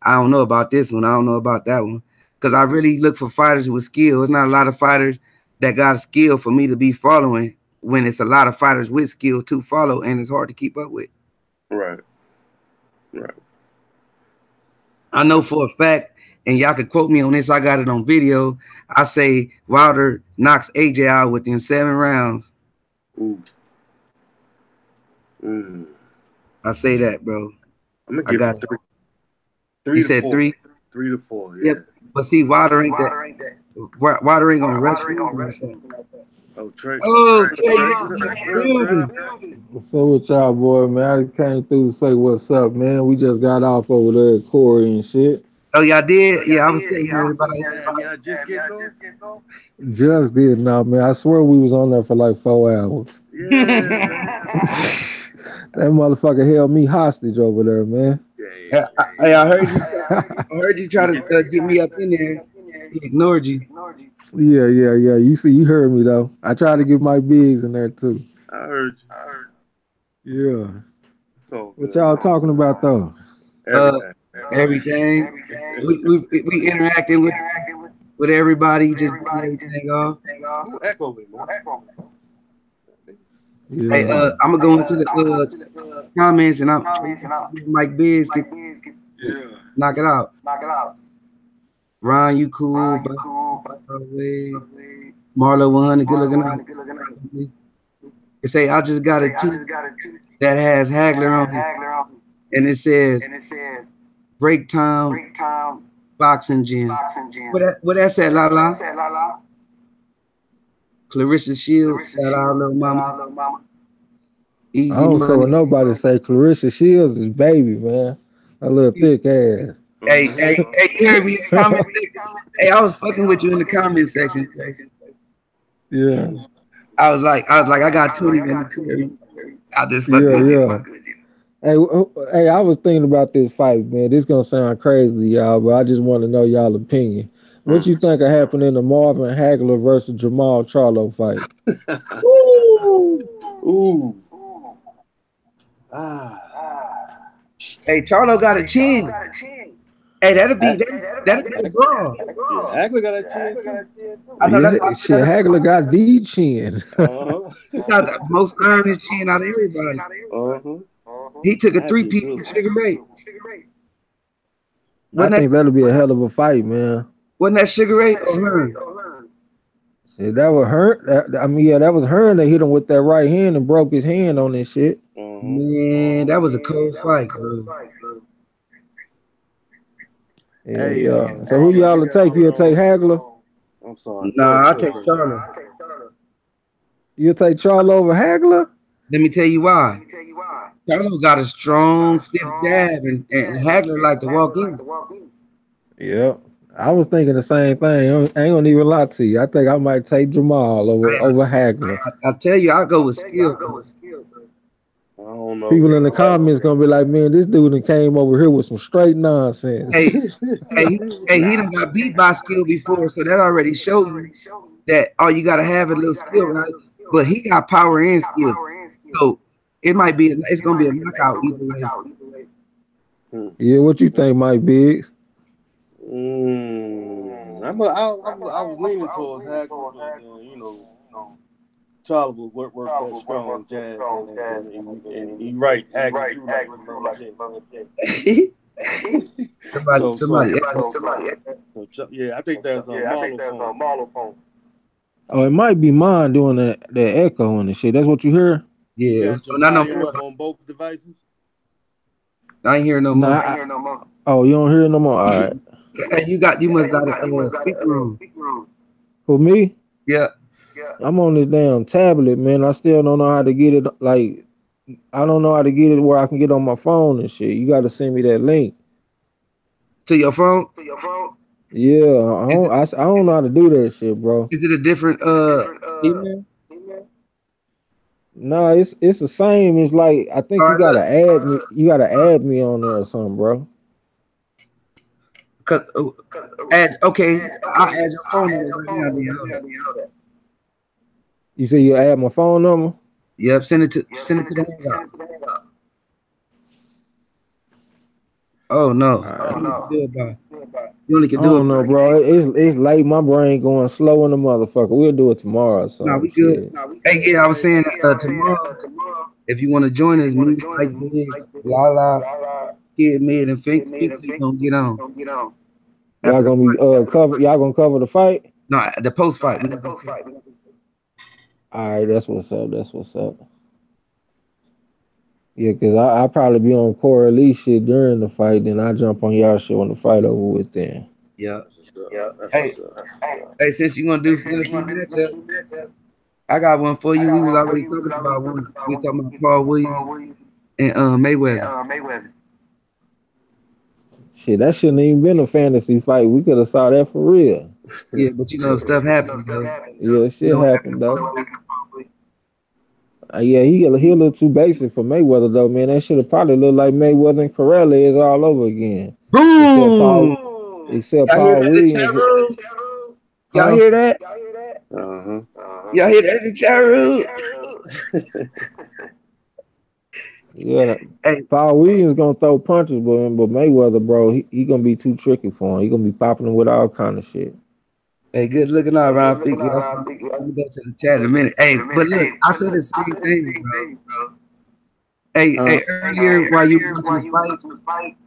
I don't know about this one. I don't know about that one. Because I really look for fighters with skill. There's not a lot of fighters that got a skill for me to be following when it's a lot of fighters with skill to follow and it's hard to keep up with. Right. I know for a fact, and y'all could quote me on this, I got it on video. I say Wilder knocks AJ out within 7 rounds. Ooh. I say that, bro. I'm gonna give 3. You said 3? 3 to 4, yeah. Yep. But see, Wilder ain't that. Wilder ain't gonna rush. Oh, Trey. What's up with y'all, boy, man? I came through to say what's up, man. We just got off over there at Corey and shit. Oh, y'all did? Yeah, I was telling everybody. Y'all just getting off? Just did, now, man. I swear we was on there for like 4 hours. Yeah. That motherfucker held me hostage over there, man. Yeah. I heard you. I heard you try to get me up in there. He ignored you. Yeah. You heard me though. I tried to get my BIGGZ in there too. I heard you. Yeah. So what y'all talking about though? Everything. We interacting with everybody. Just everything off. Who echoed me, man? Yeah. Hey, I'm gonna go into the comments and I'm Mike BIGGZ knock it out. Ron, you cool? Marlo 100, good looking out. It say I just got a tooth that has Hagler on it, and it says Break Time Boxing Gym. What that said, La? Clarissa Shields, shout out, little mama. Easy I don't care what nobody say. Clarissa Shields is baby, man. A little thick ass. Hey, you heard me in the comment section. Hey, I was fucking with you in the comment section. Yeah. I was like, I got 20 minutes. I just fucking with you. Hey, I was thinking about this fight, man. This gonna sound crazy, y'all, but I just want to know y'all opinion. What you think will happen in the Marvin Hagler versus Jamal Charlo fight? Ooh. Hey, Charlo got a chin. Hey, that'll be a brawl. Yeah, Hagler got a chin too. I know that's shit. Hagler got the chin. He got the most earnest chin out of everybody. He took a 3-piece from Sugar Ray. I think that'll be a hell of a fight, man. Wasn't that Sugar Ray or Hearn? Yeah, that was Hearn. That was Hearn that hit him with that right hand and broke his hand on this shit. Man, that was a cold fight, bro. Yeah. So who y'all will take? You'll take Hagler? I'm sorry. Nah, I'll take Charlo. You'll take Charlo over Hagler? Let me tell you why. Charlo got a strong, stiff jab, and Hagler like to walk in. Yeah, I was thinking the same thing. I ain't gonna even lie to you. I think I might take Jamal over Hagler. I tell you, I'll go with skill, bro. I don't know. People in the comments gonna be like, man, this dude done came over here with some straight nonsense. Hey, he done got beat by skill before, so that already show you that all you gotta have is a little skill, right? But he got power and skill, so it's gonna be a knockout either way. Yeah, what you think, Mike Biggs? I was leaning towards Hagler, but Charlie will work that strong jab, and he right. Hagler do like to throw the jab. Somebody. Yeah, I think that's a Marlo phone. Oh, it might be mine doing that echo and shit. That's what you hear? You Yeah, got your volume up on both devices? I ain't hearing no more. Oh, you don't hear it no more? All right. Hey, you must got a speaker on. For me? Yeah. I'm on this damn tablet, man. I still don't know how to get it. Like, I don't know how to get it where I can get on my phone and shit. You got to send me that link. To your phone? Yeah, I don't know how to do that shit, bro. Is it a different email? No, it's the same. It's like I think All you right, gotta look. add me. You gotta add me on there or something, bro. Okay, I'll add your phone number right now. Do you know that? You say you add my phone number? Yep, send it to the hangout. Oh no, Right. you only can do it by. You only I can do it. don't know, bro. It's late. My brain going slow in the motherfucker. We'll do it tomorrow or No, something. we good. Shit. Hey, yeah, I was saying tomorrow, if you want to join us, me, Mike Biggs, Lala, Kid Mid, and Fink, we gonna get on Y'all after the gonna be fight. cover. Y'all gonna cover the fight? No, the post fight. All right, that's what's up. That's what's up. Yeah, cause I probably be on Corey Lee shit during the fight, then I jump on y'all shit when the fight over with. Then. Yeah. That's Hey, what's up. hey, since you gonna do fantasy matchup, I got one for you. We was already talking about one. We was talking about Paul Williams and Mayweather. Shit, that shouldn't even been a fantasy fight. We could have saw that for real. Yeah, but stuff happens though. Yeah, shit No, happened though. Yeah, he a little too basic for Mayweather though, man. That should have probably looked like Mayweather and Corelli is all over again. Except boom! Y'all hear Paul that in the Williams. chat room? Y'all Huh? hear that? Uh-huh. Y'all hear that in the chat room? Yeah, Hey, Paul Williams gonna throw punches, but Mayweather, bro, he gonna be too tricky for him. He gonna be popping him with all kind of shit. hey, good looking out, Ron Fink. Y'all see, I'm gonna go to the chat in a minute. Hey, but look, I said the same thing, bro. Hey, earlier while you were watching the fight,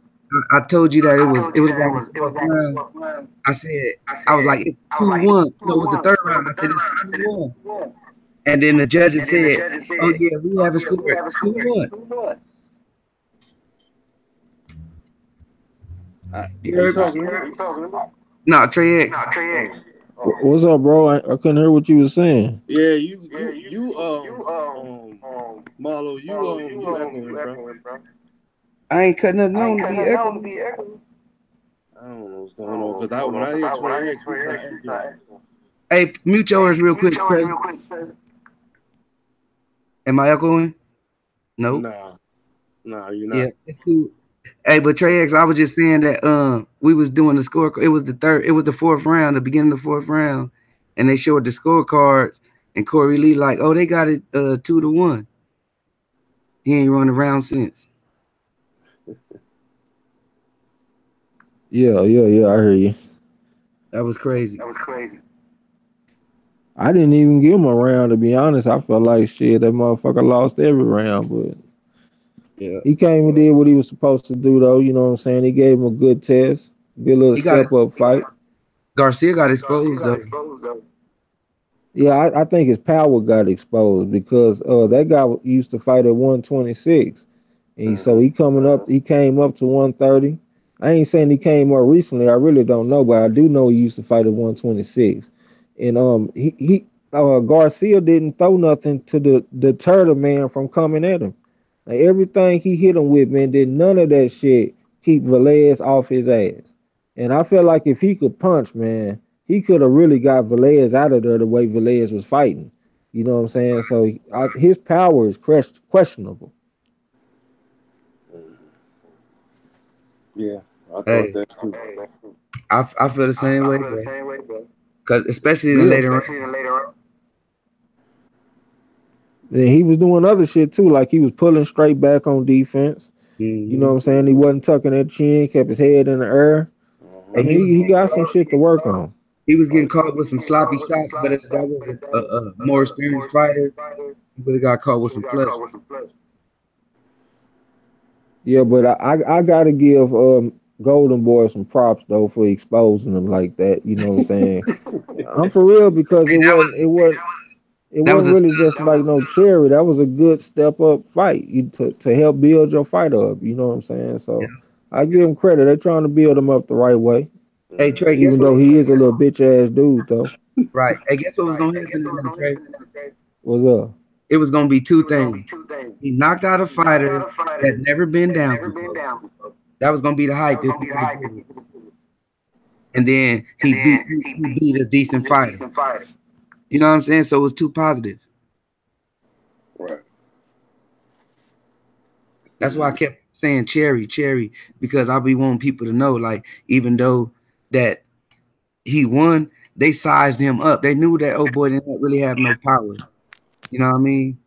I told you that it was around the fourth round. I said I was like it's 2-1. No, it was the third round. I said it's 2-1. And then the judges said, "Oh yeah, we have a score at 2-1." You Are you heard me? talking about? No, Trey X. What's up, bro? I couldn't hear what you was saying. Yeah, Marlo, you echoing, bro. I ain't cutting nothing on to be echoing. I don't know what's going on because when I hear Trey X, he's not echoing. Hey, mute yours real quick, President. Am I echoing? No. Nah, you're not. Yeah, it's cool. Hey, but Trey X, I was just saying that we was doing the score. It was the fourth round, the beginning of the fourth round, and they showed the scorecards, and Corey Lee like, oh, they got it 2-1. He ain't run around since. Yeah, I hear you. That was crazy. I didn't even give him a round to be honest. I felt like shit that motherfucker lost every round, but Yeah, he came and did what he was supposed to do though. You know what I'm saying? He gave him a good test, good little he got step up fight. Garcia got exposed though. Yeah, I think his power got exposed because that guy used to fight at 126, and so he came up to 130. I ain't saying he came up recently. I really don't know, but I do know he used to fight at 126. And Garcia didn't throw nothing to deter the man from coming at him. Like everything he hit him with, man, did none of that shit keep Velez off his ass. And I feel like if he could punch, man, he could have really got Velez out of there the way Velez was fighting. You know what I'm saying? So his power is questionable. Mhm. Yeah, I thought Hey, that too. I feel the same way, bro. Cause especially in the Yeah. later round. And he was doing other shit too, like he was pulling straight back on defense. You know what Mm-hmm. I'm saying? He wasn't tucking that chin, kept his head in the air. I And Uh-huh. he mean, was he getting got some caught. shit to work on. He was getting caught with some sloppy shots, but if that was a more experienced fighter, he would have got caught with some flesh. Yeah, but I gotta give Golden Boy some props though for exposing him like that. You know what I'm saying? I'm for real because Hey, it that was wasn't a really just like no cherry. That was a good step up fight to help build your fight up. You know what I'm saying? yeah. So I give him credit. They're trying to build him up the right way, Hey Trey, guess even what? though he is a little bitch ass dude though. Right. Hey, guess what was gonna happen tonight, Trey? What's up? It was gonna be two things. He knocked out a fighter that never been down before. That was gonna be the hype that people would give it. And then he beat a decent fighter. You know what I'm saying? So it was two positives. Right. That's why I kept saying cherry, cherry, because I'll be wanting people to know, like, even though that he won, they sized him up. They knew that old boy didn't really have no power. You know what I mean?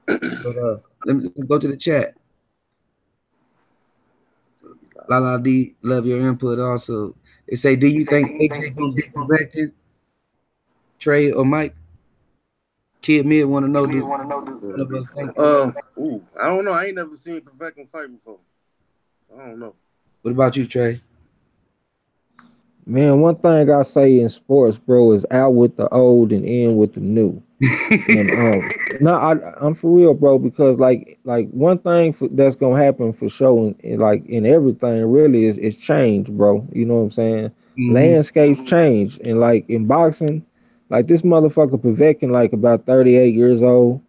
But let's go to the chat. Lala D, love your input also. They say, do you think AJ gonna beat Povetkin, Trey or Mike? Kid Mid want to know, do one of us think? I don't know. I ain't never seen Povetkin fight before, so I don't know. What about you, Trey? Man, one thing I say in sports, bro, is out with the old and in with the new. And no, I'm for real, bro, because like one thing that's gonna happen for sure, like in everything, really is change, bro. You know what I'm saying? Mhm. Landscapes change, and like in boxing, like this motherfucker Povetkin, like about 38 years old.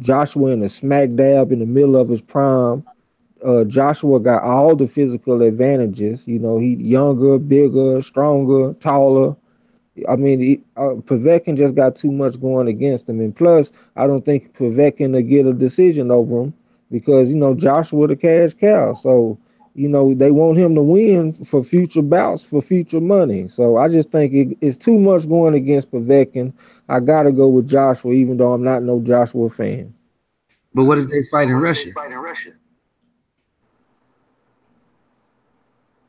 Joshua in the smack dab in the middle of his prime. Joshua got all the physical advantages. You know, he younger, bigger, stronger, taller. I mean, Povetkin just got too much going against him, and plus, I don't think Povetkin will get a decision over him because Joshua the cash cow. So they want him to win for future bouts for future money. So I just think it's too much going against Povetkin. I gotta go with Joshua, even though I'm not no Joshua fan. But what if they fight in Russia?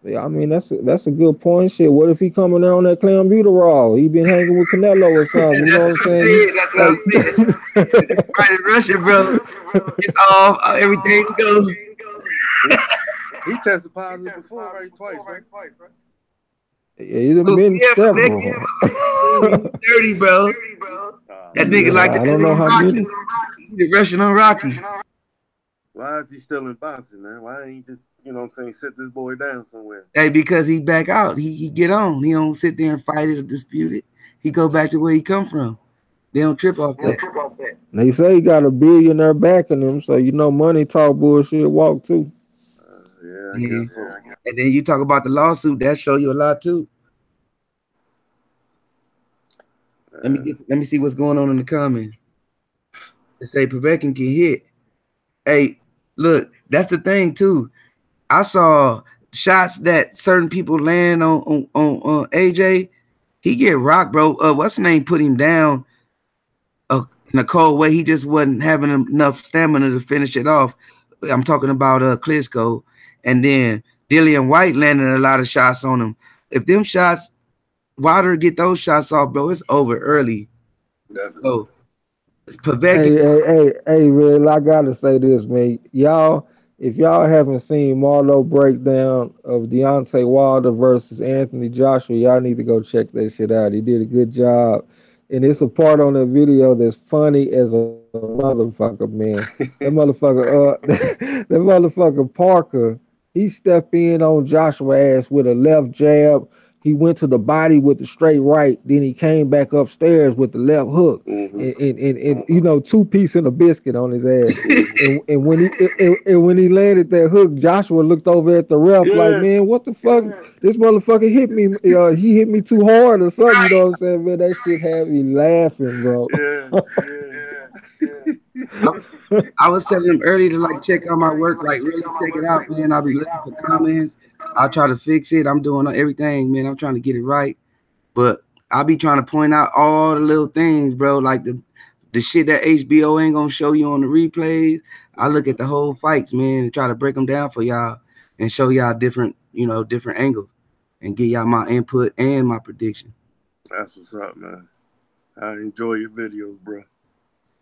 Yeah, I mean that's a good point. Shit, what if he coming there on that clambuterol? He been hanging with Canelo or something. You know That's what what I'm I saying? said. That's what I said. If they fight in Russia, bro, it's all everything goes. He tested positive before, right? Twice, right? Yeah, he done Oh, been yeah, Povetkin, several. he dirty, bro. That nigga like Yeah, to I do don't it know on how Rocky. many. He the Russian on Rocky. Why is he still in boxing, man? Why ain't he just, what I'm saying, sit this boy down somewhere? Hey, because he back out. He get on. He don't sit there and fight it or dispute it. He go back to where he come from. They don't trip off that. They say he got a billionaire backing him, so money talk bullshit walk too. Yeah, I Yeah. guess so. And then you talk about the lawsuit, that show you a lot too. Let me see what's going on in the comments. They say Povetkin can hit. Hey, look, that's the thing too. I saw shots that certain people land on AJ. He get rocked, bro. What's the name? Put him down in a cold way. He just wasn't having enough stamina to finish it off. I'm talking about Klitschko, and then Dillian White landed a lot of shots on him. If them shots, Wilder get those shots off, bro, it's over early. Definitely. So Povetkin, Hey, man, I gotta say this, man. Y'all, if y'all haven't seen Marlowe breakdown of Deontay Wilder versus Anthony Joshua, y'all need to go check that shit out. He did a good job. And it's a part on the video that's funny as a motherfucker, man. That motherfucker Parker, he stepped in on Joshua ass with a left jab, he went to the body with the straight right, then he came back upstairs with the left hook, and you know, two piece and a biscuit on his ass. And when when he landed that hook, Joshua looked over at the ref like, Yeah. man, what the fuck? This motherfucker hit me. He hit me too hard or something. You know what I'm saying, man? That shit had me laughing, bro. Yeah. Yeah. I was, I was telling him earlier to like check out my work, like really check it out, man. I'll be looking for comments. I'll try to fix it. I'm doing everything, man. I'm trying to get it right. But I'll be trying to point out all the little things, bro. Like the shit that HBO ain't gonna show you on the replays. I look at the whole fights, man, and try to break them down for y'all and show y'all different, different angles and get y'all my input and my prediction. That's what's up, man. I enjoy your videos, bro.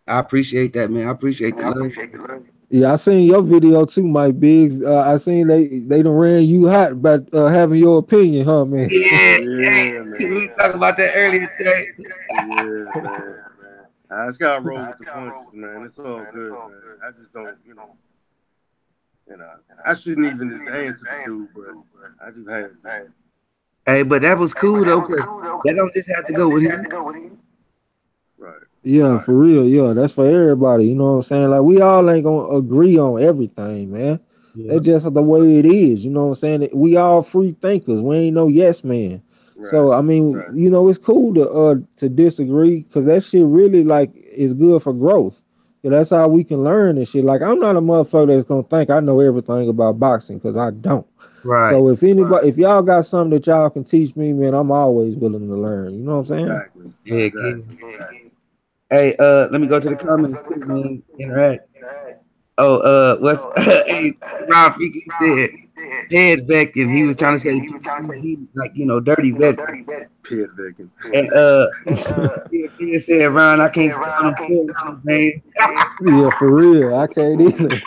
I appreciate that, man. I appreciate the love. Yeah, I seen your video too, Mike Biggs. I seen they done ran you hot about having your opinion, huh, man? Yeah, hey, Yeah, we man. was talking about that earlier today. Yeah, man. I just gotta roll with the punches, man. It's all good, man. I just don't, I shouldn't even just answer the dude, but I just had to. Hey, but that was cool though, because that don't just have to go with him. Right. Yeah, for real. Yeah, that's for everybody. You know what I'm saying? Like we all ain't gonna agree on everything, man. Yeah. That's just the way it is. You know what I'm saying? We all free thinkers. We ain't no yes man. Right. So I mean, it's cool to disagree because that shit really like is good for growth. Yeah, that's how we can learn and shit. Like I'm not a motherfucker that's gonna think I know everything about boxing because I don't. Right. So if anybody, if y'all got something that y'all can teach me, man, I'm always willing to learn. You know what I'm saying? Exactly. Yeah, Exactly. Hey, let me go to the comments too, man. Interact. Oh, what's hey, Rob Fiki said head vacuum. He was trying to say he like dirty vet. Pit Vickin. And he said, Ron, I can't spell them full name. Yeah, for real. I can't either.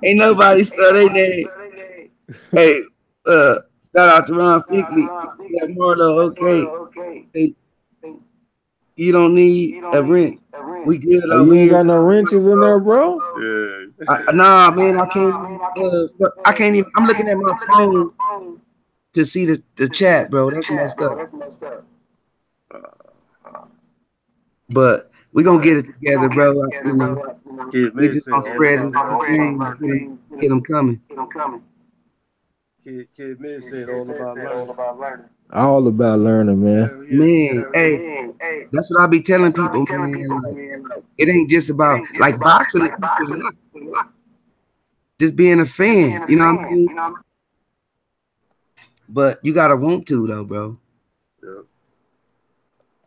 Ain't nobody spell their name. Hey, shout out to Ron Fiki. That Marlo, okay. Hey, you don't need a wrench. We good Oh, over you ain't here. got no wrenches in there, bro? Yeah. Nah, man, I can't. I can't even. I'm looking at my phone to see the chat, bro. That's messed up. But we gonna get it together, bro. Kid We Mitch just said gonna all spread about this thing, get them coming. Kid Mitch said all about learning. All about learning, man. Hell yeah. Man, hey, that's what I be telling people, man. Like, it ain't just about like boxing to teach you a lot. Just being a fan, you know what I mean? But you gotta want to though, bro. Yeah.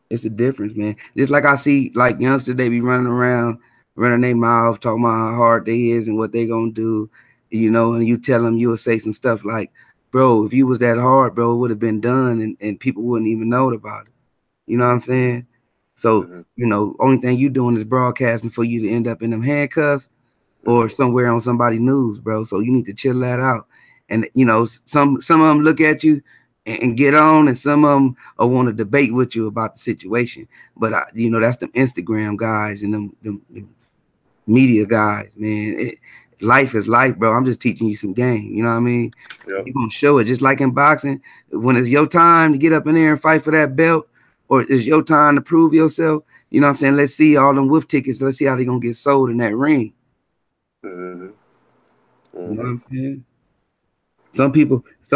It's a difference, man. Just like I see like youngsters, they be running around, running their mouth, talking about how hard they is and what they gonna do, and you tell them, you'll say some stuff like, bro, if you was that hard, bro, it would have been done and people wouldn't even know about it. You know what I'm saying? So, only thing you doing is broadcasting for you to end up in them handcuffs or somewhere on somebody's news, bro. So you need to chill that out. And some of them look at you and get on, and some of them want to debate with you about the situation. But that's them Instagram guys and them media guys, man. Life is life, bro. I'm just teaching you some game. You know what I mean? Yep. You're gonna show it just like in boxing. When it's your time to get up in there and fight for that belt, or it's your time to prove yourself, you know what I'm saying? Let's see all them wolf tickets. Let's see how they're gonna get sold in that ring. You know what I'm saying? Some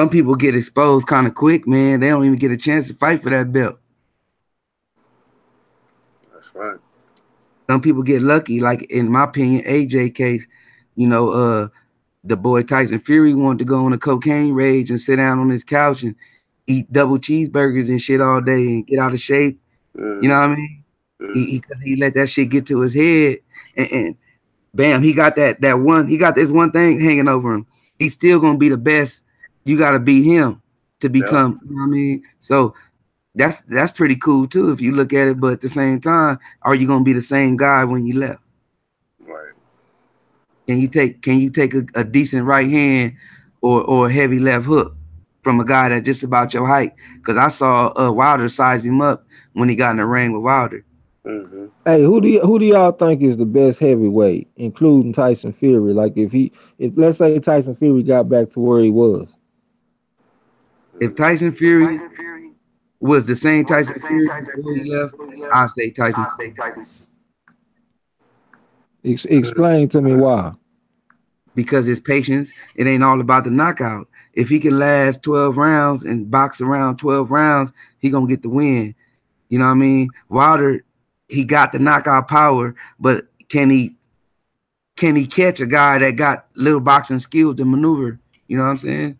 people get exposed kind of quick, man. They don't even get a chance to fight for that belt. That's right. Some people get lucky, like in my opinion, AJ case, the boy Tyson Fury wanted to go on a cocaine rage and sit down on his couch and eat double cheeseburgers and shit all day and get out of shape. You know what I mean? He let that shit get to his head, and bam, he got this one thing hanging over him. He's still gonna be the best. You gotta beat him to become, you know what I mean? So that's pretty cool too if you look at it, but at the same time, are you gonna be the same guy when you left? Right. Can you take a decent right hand or a heavy left hook from a guy that's just about your height? Because I saw Wilder size him up when he got in the ring with Wilder. Hey, who do y'all think is the best heavyweight, including Tyson Fury? Like if let's say Tyson Fury got back to where he was. If Tyson Fury was the same Tyson Fury before he left, I say Tyson Fury. Explain to me why. Because his patience, it ain't all about the knockout. If he can last 12 rounds and box around 12 rounds, he gonna get the win. You know what I mean? Wilder, he got the knockout power, but can he catch a guy that got little boxing skills to maneuver? You know what I'm saying?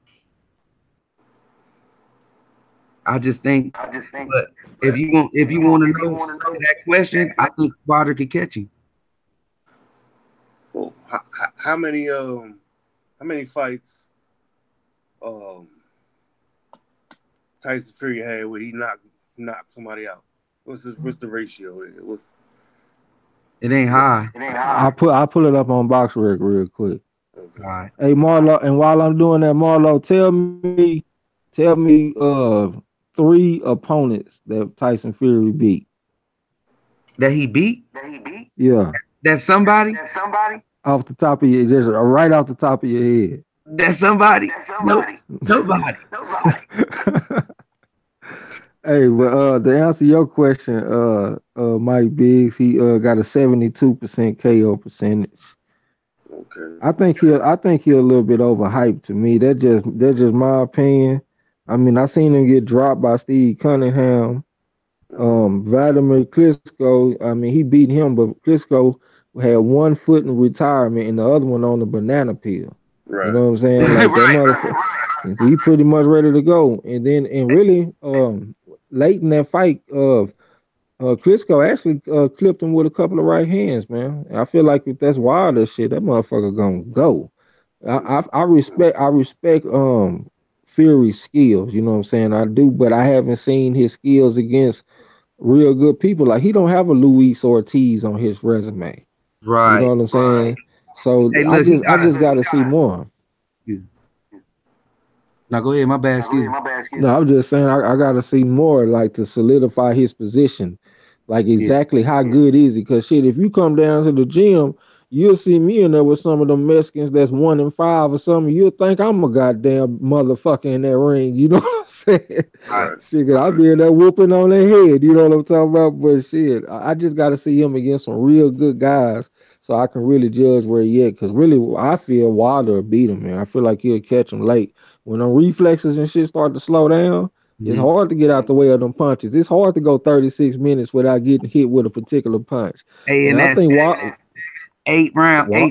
I just think, but if you want to know that question, I think Wilder could catch him. Well, how many fights Tyson Fury had where he knocked somebody out? What's the ratio? It ain't high. I pull it up on BoxRec real quick. Okay. Right. Hey Marlo, and while I'm doing that, Marlo, tell me 3 opponents that Tyson Fury beat. That he beat? Yeah. That's somebody? Off the top of your, just right off the top of your head. That's somebody? Nope. Nobody. Hey, but to answer your question, Mike Biggs, he got a 72% KO percentage. Okay. I think he a little bit overhyped to me. That's just my opinion. I mean, I seen him get dropped by Steve Cunningham. Vladimir Klitschko, I mean, he beat him, but Klitschko had 1 foot in retirement and the other one on the banana peel. Right. You know what I'm saying? Like that he pretty much ready to go. And then, really, late in that fight, Klitschko actually clipped him with a couple of right hands, man. I feel like if that's Wilder shit, that motherfucker gonna go. I respect Fury's skills, you know what I'm saying? I do, but I haven't seen his skills against real good people. Like he don't have a Luis Ortiz on his resume. Right. You know what I'm saying? So hey, look, I just gotta see more. Now go ahead, my bad, excuse me. No, I'm just saying I gotta see more, like to solidify his position. Like exactly how good is he? Because shit, if you come down to the gym, you'll see me in there with some of them Mexicans that's 1-5 or something. You'll think I'm a goddamn motherfucker in that ring. You know what I'm saying? Right. Shit, I'll be in there whooping on their head. You know what I'm talking about? But shit, I just got to see him against some real good guys so I can really judge where he at. Because really, I feel Wilder will beat him, man. I feel like he'll catch him late. When them reflexes and shit start to slow down, it's hard to get out the way of them punches. It's hard to go 36 minutes without getting hit with a particular punch. Hey, and I that's think 9 rounds.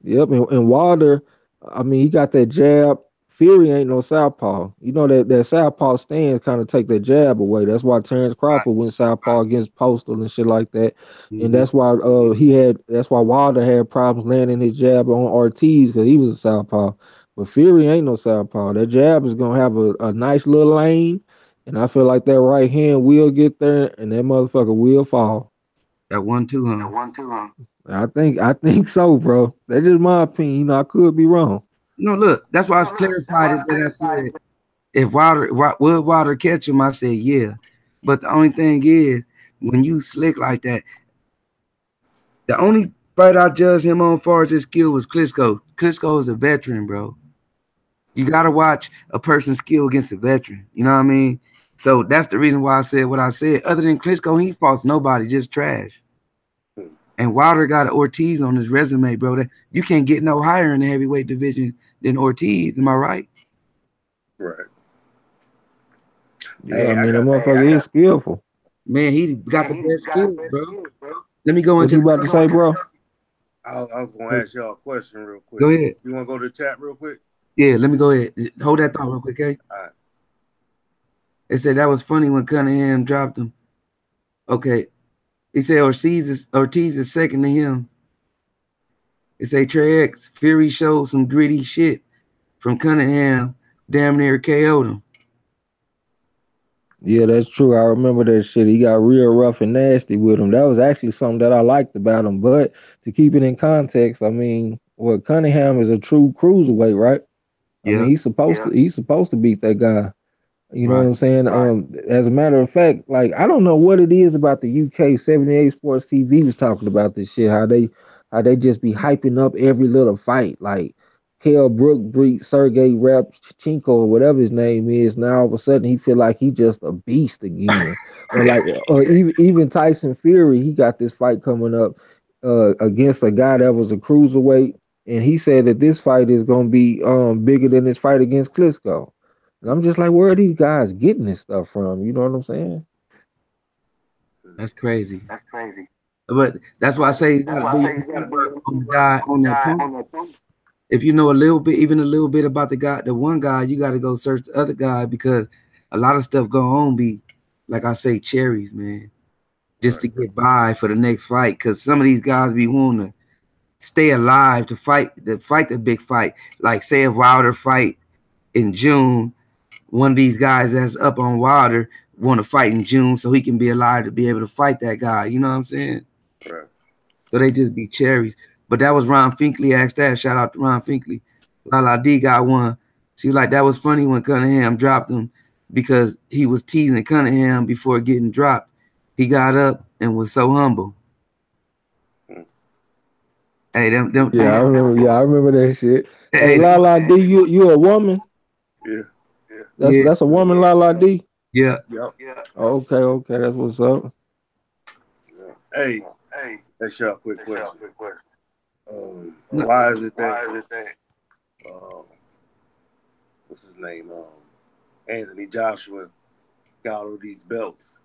Yep, and Wilder, I mean, he got that jab. Fury ain't no southpaw. You know that southpaw stance kind of take that jab away. That's why Terrence Crawford went southpaw against Postal and shit like that. And that's why that's why Wilder had problems landing his jab on Ortiz because he was a southpaw. But Fury ain't no southpaw. That jab is gonna have a nice little lane, and I feel like that right hand will get there, and that motherfucker will fall. That 1-2, huh? I think so, bro. That's just my opinion. You know, I could be wrong. No, look, that's why I clarified it that I said if would Wilder catch him, I said yeah. But the only thing is, when you slick like that, the only fight I judged him on far as his skill was Klitschko. Klitschko is a veteran, bro. You gotta watch a person's skill against a veteran. You know what I mean? So that's the reason why I said what I said. Other than Klitschko, he fought nobody, just trash. And Wilder got an Ortiz on his resume, bro. That you can't get no higher in the heavyweight division than Ortiz. Am I right? Right. Yeah, hey, I mean, the motherfucker is skillful. Man, he got the best skills, bro. Let me go into. What you about to say, bro? I was gonna ask y'all a question real quick. Go ahead. You want to go to the chat real quick? Yeah, let me go ahead. Hold that thought real quick, okay? All right. They said that was funny when Cunningham dropped him. Okay. He said Ortiz is second to him. They say TRAE Fury showed some gritty shit from Cunningham, damn near KO'd him. Yeah, that's true. I remember that shit. He got real rough and nasty with him. That was actually something that I liked about him. But to keep it in context, I mean, Cunningham is a true cruiserweight, right? Yeah. I mean, he's supposed to beat that guy. You know what I'm saying? As a matter of fact, like I don't know what it is about the UK 78 Sports TV was talking about this shit. How they just be hyping up every little fight. Like Kell Brook beat Sergey Rabchenko or whatever his name is. Now all of a sudden he feel like he just a beast again. Or like, or even Tyson Fury, he got this fight coming up against a guy that was a cruiserweight, and he said that this fight is gonna be bigger than his fight against Klitschko. And I'm just like, where are these guys getting this stuff from? You know what I'm saying? That's crazy. But that's why I say you gotta do your homework on the guy, on the opponent. If you know a little bit, even a little bit about the guy, the one guy, you got to go search the other guy, because a lot of stuff go on be, like I say, cherries, man, just to get by for the next fight. Because some of these guys be wanting to stay alive to fight the big fight. Like say if Wilder fight in June, one of these guys that's up on Wilder want to fight in June so he can be alive to be able to fight that guy. You know what I'm saying? Right. So they just be cherries. But that was Ron Finkley asked that. Shout out to Ron Finkley. Lala D got one. She was like, that was funny when Cunningham dropped him because he was teasing Cunningham before getting dropped. He got up and was so humble. Hey, them Yeah, I remember that shit. Hey, hey, Lala D, you a woman? Yeah. That's a woman, Lala D. Yeah. Okay, that's what's up. Hey, that's y'all quick question. Why is it that what's his name? Anthony Joshua got all these belts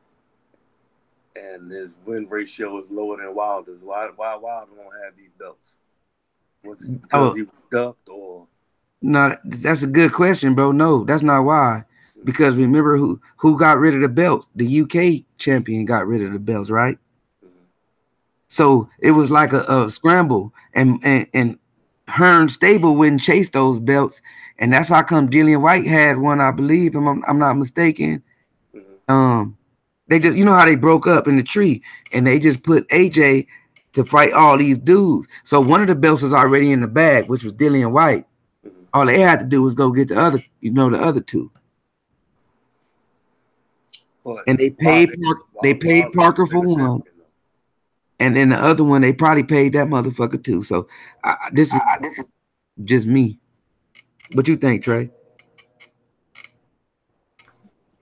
and his win ratio is lower than Wilder's. Why Wilder don't have these belts? Was it because he was ducked or? No, that's a good question, bro. No, that's not why. Because remember who got rid of the belts? The UK champion got rid of the belts, right? So it was like a scramble, and Hearn Stable wouldn't chase those belts, and that's how come Dillian White had one, I believe, if I'm not mistaken. They just, you know how they broke up in the tree, and they just put AJ to fight all these dudes. So one of the belts was already in the bag, which was Dillian White. All they had to do was go get the other, the other two. But and they paid Parker for one. And then the other one, they probably paid that motherfucker too. So this is just me. What you think, Trey?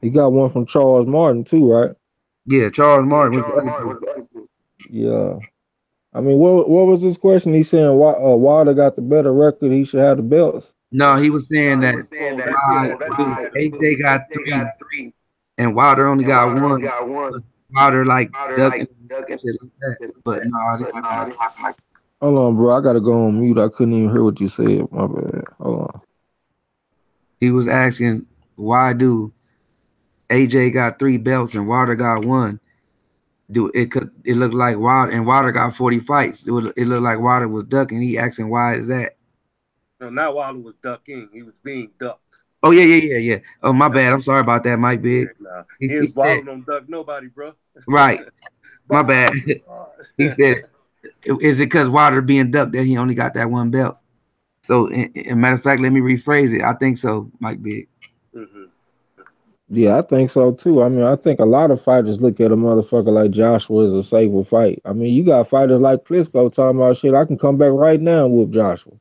He got one from Charles Martin too, right? Yeah, Charles Martin was the other dude. Yeah. I mean, what was his question? He's saying Wilder got the better record. He should have the belts. No, he was saying that AJ got 3 and Wilder only got 1. Wilder like ducking shit like that. But no, hold on, bro. I gotta go on mute. I couldn't even hear what you said. My bad. Hold on. He was asking, why do AJ got 3 belts and Wilder got 1? It looked like Wilder got 40 fights. It looked like Wilder was ducking. He asking, why is that? No, not Wilder was ducking. He was being ducked. Oh yeah. Oh, my bad. I'm sorry about that, Mike Big. Nah, Wilder don't duck nobody, bro. Right. My bad. He said, is it because Wilder being ducked that he only got that 1 belt? So, in matter of fact, let me rephrase it. I think so, Mike Big. Yeah, I think so too. I mean, I think a lot of fighters look at a motherfucker like Joshua as a safer fight. I mean, you got fighters like Klitschko talking about shit. I can come back right now and whoop Joshua.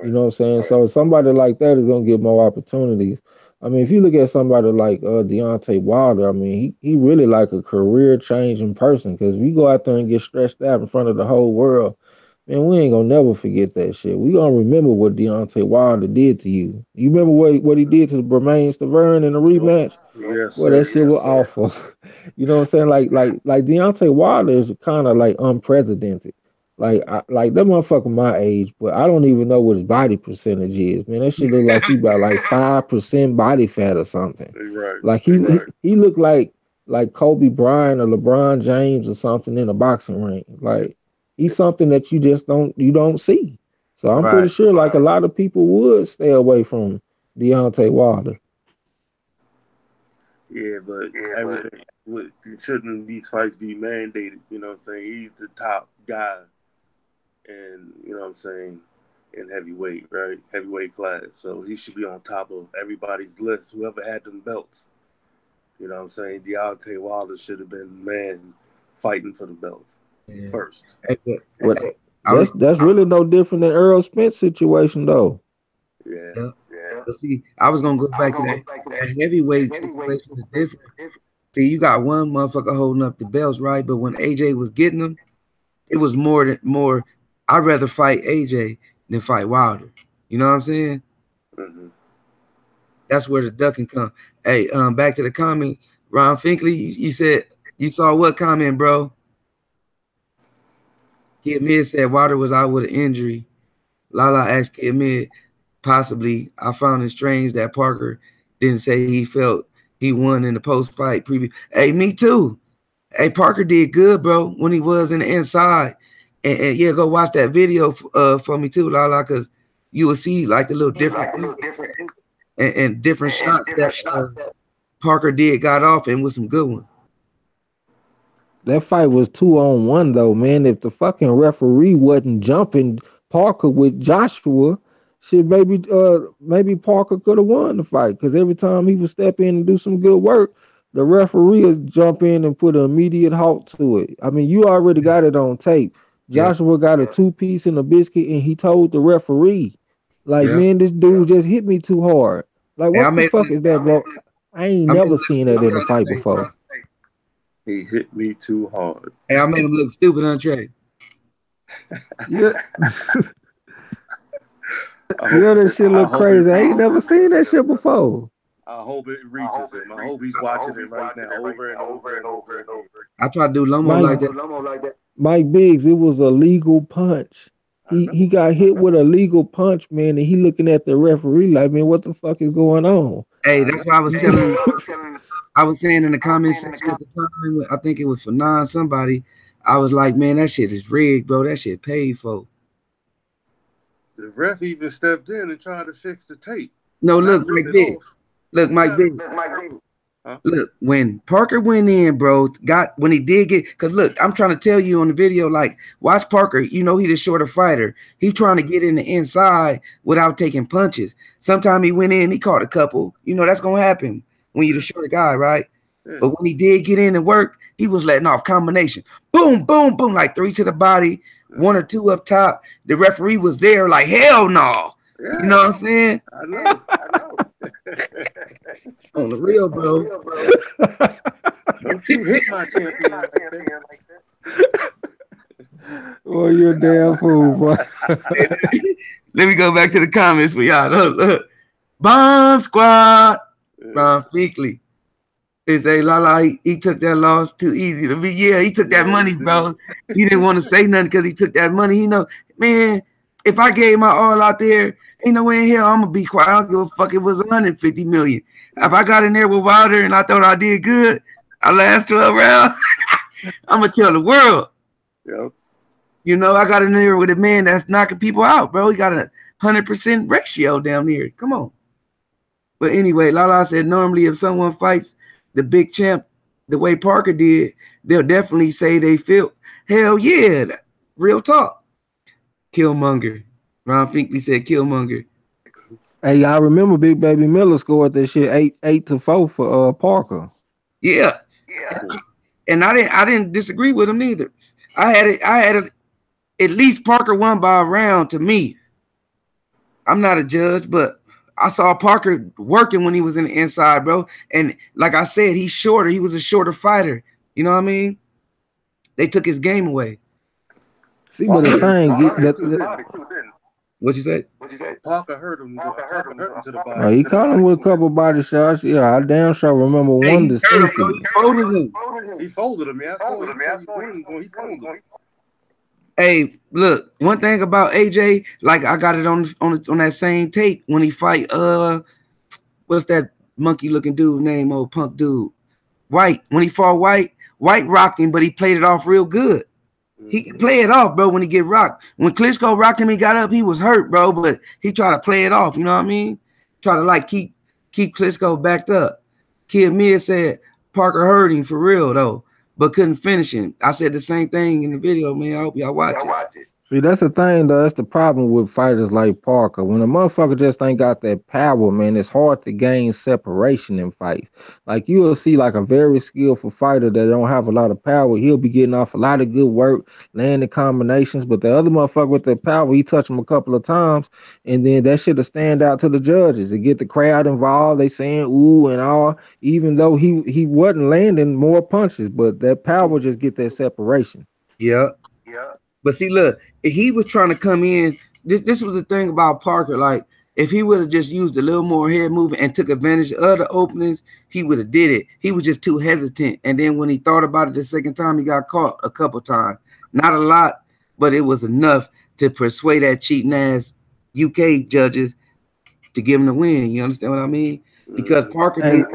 You know what I'm saying? So somebody like that is gonna get more opportunities. I mean, if you look at somebody like Deontay Wilder, I mean, he really like a career changing person. Because if you go out there and get stretched out in front of the whole world, man, we ain't gonna never forget that shit. We gonna remember what Deontay Wilder did to you. You remember what he did to Bermain Stavern in the rematch? Yes, Well, that shit was awful. You know what I'm saying? Like Deontay Wilder is kind of like unprecedented. Like that motherfucker my age, but I don't even know what his body percentage is. Man, that shit look like he about like 5% body fat or something. Right. Like he looked like Kobe Bryant or LeBron James or something in a boxing ring. Like he's something that you just don't see. So I'm pretty sure like a lot of people would stay away from Deontay Wilder. Yeah, but everything shouldn't these fights be mandated? You know what I'm saying? He's the top guy, and you know what I'm saying, in heavyweight, right? Heavyweight class. So he should be on top of everybody's list. Whoever had them belts. You know what I'm saying? Deontay Wilder should have been the man fighting for the belts first. That's really no different than Earl Spence situation though. Yeah. But see, I was gonna go back to that. That heavyweight situation is different. See, you got one motherfucker holding up the belts, right? But when AJ was getting them, it was more. I'd rather fight AJ than fight Wilder. You know what I'm saying? Mm-hmm. That's where the ducking come. Hey, back to the comment. Ron Finkley, you said you saw what comment, bro? Kid Mid said Wilder was out with an injury. Lala asked Kid Mid, possibly. I found it strange that Parker didn't say he felt he won in the post-fight preview. Hey, me too. Hey, Parker did good, bro, when he was in the inside. And yeah, go watch that video for me too, Lala, because you will see like the little different and different shots that Parker got off and with some good ones. That fight was 2-on-1 though, man. If the fucking referee wasn't jumping Parker with Joshua, shit, maybe Parker could have won the fight. Because every time he would step in and do some good work, the referee would jump in and put an immediate halt to it. I mean, you already got it on tape. Joshua got a 2-piece and a biscuit, and he told the referee, like, man, this dude just hit me too hard. Like, what the fuck is that, bro? I ain't never seen that in a fight before. He hit me too hard. Hey, I made him look stupid on TRAE. Yeah. Yeah, that shit look crazy. I ain't never seen that shit before. I hope it reaches him. I hope he's watching it right now over and over and over and over. I try to do Lomo like that. Mike BIGGZ, it was a legal punch. He got hit with a legal punch, man, and he looking at the referee like, man, what the fuck is going on? Hey, that's what I was telling you. I was saying in the comment section at the time, I think it was for somebody. I was like, man, that shit is rigged, bro. That shit paid for. The ref even stepped in and tried to fix the tape. No, look, Mike BIGGZ. Look, Mike BIGGZ. Huh? Look, when Parker went in, bro, when he did get, because look, I'm trying to tell you on the video, like, watch Parker. You know he's a shorter fighter. He's trying to get in the inside without taking punches. Sometime he went in, he caught a couple. You know that's gonna happen when you're the shorter guy, right? Yeah. But when he did get in and work, he was letting off combination. Boom, boom, boom, like 3 to the body, 1 or 2 up top. The referee was there like, hell no. Yeah. You know what I'm saying? I know. On the real, bro. Don't you hit my champion like that. Well, you're a damn fool, boy. Let me go back to the comments for y'all. Look. Bomb Squad. Ron Finkley. They say, Lala, he took that loss too easy to me. Yeah, he took that money, bro. He didn't want to say nothing because he took that money. You know, man, if I gave my all out there, ain't no way in hell I'm going to be quiet. I don't give a fuck. It was 150 million. If I got in there with Wilder and I thought I did good, I last 12 rounds, I'm going to tell the world. Yep. You know, I got in there with a man that's knocking people out, bro. He got a 100% ratio down there. Come on. But anyway, Lala said normally if someone fights the big champ the way Parker did, they'll definitely say they feel. Hell yeah. Real talk. Killmonger. Ron Finkley said Killmonger. Hey, I remember Big Baby Miller scored that shit 8-4 for Parker. Yeah. And I didn't disagree with him neither. I had it at least Parker won by a round to me. I'm not a judge, but I saw Parker working when he was in the inside, bro. And like I said, he's shorter. He was a shorter fighter. You know what I mean? They took his game away. See, but the thing, what you say? Parker hurt him to the body. He caught him with a couple body shots. Yeah, I damn sure remember one distinctly. He folded him. Yeah, I saw him. He folded him. Hey, look, one thing about AJ, like I got it on that same tape when he fight what's that monkey looking dude name, old punk dude? White. When he fought White rocked him, but he played it off real good. He can play it off, bro, when he get rocked. When Klitschko rocked him, he got up, he was hurt, bro, but he tried to play it off, you know what I mean? Try to like keep Klitschko backed up. Kid Mia said Parker hurt him for real though, but couldn't finish him. I said the same thing in the video, man. I hope y'all watch it. See, that's the thing, though. That's the problem with fighters like Parker. When a motherfucker just ain't got that power, man, it's hard to gain separation in fights. Like you'll see, like a very skillful fighter that don't have a lot of power, he'll be getting off a lot of good work, landing combinations. But the other motherfucker with the power, he touch him a couple of times, and then that shit'll stand out to the judges and get the crowd involved. They saying ooh and all, even though he wasn't landing more punches, but that power just get that separation. Yeah. But see, look, if he was trying to come in, this was the thing about Parker. Like, if he would have just used a little more head movement and took advantage of the openings, he would have did it. He was just too hesitant. And then when he thought about it the second time, he got caught a couple times. Not a lot, but it was enough to persuade that cheating ass UK judges to give him the win. You understand what I mean? Because Parker Hey, did.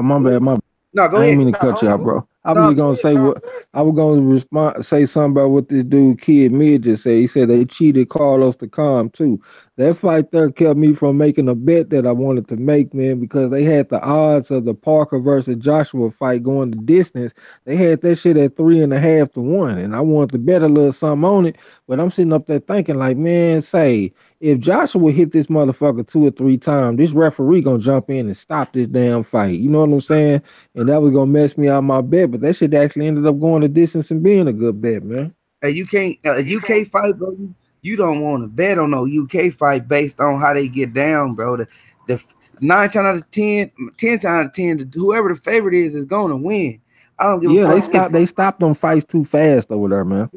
my bad, my No, go I ain't ahead. mean to cut you out, bro. I was No, just gonna say what I was gonna respond, say something about what this dude Kid Mid just said. He said they cheated Carlos to calm too. That fight there kept me from making a bet that I wanted to make, man, because they had the odds of the Parker versus Joshua fight going the distance. They had that shit at 3.5 to 1, and I wanted to bet a little something on it. But I'm sitting up there thinking, like, man, say if Joshua hit this motherfucker 2 or 3 times, this referee gonna jump in and stop this damn fight. You know what I'm saying? And that was gonna mess me out my bet, but that shit actually ended up going the distance and being a good bet, man. you can't a UK fight, bro. You don't want to bet on no UK fight based on how they get down, bro. The 9 times out of 10, 10 times out of 10, whoever the favorite is going to win. I don't give a Yeah, fuck. they stopped them fights too fast over there, man.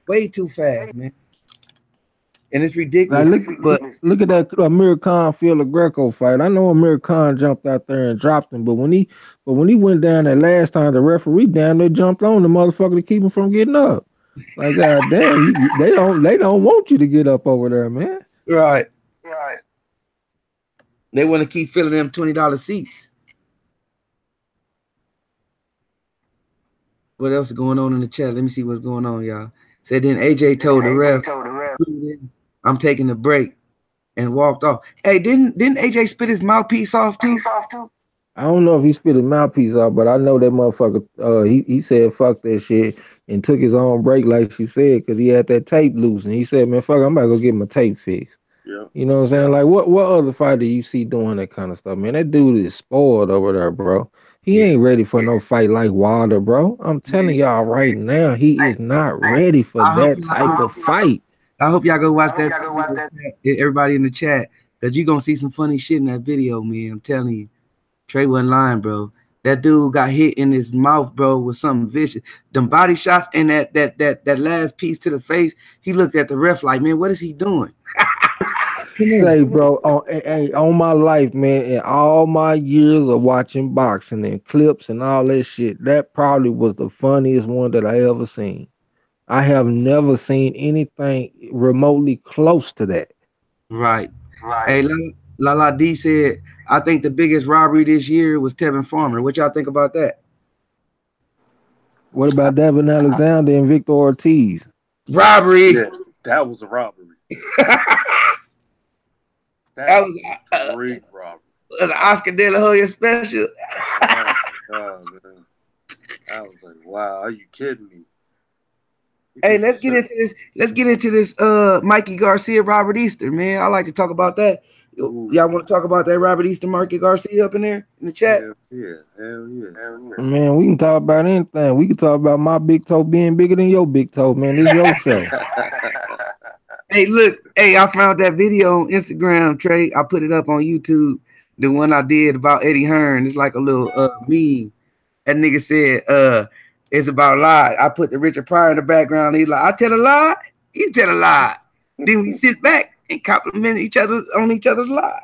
Way too fast, man, and it's Like ridiculous. But look at that Amir Khan Phil Greco fight. I know Amir Khan jumped out there and dropped him, but when he went down that last time, the referee down there jumped on the motherfucker to keep him from getting up. Like god damn, they don't want you to get up over there, man. right, they want to keep filling them $20 seats. What else is going on in the chat? Let me see what's going on, y'all. Said then AJ told the ref, "I'm taking a break," and walked off. Hey, didn't AJ spit his mouthpiece off too? I don't know if he spit his mouthpiece out, but I know that motherfucker. He said fuck that shit and took his own break, like she said, because he had that tape loose, and he said, "Man, fuck, I'm about to go get my tape fixed." Yeah. You know what I'm saying? Like, what other fighter you see doing that kind of stuff, man? That dude is spoiled over there, bro. He Yeah. ain't ready for no fight like Wilder, bro. I'm telling y'all right now, he is not ready for I hope that type of fight. I hope y'all go watch that. Everybody in the chat, because you're gonna see some funny shit in that video, man. I'm telling you. Trey wasn't lying, bro. That dude got hit in his mouth, bro, with something vicious. Them body shots and that last piece to the face. He looked at the ref like, man, what is he doing? Say, bro, on my life, man, in all my years of watching boxing and clips and all that shit, that probably was the funniest one that I ever seen. I have never seen anything remotely close to that. Right. Hey, La D said, I think the biggest robbery this year was Tevin Farmer. What y'all think about that? What about Devin Alexander and Victor Ortiz? Robbery. Yeah, that was a robbery. That was a great robbery. An Oscar De La Hoya special. Oh, God, man. I was like, wow, are you kidding me? Hey, let's get into this. Let's get into this Mikey Garcia, Robert Easter, man. I like to talk about that. Y'all want to talk about that Robert Easter, Mikey Garcia up in there in the chat? Hell yeah. Man, we can talk about anything. We can talk about my big toe being bigger than your big toe, man. This is your show. Hey, look. Hey, I found that video on Instagram, Trey. I put it up on YouTube. The one I did about Eddie Hearn. It's like a little meme. That nigga said, it's about lies. I put the Richard Pryor in the background. He's like, I tell a lie, you tell a lie. Then we sit back and compliment each other on each other's lie.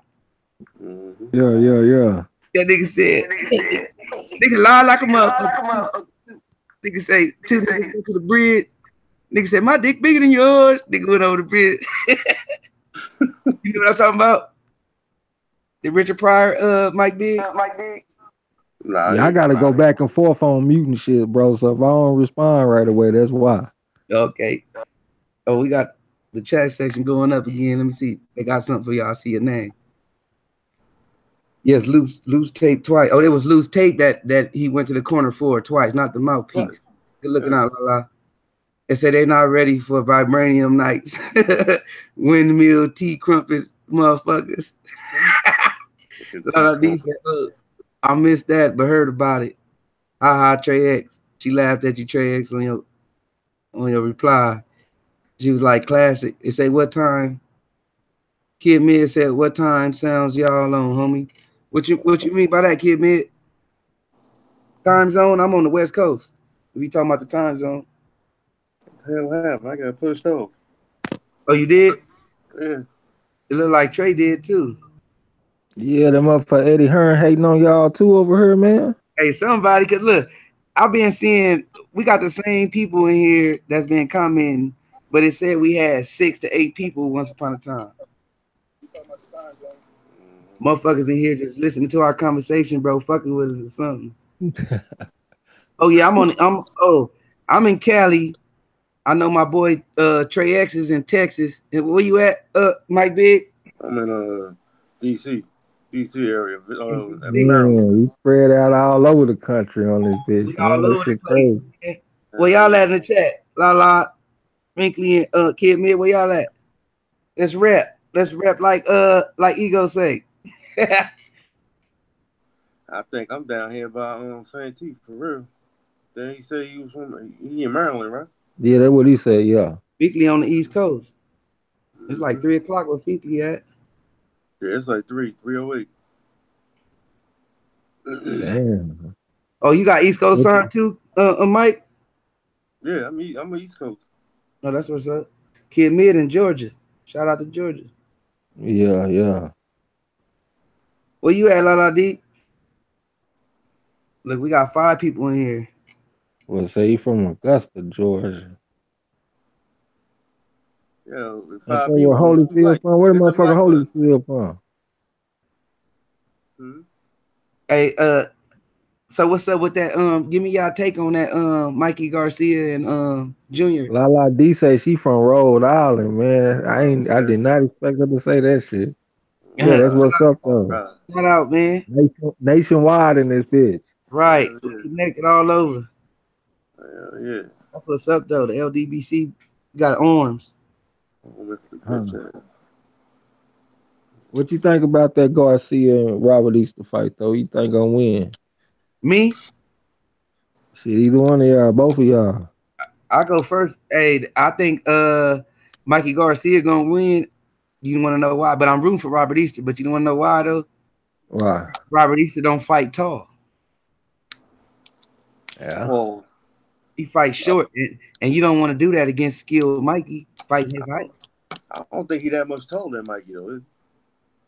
Yeah. That nigga said, nigga lie like a motherfucker. Nigga say, two niggas go to the bridge. Nigga said, my dick bigger than yours. Nigga went over the bridge. You know what I'm talking about? The Richard Pryor, Mike Big. Nah, Yeah, I gotta go back and forth on mutant shit, bro. So if I don't respond right away, that's why. Okay. Oh, we got the chat section going up again. Let me see. They got something for y'all. I see your name. Yes, loose tape twice. Oh, there was loose tape that he went to the corner for twice, not the mouthpiece. Good looking out, la la. They say they're not ready for vibranium nights, windmill, tea crumpets, motherfuckers. Lala D said, "Look, I missed that, but heard about it. Haha, Trey X." She laughed at you, Trey X, on your reply. She was like, "Classic." It say, "What time?" Kid Mid said, "What time sounds y'all on, homie?" What you mean by that, Kid Mid? Time zone? I'm on the West Coast. If you talking about the time zone. Hell happened? I got pushed off. Oh, you did? Yeah. It looked like Trey did too. Yeah, that motherfucker Eddie Hearn hating on y'all too over here, man. Hey, somebody could look. I've been seeing we got the same people in here that's been commenting, but it said we had 6 to 8 people once upon a time. Motherfuckers in here just listening to our conversation, bro. Fucking with us or something. Oh yeah, I'm in Cali. I know my boy Trey X is in Texas. And where you at, Mike Biggs? I'm in DC area, Maryland. Man, we spread out all over the country on this bitch, We man. all That over the shit place. crazy. Man. Where y'all at in the chat? La Wrinkly and Kid Mid, where y'all at? Let's rap. Let's rap like Ego say. I think I'm down here by Santee for real. Then he said he in Maryland, right? Yeah, that's what he said, yeah. Weekly on the East Coast. It's like 3 o'clock where Finkley at. Yeah, it's like 3:08. Damn. Oh, you got East Coast time too, Mike? Yeah, I'm East Coast. No, that's what's up. Kid Mid in Georgia. Shout out to Georgia. Yeah. Where you at, La D? Look, we got 5 people in here. Well, say he from Augusta, Georgia. Yeah, I 5 say where people. Holyfield from? Where the motherfucker Holyfield from? Hey, so what's up with that? Give me y'all take on that Mikey Garcia and Junior. Lala D say she from Rhode Island, man. I did not expect her to say that shit. Yeah, that's what's up though. Shout out, man. Nationwide in this bitch. Right. We connected all over. Yeah. That's what's up though. The LDBC got arms. What you think about that Garcia and Robert Easter fight though? You think gonna win? Me? Shit, either one of y'all, both of y'all. I go first. Hey, I think Mikey Garcia gonna win. You want to know why? But I'm rooting for Robert Easter. But you don't want to know why though? Why? Robert Easter don't fight tall. Yeah. Well, he fights short, and you don't want to do that against skilled Mikey fighting his height. I don't think he that much taller than Mikey though.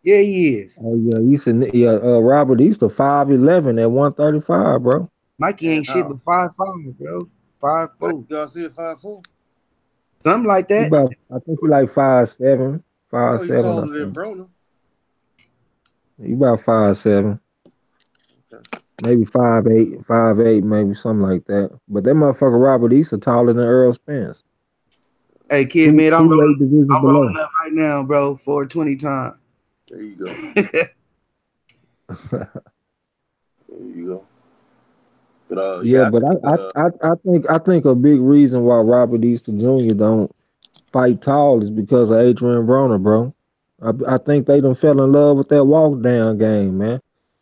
Yeah, he is. Oh yeah, Robert Easter 5'11" at 135, bro. Mikey ain't shit but 5'5", bro. 5'4". Garcia 5'4". Something like that. I think he like 5'7", 5'7". He's taller than Broner. He about 5'7". Okay. Maybe 5'8", 5'8", maybe something like that. But that motherfucker Robert Easter taller than Earl Spence. Hey, Kid, man, I'm rolling up right now, bro. 420 time. There you go. There you go. But I think a big reason why Robert Easter Jr. don't fight tall is because of Adrian Broner, bro. I think they done fell in love with that walk down game, man.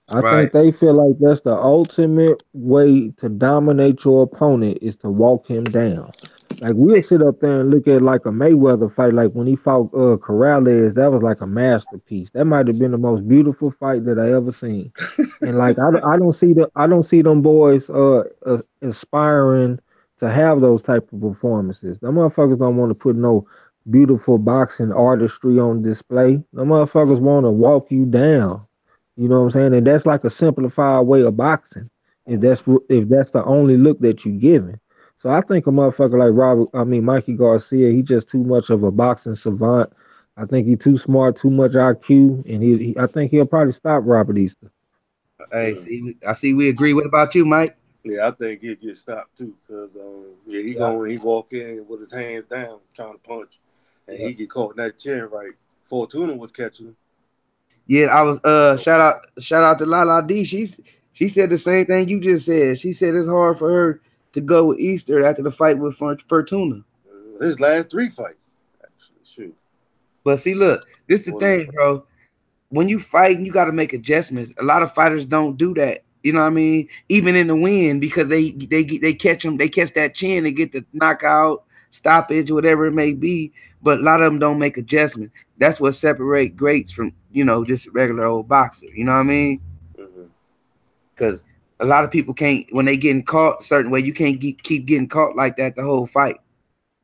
I think they feel like that's the ultimate way to dominate your opponent is to walk him down. Like we'll sit up there and look at like a Mayweather fight, like when he fought Corrales, that was like a masterpiece. That might have been the most beautiful fight that I ever seen. And like I don't see them boys aspiring to have those type of performances. The motherfuckers don't want to put no beautiful boxing artistry on display. The motherfuckers want to walk you down. You know what I'm saying? And that's like a simplified way of boxing. If that's the only look that you're giving. So I think a motherfucker like Mikey Garcia, he just too much of a boxing savant. I think he too smart, too much IQ, and I think he'll probably stop Robert Easter. Hey, I see we agree. What about you, Mike? Yeah, I think he'll get stopped too, because he walk in with his hands down trying to punch, and he get caught in that chin right. Fortuna was catching him. Yeah, I was shout out to Lala D. She said the same thing you just said. She said it's hard for her to go with Easter after the fight with Fortuna. His last 3 fights, actually, shoot. But see, look, this the thing, bro. When you fight, you got to make adjustments. A lot of fighters don't do that. You know what I mean? Even in the win, because they catch them, they catch that chin, they get the knockout, stoppage, whatever it may be. But a lot of them don't make adjustments. That's what separate greats from just a regular old boxer. You know what I mean? Because a lot of people can't, when they getting caught a certain way, you can't keep getting caught like that the whole fight,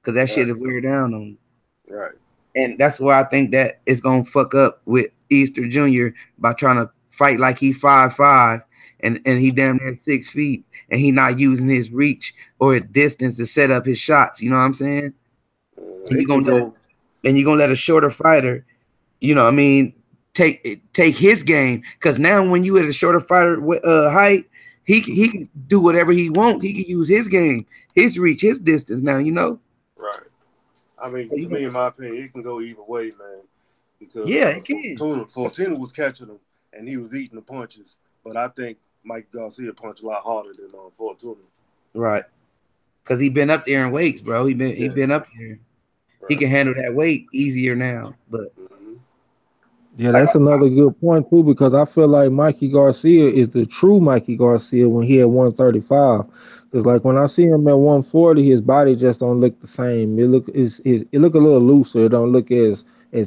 because that shit will wear down on you. Right. And that's where I think that it's gonna fuck up with Easter Jr. by trying to fight like he 5'5" and he damn near 6 feet, and he not using his reach or his distance to set up his shots. You know what I'm saying? And you're gonna let a shorter fighter, I mean, take his game, because now when you at a shorter fighter height, he can do whatever he want. He can use his game, his reach, his distance. Now Right. I mean, to me, in my opinion, it can go either way, man. Because it can. Fortuna was catching him, and he was eating the punches. But I think Mike Garcia punched a lot harder than Fortuna. Right. Because he been up there in weights, bro. He been up there. Right. He can handle that weight easier now. But yeah, that's another good point too, because I feel like Mikey Garcia is the true Mikey Garcia when he at 135. Because like when I see him at 140, his body just don't look the same. It look a little looser. It don't look as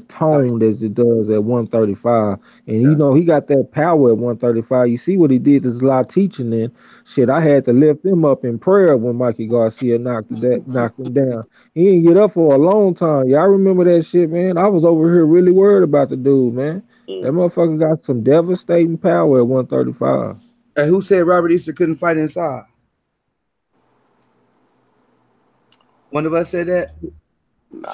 toned as it does at 135. And he got that power at 135. You see what he did? There's a lot of teaching in. Shit, I had to lift him up in prayer when Mikey Garcia knocked him down. He didn't get up for a long time. Y'all remember that shit, man? I was over here really worried about the dude, man. That motherfucker got some devastating power at 135. And who said Robert Easter couldn't fight inside? One of us said that?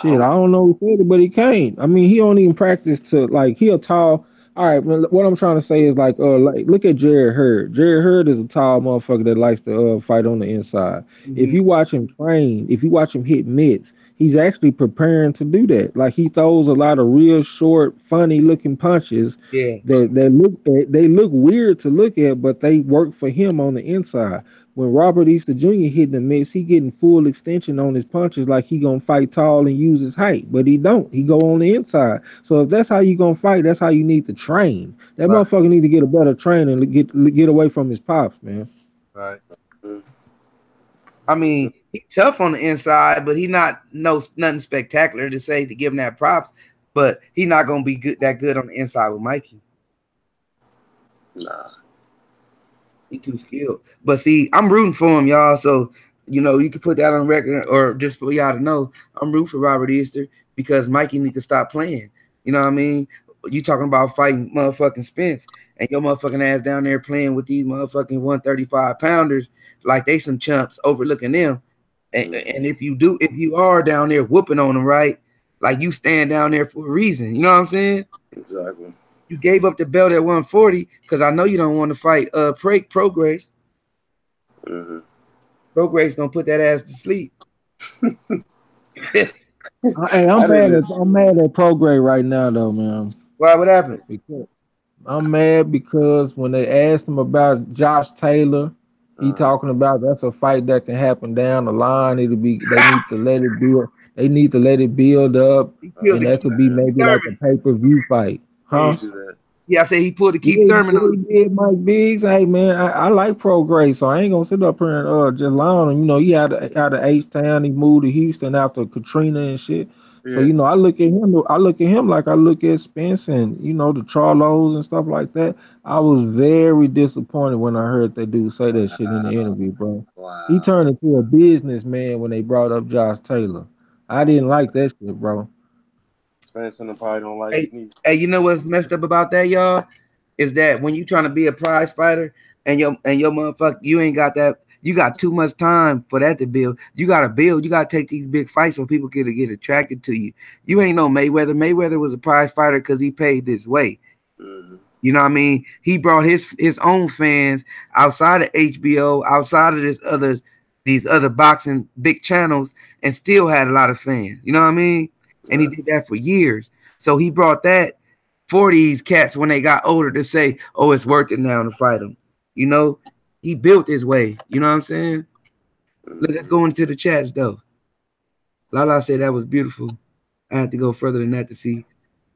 Shit, I don't know who said it, but he can't. I mean, he don't even practice to, like, he a tall. All right, what I'm trying to say is like look at Jared Hurd. Jared Hurd is a tall motherfucker that likes to fight on the inside. If you watch him train, if you watch him hit mitts, he's actually preparing to do that. Like, he throws a lot of real short, funny looking punches. Yeah. They look weird to look at, but they work for him on the inside. When Robert Easter Jr. hitting the mix, he getting full extension on his punches, like he gonna fight tall and use his height, but he don't. He go on the inside. So if that's how you gonna fight, that's how you need to train. That motherfucker need to get a better training and get away from his pops, man. Right. I mean, he tough on the inside, but he nothing spectacular to say to give him that props. But he not gonna be that good on the inside with Mikey. Nah. He too skilled. But see, I'm rooting for him, y'all. So, you can put that on record, or just for y'all to know, I'm rooting for Robert Easter, because Mikey need to stop playing. You know what I mean? You talking about fighting motherfucking Spence, and your motherfucking ass down there playing with these motherfucking 135 pounders like they some chumps, overlooking them. And if you are down there whooping on them, right? Like, you stand down there for a reason. You know what I'm saying? Exactly. You gave up the belt at 140 because I know you don't want to fight Progress. Progress gonna put that ass to sleep. Hey, I'm mad at Progress right now though, man. Why? What happened? I'm mad because when they asked him about Josh Taylor, he talking about that's a fight that can happen down the line. They need to let it build. They need to let it build up, and that could be maybe like a pay-per-view fight, huh? Yeah, I say he pulled the Keith Thurman. He did, Mike BIGGZ. Hey man, I like Progress, so I ain't gonna sit up here and just lie on him. He out of H-Town, he moved to Houston after Katrina and shit. So I look at him like I look at Spence and the Charlos and stuff like that. I was very disappointed when I heard that dude say that shit in the interview, bro. Wow. He turned into a businessman when they brought up Josh Taylor. I didn't like that shit, bro. Spence and probably don't like me. Hey, you know what's messed up about that, y'all? Is that when you trying to be a prize fighter and your motherfucker, you ain't got that. You got too much time for that to build. You got to build. You got to take these big fights so people get attracted to you. You ain't no Mayweather. Mayweather was a prize fighter because he paid this way. You know what I mean? He brought his own fans outside of HBO, outside of these other boxing big channels, and still had a lot of fans. You know what I mean? And he did that for years. So he brought that for these cats when they got older to say, oh, it's worth it now to fight him. He built his way. You know what I'm saying? Let's go into the chats, though. Lala said that was beautiful. I had to go further than that to see.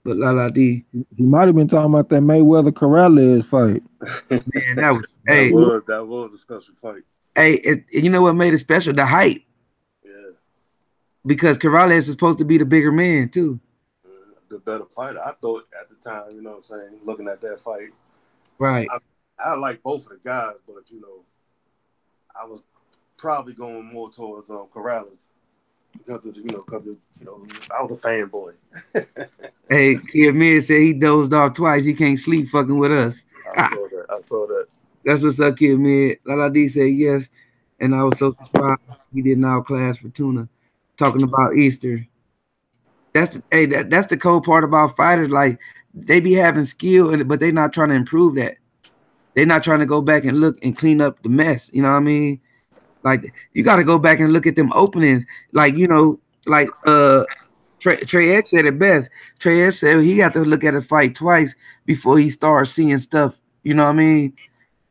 But Lala D, He might have been talking about that Mayweather Corrales fight. man, that was That hey, was that was a special fight. hey, you know what made it special? The height. Yeah, Because Corrales is supposed to be the bigger man too. the better fighter. I thought at the time, you know what I'm saying, looking at that fight, Right. I like both of the guys, but I was probably going more towards Corrales because of I was a fanboy. Hey, Kid Mid said he dozed off twice. He can't sleep fucking with us. I saw that. I saw that. That's what's up, Kid Mid. Lala D said yes. And I was so surprised he didn't outclass Fortuna. Talking about Easter. That's the cold part about fighters. Like they be having skill, but they not trying to improve that. They're not trying to go back and look and clean up the mess. You know what I mean? Like you got to go back and look at them openings. Like like Trey X said it best. Trey X said he got to look at a fight twice before he starts seeing stuff. You know what I mean?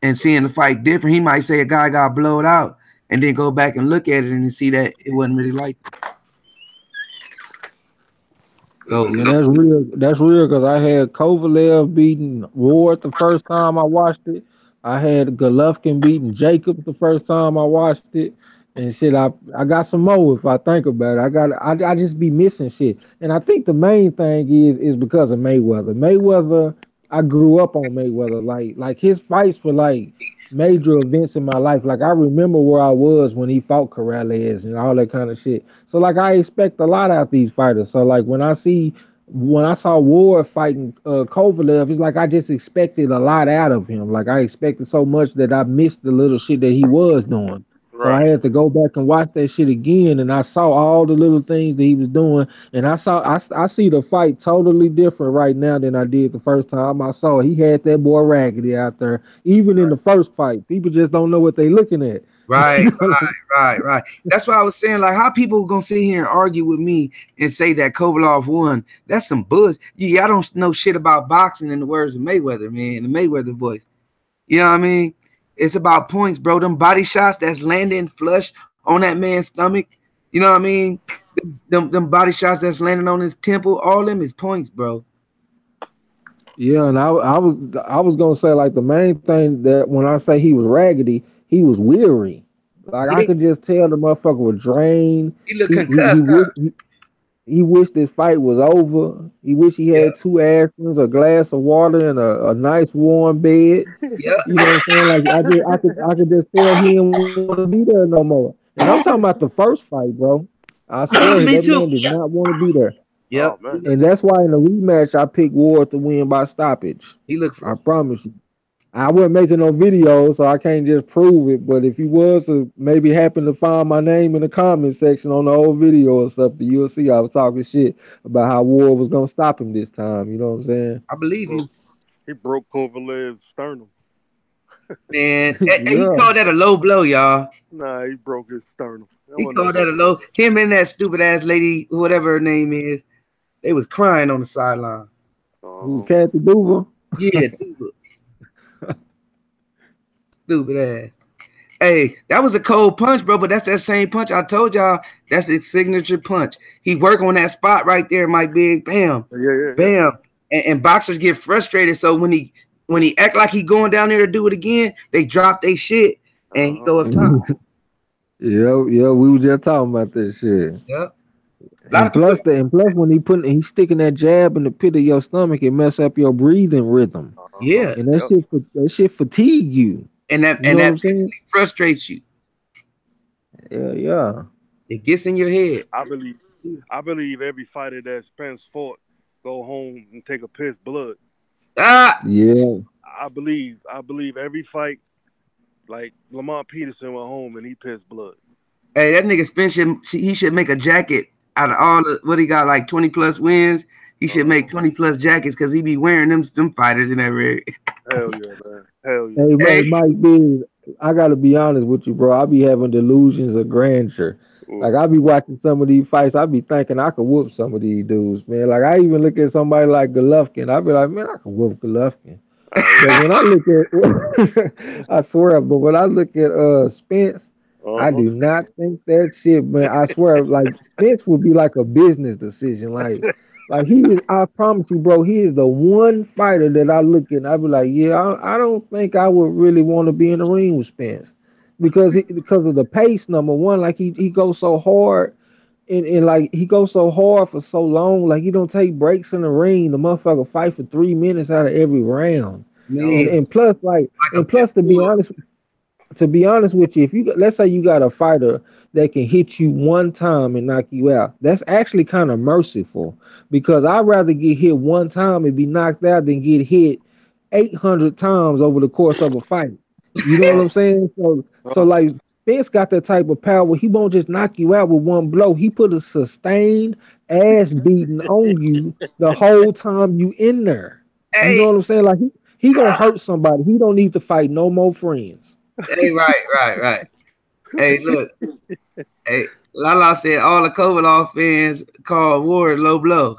And seeing the fight different. He might say a guy got blowed out, and then go back and look at it and see that it wasn't really like that. So Yeah, that's real. That's real because I had Kovalev beating Ward the first time I watched it. I had Golovkin beating Jacobs the first time I watched it. And shit, I got some more if I think about it. I just be missing shit. And I think the main thing is because of Mayweather. Mayweather, I grew up on Mayweather. Like his fights were like major events in my life. Like I remember where I was when he fought Corrales and all that kind of shit. So like I expect a lot out these fighters. So like when I saw Ward fighting Kovalev, it's like I just expected a lot out of him. Like I expected so much that I missed the little shit that he was doing. So I Right. had to go back and watch that shit again, and I saw all the little things that he was doing, and I see the fight totally different right now than I did the first time I saw it. He had that boy Raggedy out there, even in Right. the first fight. People just don't know what they looking at. right, right. That's why I was saying, like, how people gonna sit here and argue with me and say that Kovalov won? That's some bullshit. Y'all don't know shit about boxing in the words of Mayweather, man, the Mayweather voice. You know what I mean? It's about points, bro. Them body shots that's landing flush on that man's stomach. You know what I mean? Them body shots that's landing on his temple, all them is points, bro. Yeah, and I was gonna say like the main thing that when I say he was raggedy, he was weary. Like I Yeah, could just tell the motherfucker was drained. he look He he he concussed, huh? wished he wished this fight was over. He wished he Yeah, had two aspirins, a glass of water, and a nice warm bed. yeah. You know what I'm saying? Like I could just tell he didn't want to be there no more. And I'm talking about the first fight, bro. I swear that Me man too. did not want to be there. Yep. Oh man. And that's why in the rematch I picked Ward to win by stoppage. He looked I for promise you. I wasn't making no video, so I can't just prove it. But if you was to maybe happen to find my name in the comment section on the old video or something, you'll see I was talking shit about how Ward was gonna stop him this time. You know what I'm saying? I believe Broke you. he broke Kovalev's sternum. Man, he Yeah. called that a low blow, y'all. Nah, he broke his sternum. That He wasn't no called that low a blow. low. Him and that stupid ass lady, whatever her name is, they was crying on the sideline. Who Uh-huh. Kathy Duva? Yeah, stupid ass. Hey, that was a cold punch, bro. But that's that same punch I told y'all. That's his signature punch. He work on that spot right there, Mike Big. Bam, Yeah. bam. And boxers get frustrated. So when he act like he going down there to do it again, they drop their shit and he go Uh-huh. up top. Yeah, we were just talking about that shit. Yep. A lot And of people. plus when he's sticking that jab in the pit of your stomach, it mess up your breathing rhythm. Uh-huh. Yeah, And that Yep. shit fatigue you. and that You and know what that I'm saying? frustrates you. Yeah. It gets in your head. I believe I believe every fighter that Spence fought go home and take a piss blood. Ah, Yeah. I believe every fight like Lamont Peterson went home and he pissed blood. hey, that nigga Spence he should make a jacket out of all the what he got like 20 plus wins. He should make Uh-huh. 20 plus jackets because he be wearing them fighters in that rig. Hell yeah, man. Hell yeah. Hey, Hey, Mike B, I gotta be honest with you, bro. I be having delusions of grandeur. Ooh. Like I be watching some of these fights, I be thinking I could whoop some of these dudes, man. Like I even look at somebody like Golovkin, I be like, man, I could whoop Golovkin. Oh But yeah. when I look at, I swear, but when I look at Spence, I do not think that shit, man. I swear, like Spence would be like a business decision. Like he is. I promise you, bro. He is the one fighter that I look at. And I be like, yeah, I don't think I would really want to be in the ring with Spence because of the pace. Number one, like he goes so hard. And like he goes so hard for so long, like he don't take breaks in the ring. The motherfucker fight for 3 minutes out of every round, and Man, and plus like like a and pit plus bull. to be honest with you, if you let's say you got a fighter that can hit you one time and knock you out, that's actually kind of merciful because I'd rather get hit one time and be knocked out than get hit 800 times over the course of a fight. You know what I'm saying? So like Spence got that type of power. He won't just knock you out with one blow. He put a sustained ass beating on you the whole time you in there. You know Hey, what I'm saying? Like he gonna hurt somebody. He don't need to fight no more friends. hey, right. Hey, look. Hey, Lala said all the Kovalov fans call Ward low blow.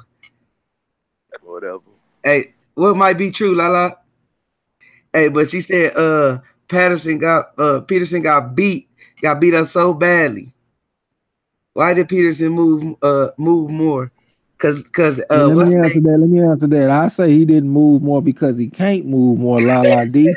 Whatever. Hey, what might be true, Lala? Hey, but she said Peterson got beat up so badly. Why did Peterson move more? Cause And let what's me his answer name? that. Let me answer that. I say he didn't move more because he can't move more. La la D.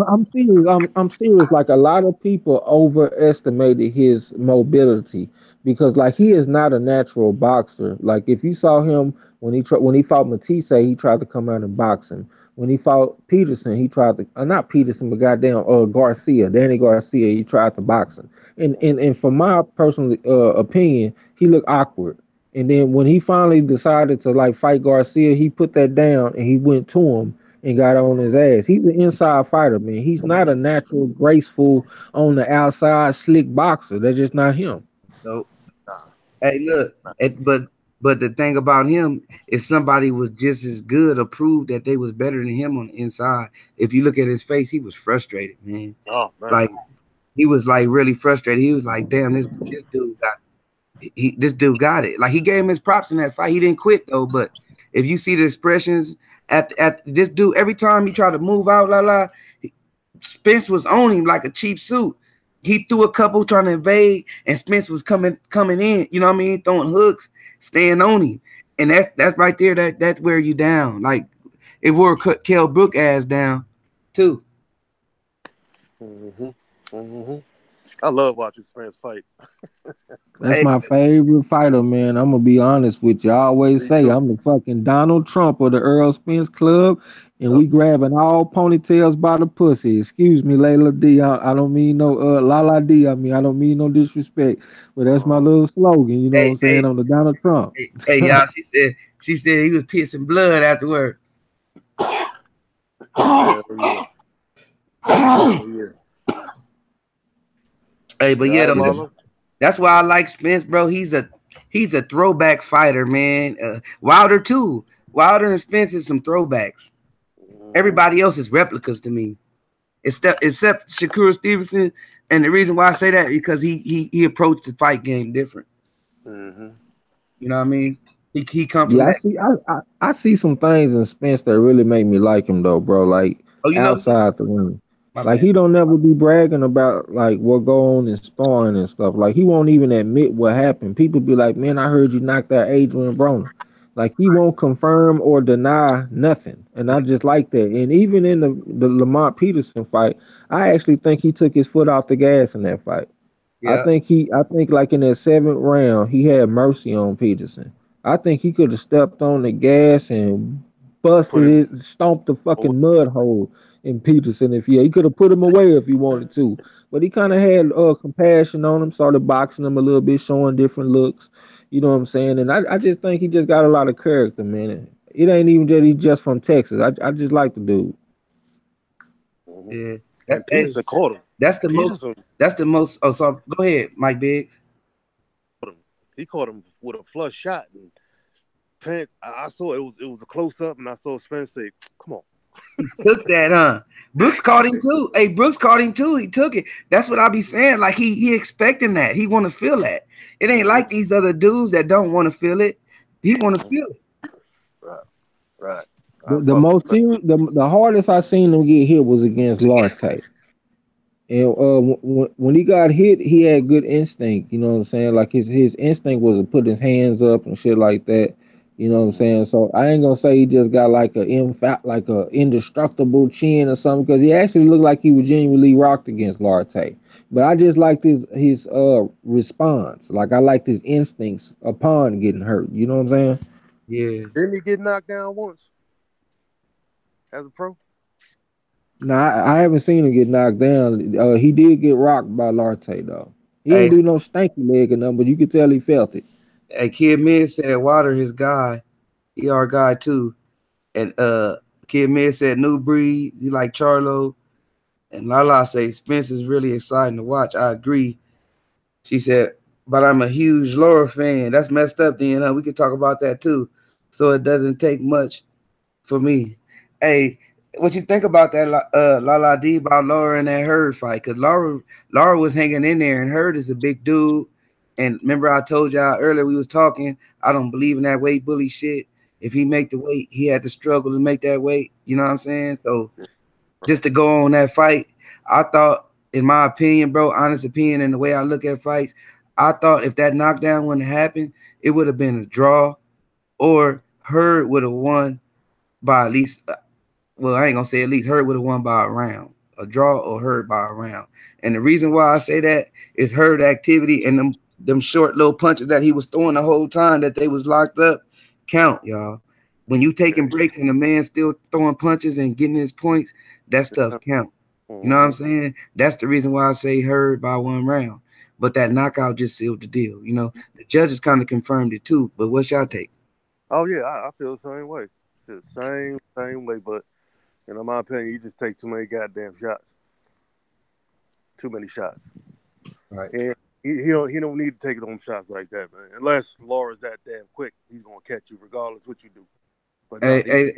I'm serious. I'm serious. Like a lot of people overestimated his mobility because like he is not a natural boxer. Like if you saw him when he fought Matisse, he tried to come out and box him. When he fought Peterson, he tried to not Peterson, but goddamn Garcia, Danny Garcia, he tried to box him. And from my personal opinion, he looked awkward. And then when he finally decided to like fight Garcia, he put that down and he went to him and got on his ass. He's an inside fighter, man. He's not a natural, graceful on the outside, slick boxer. That's just not him. So hey, look, but the thing about him is somebody was just as good or proved that they was better than him on the inside. If you look at his face, he was frustrated, man. Oh man. Like he was like really frustrated. He was like, damn, this dude got it. Like he gave him his props in that fight. He didn't quit though. But if you see the expressions at this dude, every time he tried to move out, Spence was on him like a cheap suit. He threw a couple trying to invade, and Spence was coming in. You know what I mean? Throwing hooks, staying on him, and that's right there. That's where you down. Like it wore Kell Brook ass down too. I love watching Spence fight. That's Hey, my favorite fighter, man. I'm gonna be honest with you. I always Me say too. I'm the fucking Donald Trump of the Earl Spence Club, and Yep. we grabbing all ponytails by the pussy. Excuse me, Layla D. I don't mean no Lala D. I don't mean no disrespect, but that's my little slogan. You know what hey, I'm saying? hey, I'm the Donald Trump. hey, y'all. She said he was pissing blood afterward. Hell yeah. Hell yeah. Hey, but You yeah, all right, though, Marlo? that's why I like Spence, bro. He's a throwback fighter, man. Wilder too. Wilder and Spence is some throwbacks. Everybody else is replicas to me, except Shakur Stevenson. And the reason why I say that is because he approached the fight game different. Mm-hmm. You know what I mean? He come from Yeah, I that. see. I see some things in Spence that really make me like him though, bro. Like Oh, you know, outside the ring, my like bad. he don't never be bragging about like what go on in sparring and stuff. Like he won't even admit what happened. People be like, "Man, I heard you knocked out Adrian Broner." Like he won't confirm or deny nothing, and I just like that. And even in the Lamont Peterson fight, I actually think he took his foot off the gas in that fight. Yeah, I think like in that seventh round, he had mercy on Peterson. I think he could have stepped on the gas and Put busted him it, stomped the away. fucking mud hole in Peterson if he could have put him away if he wanted to. But he kind of had compassion on him, started boxing him a little bit, showing different looks. You know what I'm saying? And I just think he just got a lot of character, man. It ain't even that he's just from Texas. I just like the dude. Mm-hmm. yeah. And Peterson caught him. That's the most. Peterson That's the most. Oh, so go ahead, Mike Biggs. caught him. He caught him with a flush shot. And Pence, I saw it was a close up, and I saw Spence say, "Come on." Took that, huh? Brooks caught him too. Hey, Brooks caught him too. He took it. That's what I be saying. Like he expecting that. He want to feel that. It ain't like these other dudes that don't want to feel it. He want to feel it. Right, right. I The fuck with most Spence. serious, the hardest I seen him get hit was against Larte. And when he got hit, he had good instinct. You know what I'm saying? Like his instinct was to put his hands up and shit like that. You know what I'm saying? So I ain't gonna say he just got like like a indestructible chin or something, because he actually looked like he was genuinely rocked against Larte. But I just liked his response. Like I liked his instincts upon getting hurt. You know what I'm saying? Yeah. Didn't he get knocked down once as a pro? Now I haven't seen him get knocked down. He did get rocked by Larte though. He Hey, ain't do no stanky leg or nothing, but you could tell he felt it. hey, Kid Mid said Water his guy. He our guy too. And Kid Mid said New Breed. He like Charlo. And Lala say Spence is really exciting to watch. I agree. She said, but I'm a huge Laura fan. That's messed up, then. Huh? We could talk about that too. So it doesn't take much for me. Hey, what you think about that, Lala D, about Laura and that Herd fight? Because Laura was hanging in there, and Herd is a big dude. And remember, I told y'all earlier we was talking. I don't believe in that weight bully shit. If he make the weight, he had to struggle to make that weight. You know what I'm saying? So just to go on that fight, I thought, in my opinion, bro, honest opinion, and the way I look at fights, I thought if that knockdown wouldn't happen, it would have been a draw, or Herd would have won by at least, well, I ain't gonna say at least, Herd would have won by a round, a draw or Herd by a round. And the reason why I say that is Herd activity and them short little punches that he was throwing the whole time that they was locked up count, y'all. When you taking breaks and the man still throwing punches and getting his points, that stuff count. You know what I'm saying? That's the reason why I say Herd by one round. But that knockout just sealed the deal. You know, the judges kind of confirmed it too. But what's y'all take? Oh yeah, I feel the same way. Feel the same way. But in my opinion, you just take too many goddamn shots. Too many shots. Right. And he don't need to take them shots like that, man. Unless Laura's that damn quick, he's gonna catch you regardless what you do. But no, Hey,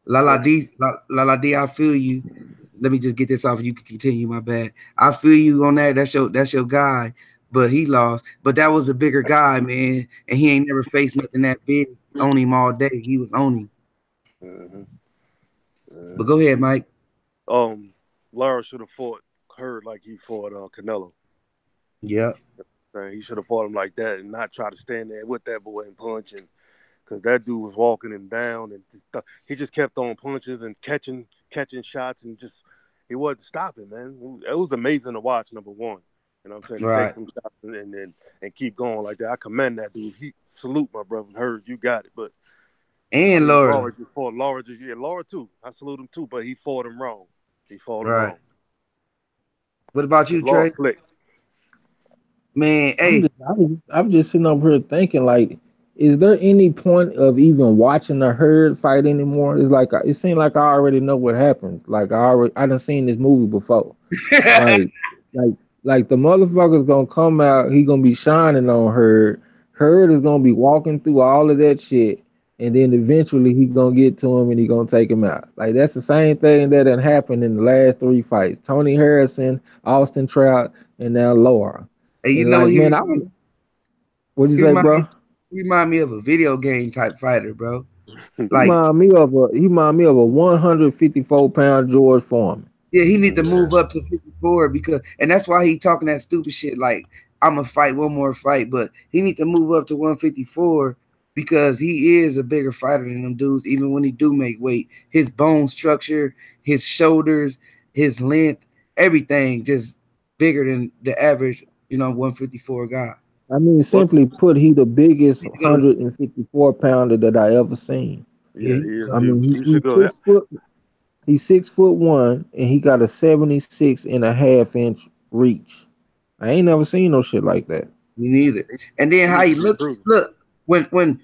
La La D, I feel you. Let me just get this off. You can continue. My bad. I feel you on that. That's your guy. But he lost. But that was a bigger guy, man. And he ain't never faced nothing that big on him all day. He was on him. mm-hmm. But go ahead, Mike. Laura should have fought her like he fought Canelo. Yeah. He should have fought him like that and not try to stand there with that boy and punch, and because that dude was walking him down and he just kept throwing punches and catching shots, and just he wasn't stopping, man. It was amazing to watch. Number one, you know what I'm saying, to Right. take them shots and keep going like that. I commend that dude. He salute my brother. Heard you got it, but And Laura Laura. just fought Laura too. I salute him too, but he fought him wrong. He fought him Right. wrong. What about Cause you, Laura Trey? slick. Man, I'm hey, just I'm just sitting over here thinking, like, is there any point of even watching a Herd fight anymore? It's like it seems like I already know what happens. Like I done seen this movie before. Like like like the motherfucker's gonna come out, he gonna be shining on Herd. Herd is gonna be walking through all of that shit, and then eventually he gonna get to him and he gonna take him out. Like that's the same thing that had happened in the last three fights. Tony Harrison, Austin Trout, and now Laura. hey, you And know like, he man, what'd you he say, remind me, bro? he remind me of a video game type fighter, bro. He Like, remind me of a 154-pound George Foreman. yeah, he need to Yeah. move up to 54 because, and that's why he talking that stupid shit. Like, I'm gonna fight one more fight, but he need to move up to 154 because he is a bigger fighter than them dudes. Even when he do make weight, his bone structure, his shoulders, his length, everything just bigger than the average, 154 guy. I mean, What's simply put, he the biggest He need to go to, 154-pounder that I ever seen. yeah, yeah, he need he to is. go I to, mean, He should go. he's 6'1", and he got a 76.5-inch reach. I ain't never seen no shit like that. me neither. And then He how needs he to keep looked. cruising. Look,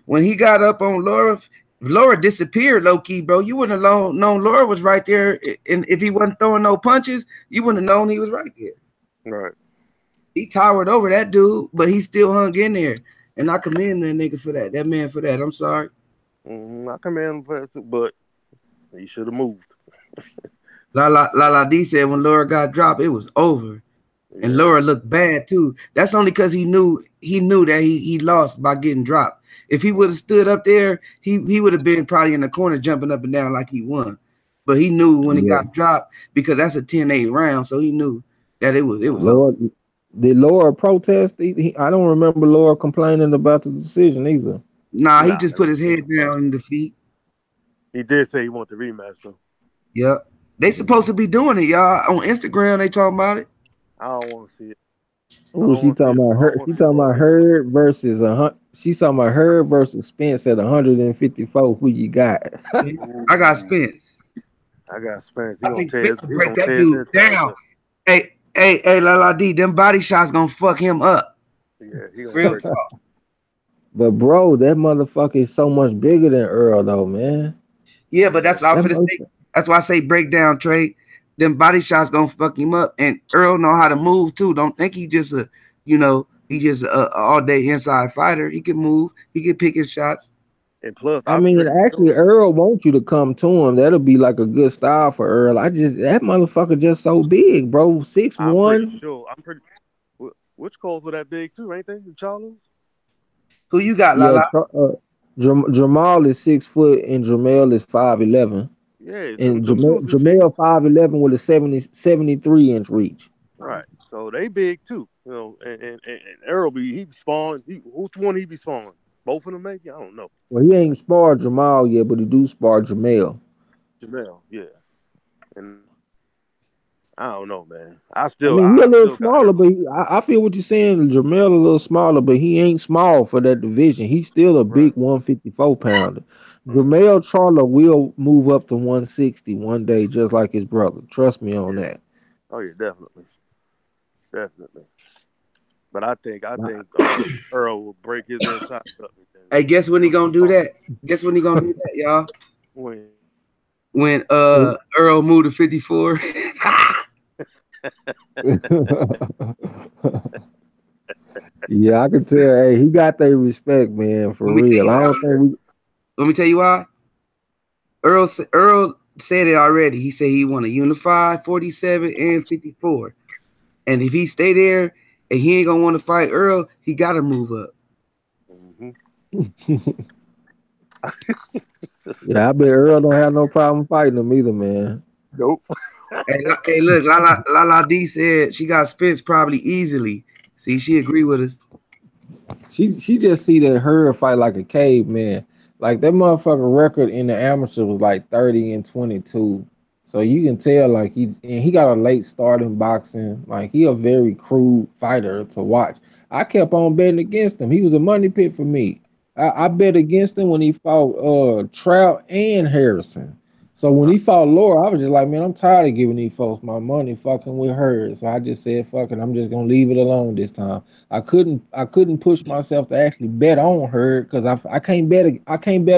when he got up on Laura, Laura disappeared low key, bro. You wouldn't have known Laura was right there, and if he wasn't throwing no punches, you wouldn't have known he was right there. Right. He towered over that dude, but he still hung in there, and I commend that nigga for that. That man for that. I'm sorry. I commend him for that too, but he should have moved. La D said when Laura got dropped, it was over. And Yeah. Laura looked bad too. That's only because he knew that he lost by getting dropped. If he would have stood up there, he would have been probably in the corner jumping up and down like he won. But he knew when he Yeah. got dropped because that's a 10-8 round, so he knew That it was over. Lord, did Laura protest? I don't remember Laura complaining about the decision either. Nah, he Nah, just put his head down in defeat. he did say he wanted the rematch though. Yep. They supposed to be doing it, y'all. On Instagram, they talking about it. I don't want to see it. I Oh, don't she want to see talking it. about I don't her. want She to see talking about Floyd. her versus She's talking about her versus Spence at 154. Who you got? I got Ooh, Spence. I got Spence. I think Spence will He break gonna that tear his dude insides down. up. Hey, La La D, them body shots gonna fuck him up. Yeah, he gonna Real break him. talk. But bro, that motherfucker is so much bigger than Earl, though, man. Yeah, but Yeah, that's what I'm That finna mother- say. That's why I say breakdown trade. Them body shots gonna fuck him up, and Earl know how to move too. Don't think he just he just a all day inside fighter. He can move. He can pick his shots. and plus, I I'm mean, pretty actually, sure. Earl wants you to come to him. That'll be like a good style for Earl. That motherfucker just so big, bro. Six I'm pretty one. sure. I'm pretty. Which calls are that big too, ain't they? The Charlos? Who you got, La Yeah, La? Jamal is 6 foot and Jamel is 5'11. Yeah, And them dudes is big. Jamel 5'11 with a 73 inch reach. Right. So they big too. And Errol he be spawned. Which one he be spawned? Both of them maybe? I don't know. Well, he ain't sparred Jamal yet, but he do spar Jamel. Jamel, yeah. And I don't know, man. I mean, he a I little still got smaller, Errol. but I feel what you're saying. Jamel a little smaller, but he ain't small for that division. He's still a Right. big 154 pounder. Mm-hmm. Jamel Charlo will move up to 160 one day, just like his brother. Trust me on Yeah. that. Oh yeah, definitely. Definitely. But I think Earl will break his inside up and then Hey, guess when he he'll gonna jump do off. that? Guess when he gonna do that, y'all? When When Earl moved to 54. Yeah, I can tell. Hey, he got their respect, man, for Let me tell real. you I why. don't think we. Let me tell you why. Earl said it already. He said he want to unify 47 and 54. And if he stay there and he ain't gonna want to fight Earl, he gotta move up. mm-hmm. Yeah, I bet Earl don't have no problem fighting him either, man. Nope. Hey, look, La D said she got Spence probably easily. See, she agree with us. She just see that her fight like a caveman. Like that motherfucker record in the amateur was like 30-22. So you can tell like he got a late start in boxing. Like he a very crude fighter to watch. I kept on betting against him. He was a money pit for me. I bet against him when he fought Trout and Harrison. So when he fought Laura, I was just like, man, I'm tired of giving these folks my money fucking with her. So I just said, fuck it, I'm just gonna leave it alone this time. I couldn't push myself to actually bet on her because I can't bet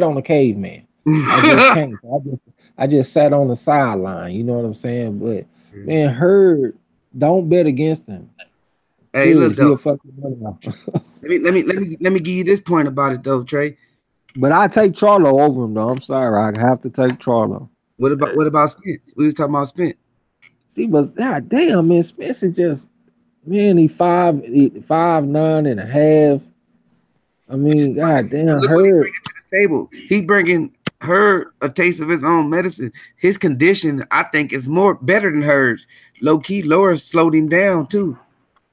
on a caveman. I just can't. I just sat on the sideline. You know what I'm saying? But man, her don't bet against him. Hey, look Serious, though. he'll fuck your money off. Let me give you this point about it though, Trey. But I take Charlo over him though. I'm sorry, I have to take Charlo. What about Spence? We was talking about Spence. See, but god damn, man, Spencer just man, he 5'9.5". I mean, god damn, Look what he her. bringing to the table. He bringing her a taste of his own medicine. His condition, I think, is more better than hers. Low key, Laura slowed him down too,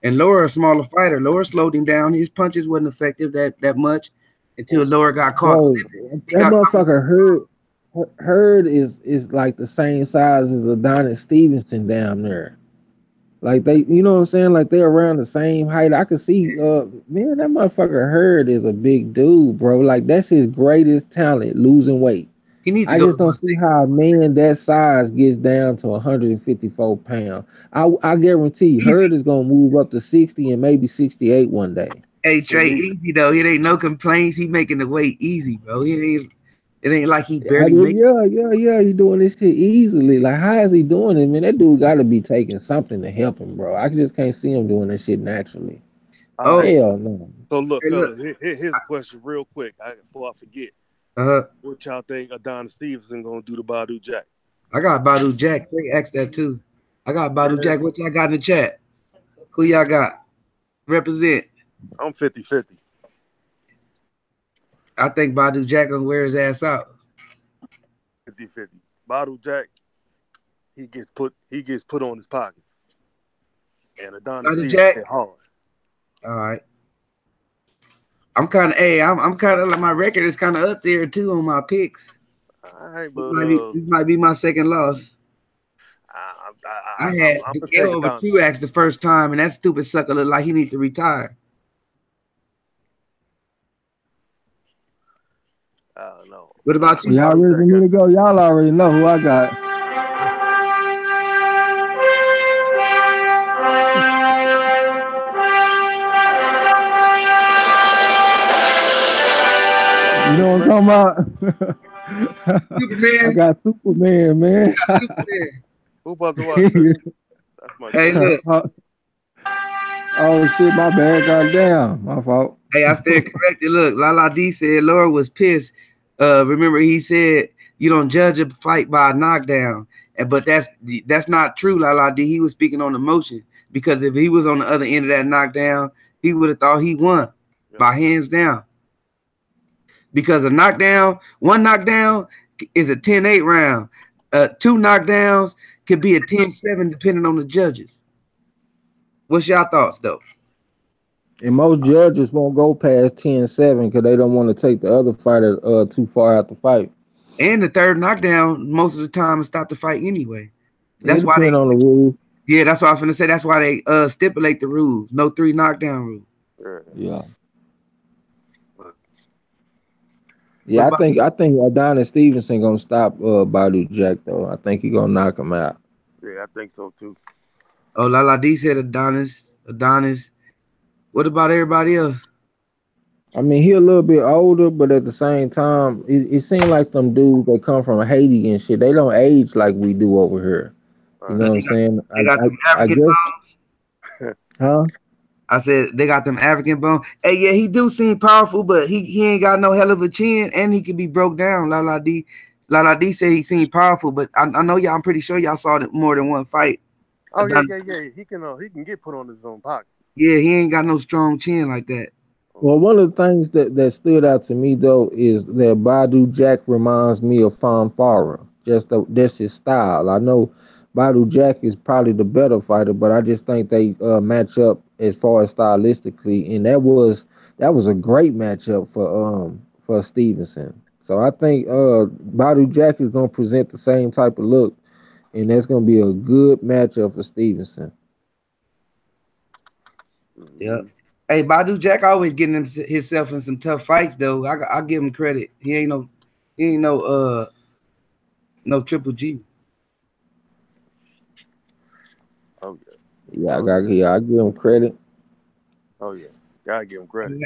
and Laura a smaller fighter. Laura slowed him down. His punches wasn't effective that much until Laura got caught. So Bro, he that got motherfucker Hurd is like the same size as Adonis Stevenson down there. Like they, you know what I'm saying? Like they're around the same height. I could see, man, that motherfucker Hurd is a big dude, bro. Like that's his greatest talent, losing weight. he needs to I go to just don't see 160. how a man that size gets down to 154 pounds. I guarantee Easy. Hurd is gonna move up to 60 and maybe 68 one day. Hey And Trey, easy though. It ain't no complaints. He making the weight easy, bro. It ain't like he barely make. Yeah. He doing this shit easily. Like, how is he doing it, man? That dude got to be taking something to help him, bro. I just can't see him doing that shit naturally. all Oh, right. Hell no. So look, hey, look. fellas, here's a question real quick. Before I forget. Uh, What y'all think Adonis Stevenson gonna do to Badu Jack? I got Badu Jack. Trey asked that too. I got Badu Yeah, Jack. What y'all got in the chat? Who y'all got? Represent. I'm 50-50. I think Badu Jack gonna wear his ass out. 50-50. Badu Jack, he gets put on his pockets. And Adonis Dr. Stevens Jack. hit hard. All right. I'm kind of, I'm kind of like my record is kind of up there too on my picks. All right, but This might be my second loss. I had I'm gonna Miguel take over Adonis. Truax the first time, and that stupid sucker looked like he need to retire. I don't know. What about you? Y'all ready for me to go? Y'all already know who I got. You know what I'm talking about? Superman. I got Superman, man. Superman. Who about to watch that? That's my Hey, look. Oh shit, my bad. Goddamn, my fault. Hey, I stand corrected. Look, Lala D said Laura was pissed. Remember, he said you don't judge a fight by a knockdown, but that's not true, Lala D. He was speaking on emotion because if he was on the other end of that knockdown, he would have thought he won by hands down. Because one knockdown is a 10-8 round. Two knockdowns could be a 10-7 depending on the judges. What's your thoughts, though? And most judges won't go past 10-7 because they don't want to take the other fighter too far out the fight. And the third knockdown, most of the time, will stop the fight anyway. That's why on the rules. Yeah, that's what I was finna say. That's why they stipulate the rules. No 3 knockdown rule. Yeah. Yeah, I think Adonis Stevenson gonna stop Badu Jack though. I think he gonna knock him out. Yeah, I think so too. Oh, Lala D said Adonis. What about everybody else? I mean, he a little bit older, but at the same time, it seems like them dudes that come from Haiti and shit, they don't age like we do over here. You know what I'm saying? They got them African bones. Huh? I said they got them African bones. Hey, yeah, he do seem powerful, but he ain't got no hell of a chin, and he can be broke down. Lala D said he seemed powerful, but I know y'all. I'm pretty sure y'all saw more than one fight. Oh yeah. He can get put on his own pocket. Yeah, he ain't got no strong chin like that. Well, one of the things that stood out to me though is that Badu Jack reminds me of Farah. That's his style. I know Badu Jack is probably the better fighter, but I just think they match up as far as stylistically, and that was a great matchup for Stevenson. So I think Badu Jack is gonna present the same type of look, and that's gonna be a good matchup for Stevenson. Yep. Hey, Badu Jack always getting himself in some tough fights though. I give him credit. He ain't no Triple G. Oh yeah. I give him credit. Oh yeah, gotta give him credit.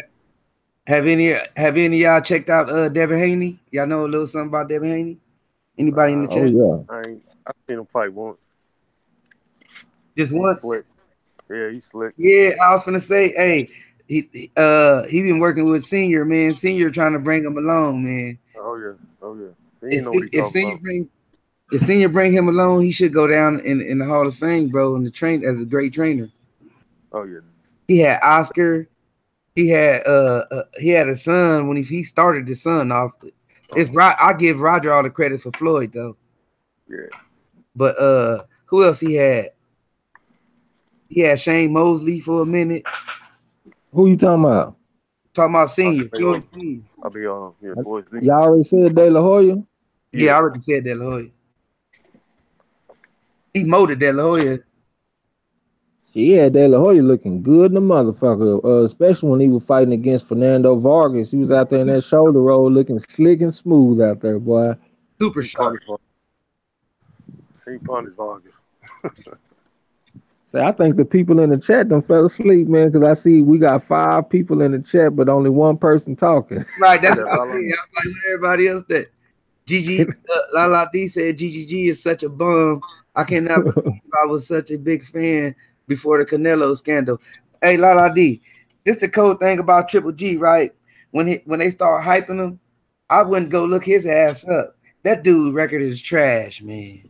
Have any of y'all checked out Devin Haney? Y'all know a little something about Devin Haney? Anybody in the chat? Oh yeah. I've seen him fight once. Just once? Slick. Yeah, he's slick. Yeah, I was gonna say, hey, he been working with Senior, man. Senior trying to bring him along, man. Oh yeah. If Senior bring him along, he should go down in the Hall of Fame, bro, and train as a great trainer. Oh yeah. He had Oscar. He had a son when he started his son off. It's right. I give Roger all the credit for Floyd though. Yeah. But who else he had? He had Shane Mosley for a minute. Who you talking about? Talking about Senior. Floyd Senior. I'll be on here, boys. Y'all already said De La Hoya? Yeah, I already said De La Hoya. He molded De La Hoya. Yeah, De La Hoya looking good in the motherfucker, especially when he was fighting against Fernando Vargas. He was out there in that shoulder roll looking slick and smooth out there, boy. Super sharp. He punished Vargas. So I think the people in the chat done fell asleep, man, because I see we got 5 people in the chat, but only one person talking. Right, that's what I said. I was like with everybody else that GG Lala D said GGG is such a bum. I cannot believe I was such a big fan before the Canelo scandal. Hey, Lala D, this the cool thing about Triple G, right? When they start hyping him, I wouldn't go look his ass up. That dude record is trash, man.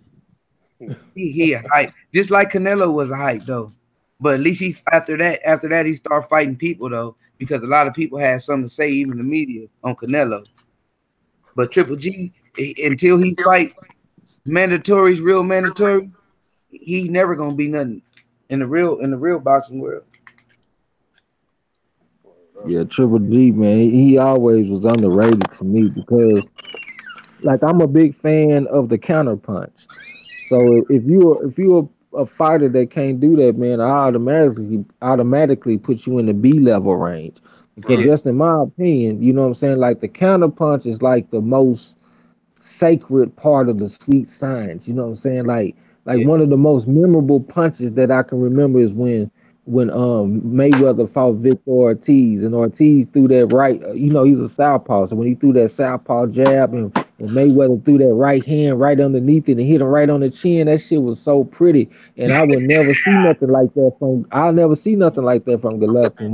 He a hype, just like Canelo was a hype though. But at least after that he started fighting people though, because a lot of people had something to say, even the media, on Canelo. But Triple G, until he fight mandatories, real mandatory, he's never gonna be nothing. in the real boxing world. Yeah, Triple G, man, he always was underrated to me because, like, I'm a big fan of the counter punch. So if you're a fighter that can't do that, man, I automatically put you in the B level range. Because Yeah, Right. just in my opinion, you know what I'm saying, like the counter punch is like the most sacred part of the sweet science. You know what I'm saying? Like yeah, one of the most memorable punches that I can remember is when Mayweather fought Victor Ortiz, and Ortiz threw that right. You know, he's a southpaw, so when he threw that southpaw jab, and Mayweather threw that right hand right underneath it and hit him right on the chin, that shit was so pretty. And I would never see nothing like that from. I'll never see nothing like that from Golovkin.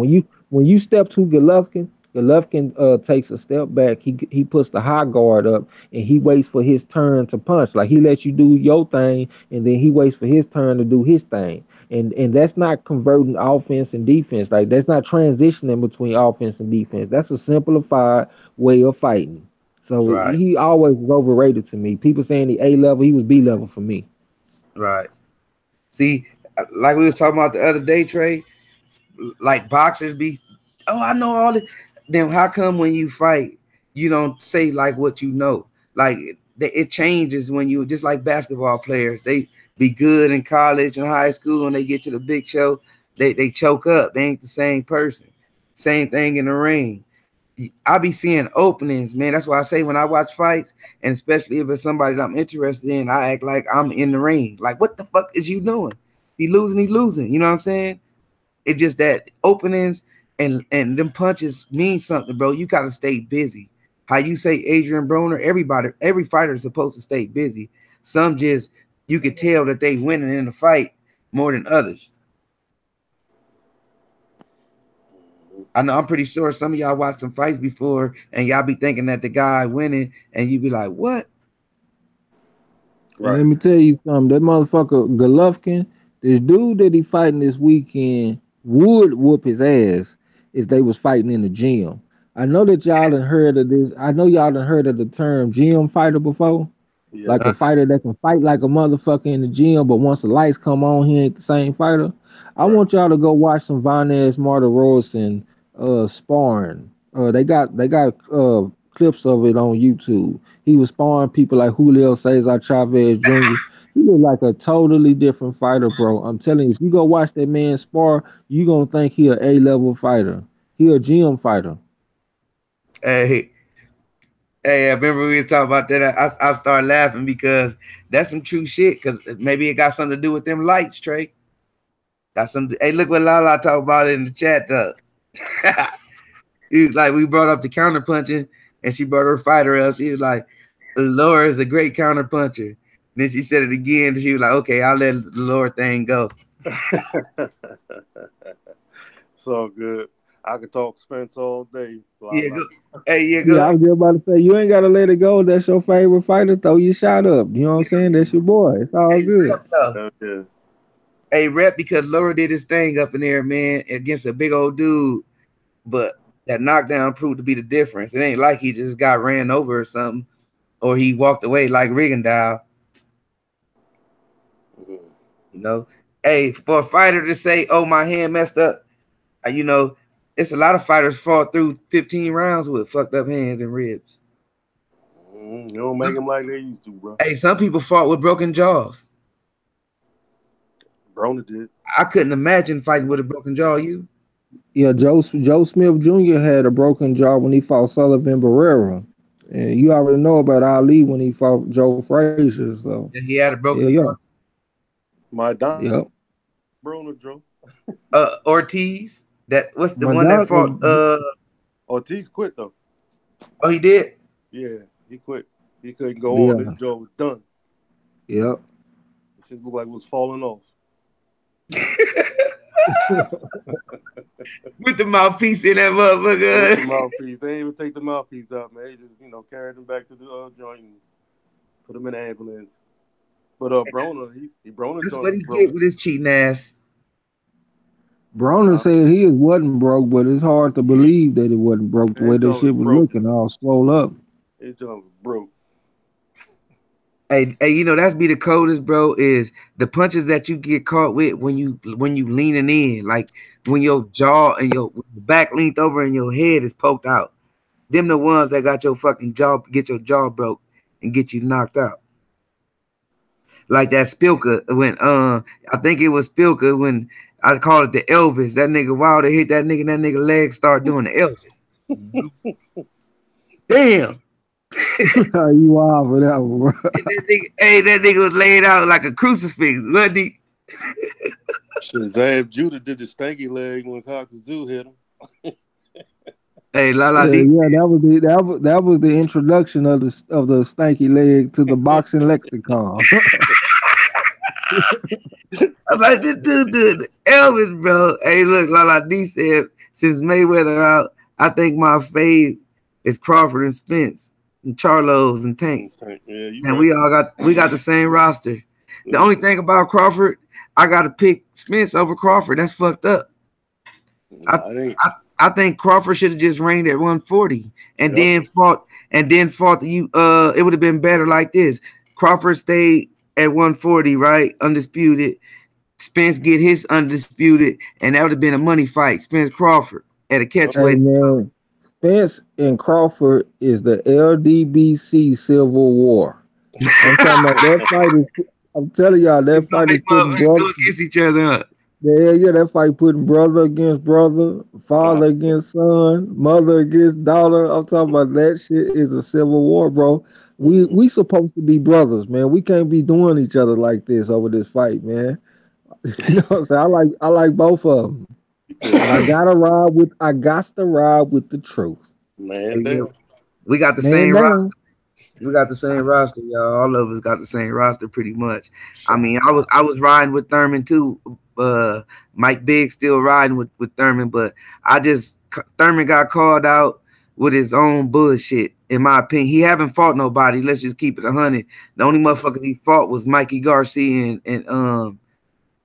When you step to Golovkin. Golovkin takes a step back. He puts the high guard up and he waits for his turn to punch. Like he lets you do your thing, and then he waits for his turn to do his thing. And that's not converting offense and defense. Like that's not transitioning between offense and defense. That's a simplified way of fighting. So right, he always was overrated to me. People saying the A level, he was B level for me. right. See, like we was talking about the other day, Trey. Like boxers be, oh, I know all this. Then how come when you fight, you don't say like what you know? Like it changes when you just like basketball players. They be good in college and high school, and they get to the big show, they choke up. They ain't the same person. Same thing in the ring. I be seeing openings, man. That's why I say when I watch fights, and especially if it's somebody that I'm interested in, I act like I'm in the ring. Like, what the fuck is you doing? He losing, he losing. You know what I'm saying? It's just that openings and them punches mean something, bro. You gotta stay busy. How you say Adrian Broner, every fighter is supposed to stay busy. Some just you could tell that they winning in the fight more than others. I know I'm pretty sure some of y'all watched some fights before and y'all be thinking that the guy winning and you be like, what? And Right. let me tell you something. That motherfucker Golovkin, this dude that he fighting this weekend would whoop his ass if they was fighting in the gym. I know that y'all done heard of this. I know y'all done heard of the term gym fighter before. Yeah. Like a fighter that can fight like a motherfucker in the gym, but once the lights come on, he ain't the same fighter. I Right. want y'all to go watch some Vanez Martirosyan and sparring. They got clips of it on YouTube. He was sparring people like Julio Cesar Chavez Jr. He looked like a totally different fighter, bro. I'm telling you, if you go watch that man spar, you gonna think he a A-level fighter. He a gym fighter. Hey, hey, I remember we was talking about that. I started laughing because that's some true shit. Because maybe it got something to do with them lights, Trey. Got some. Hey, look what Lala talked about in the chat though. He was like, we brought up the counter punching, and she brought her fighter up. She was like, Laura is a great counter puncher. Then she said it again. She was like, okay, I'll let the Laura thing go. So good. I could talk Spence all day. La Yeah, la. go. Hey, yeah, Yeah, go. I was just about to say you ain't gotta let it go. That's your favorite fighter. Throw your shot up. You know what I'm saying? That's your boy. It's all Hey, good. rep though. Hell yeah. Hey, rep because Laura did his thing up in there, man, against a big old dude. But that knockdown proved to be the difference. It ain't like he just got ran over or something, or he walked away like Rigondeaux. Mhm. You know, hey, for a fighter to say, "Oh, my hand messed up," you know, it's a lot of fighters fought through 15 rounds with fucked up hands and ribs. You don't make them like they used to, bro. Hey, some people fought with broken jaws. Brona did. I couldn't imagine fighting with a broken jaw. You? Yeah, Joe Smith Jr. had a broken jaw when he fought Sullivan Barrera, and you already know about Ali when he fought Joe Frazier. So Yeah, he had a yeah, broken yeah, jaw. My Don yep. Brona Joe. Ortiz. That what's the My one that dog, fought? Ortiz quit though. Oh, he did. Yeah, he quit. He couldn't go on. His yeah, jaw was done. yep. It shit looked like it was falling off. With the mouthpiece in that With the motherfucker. mouthpiece. They didn't even take the mouthpiece out, man. They just, carried him back to the joint and put him in the ambulance. But Brona, he Brona's That's joint what was he get broke. with his cheating ass. Broner Huh? said his wasn't broke, but it's hard to believe that it wasn't broke the way His that joint was shit was broke. looking all swole up. His joint was broke. Hey, you know that's be the coldest, bro. Is the punches that you get caught with when you leaning in, like when your jaw and your back leaned over and your head is poked out. Them the ones that got your fucking jaw, get your jaw broke and get you knocked out. Like that Spilka when I think it was Spilka when I called it the Elvis. That nigga Wilder hit that nigga legs start doing the Elvis. Damn. You wild for that one, bro. That nigga was laid out like a crucifix, wasn't he? Shazam Judah did the stanky leg when Cockazoo hit him. Hey, Lala D. Yeah, that was the introduction of the stanky leg to the boxing lexicon. I'm like, this dude, Elvis, bro. Hey, look, Lala D said, since Mayweather out, I think my fave is Crawford and Spence and Charlo's and Tank. Yeah, and right. we got the same roster. The only thing about Crawford, I got to pick Spence over Crawford. That's fucked up. I think Crawford should have just reigned at 140 and then fought the it would have been better like this. Crawford stayed at 140, right? Undisputed. Spence get his undisputed, and that would have been a money fight. Spence Crawford at a catchweight. Hey, man, Spence and Crawford is the LDBC Civil War. I'm talking about that fight. I'm telling y'all, that fight is putting brothers against each other. Yeah, that fight putting brother against brother, father against son, mother against daughter. I'm talking about that shit is a civil war, bro. We supposed to be brothers, man. We can't be doing each other like this over this fight, man. You know what I'm saying? I like both of them. But I got to ride with the truth. Man, damn. We got the same roster. We got the same roster, y'all. All of us got the same roster pretty much. I mean, I was riding with Thurman too. Mike BIGGZ still riding with Thurman, but Thurman got called out with his own bullshit. In my opinion, he haven't fought nobody. Let's just keep it 100. The only motherfuckers he fought was Mikey Garcia and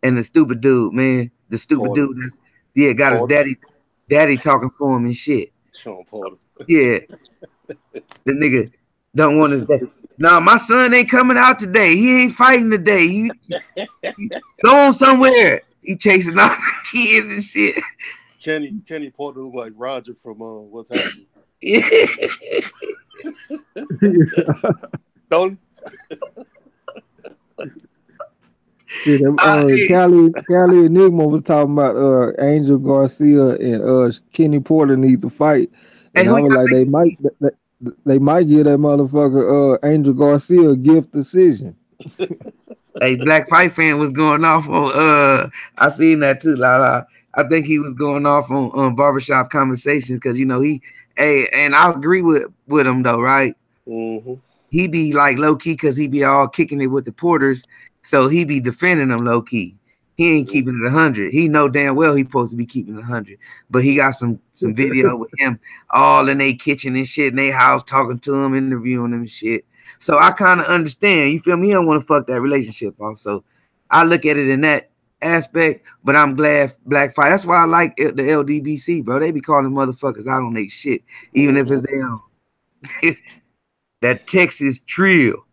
the stupid dude, man. The stupid dude that's got his daddy talking for him and shit. Sean Porter. Yeah, the nigga don't want his day. Nah, my son ain't coming out today. He ain't fighting today. You go on somewhere. He chasing all the kids and shit. Kenny Porter look like Roger from What's Happening. Yeah. Don't. Cali Enigma was talking about Angel Garcia and Kenny Porter need to fight, and I was like, they might give that motherfucker Angel Garcia a gift decision. Hey, Black Fight Fan was going off on I seen that too, Lala. I think he was going off on barbershop conversations because and I agree with him though, right? Mm-hmm. He be like low key because he be all kicking it with the Porters, so he be defending them low key. He ain't keeping it 100. He know damn well he supposed to be keeping it 100, but he got some video with him all in their kitchen and shit in their house, talking to him, interviewing them and shit. So I kind of understand. You feel me? He don't want to fuck that relationship off. So I look at it in that aspect. But I'm glad Black Fight. That's why I like the LDBC, bro. They be calling motherfuckers out on their shit, even if it's their own. That Texas trill.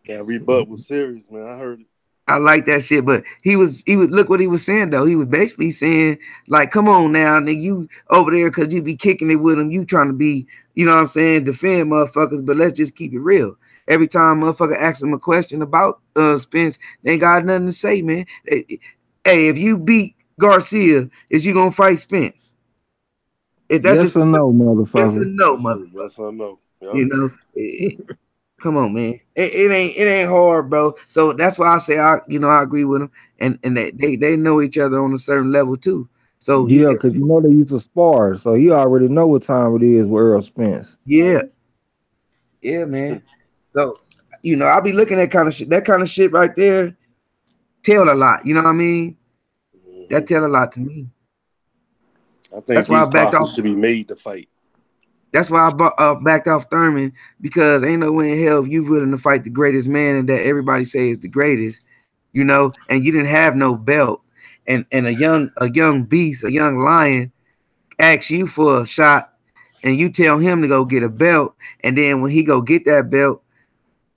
Yeah, rebut was serious, man. I heard it. I like that shit, but he was look what he was saying though. He was basically saying like, "Come on now, nigga, you over there because you be kicking it with him. You trying to be, you know what I'm saying, defend motherfuckers. But let's just keep it real. Every time motherfucker asks him a question about Spence, they ain't got nothing to say, man. Hey, if you beat Garcia, is you gonna fight Spence? If that's yes or no, motherfucker. Yes or no, motherfucker. Yes or no. Yep. You know." Come on, man. It ain't hard, bro. So that's why I say I agree with them, and they know each other on a certain level too. So yeah, because you know they used to spar, so he already know what time it is with Earl Spence. Yeah, man. So I'll be looking at that kind of shit right there. Tell a lot, you know what I mean? That tell a lot to me. I think that's why I backed off. Should be made to fight. That's why I backed off Thurman, because ain't no way in hell if you willing to fight the greatest man and that everybody say is the greatest, and you didn't have no belt, and a young beast, a young lion asks you for a shot, and you tell him to go get a belt, and then when he go get that belt,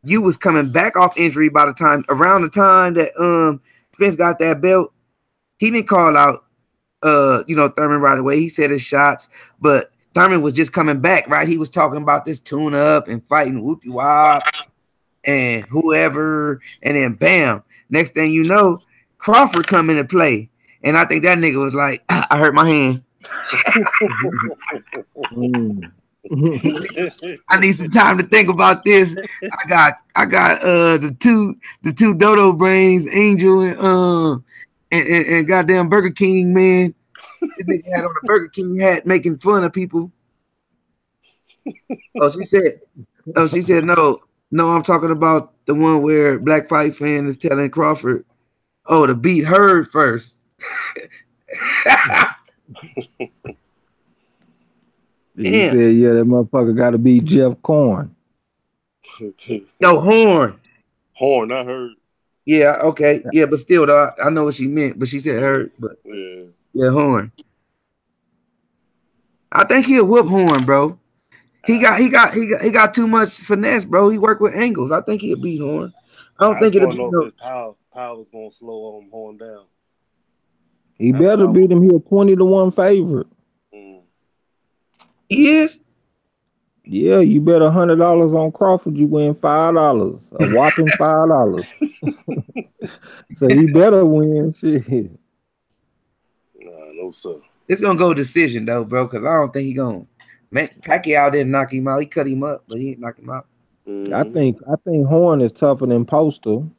you was coming back off injury by the time around the time that Spence got that belt. He didn't call out Thurman right away. He said his shots, but Thurman was just coming back, right? He was talking about this tune up and fighting Whoopty Wop and whoever, and then bam, next thing you know, Crawford come into play. And I think that nigga was like, I hurt my hand. I need some time to think about this. I got the two dodo brains, Angel and goddamn Burger King, man. This nigga had on a Burger King hat making fun of people. She said no, I'm talking about the one where Black Fight Fan is telling Crawford, to beat Hurd first. He said, that motherfucker got to be Jeff Corn. No, Horn. Horn, I heard. Yeah, okay. Yeah, but still, though, I know what she meant, but she said Hurd. But yeah, Horn. I think he'll whoop Horn, bro. He got too much finesse, bro. He worked with angles. I think he'll beat Horn. I don't think it'll be no. Powell's gonna slow Horn down. He better beat him. He a 20-1 favorite. He is. Yeah, you bet $100 on Crawford, you win $5, a whopping $5. So he better win. Shit. Nah, no sir. It's gonna go decision though, bro, because I don't think he gonna. Man, Pacquiao didn't knock him out. He cut him up, but he didn't knock him out. I think Horn is tougher than Postal,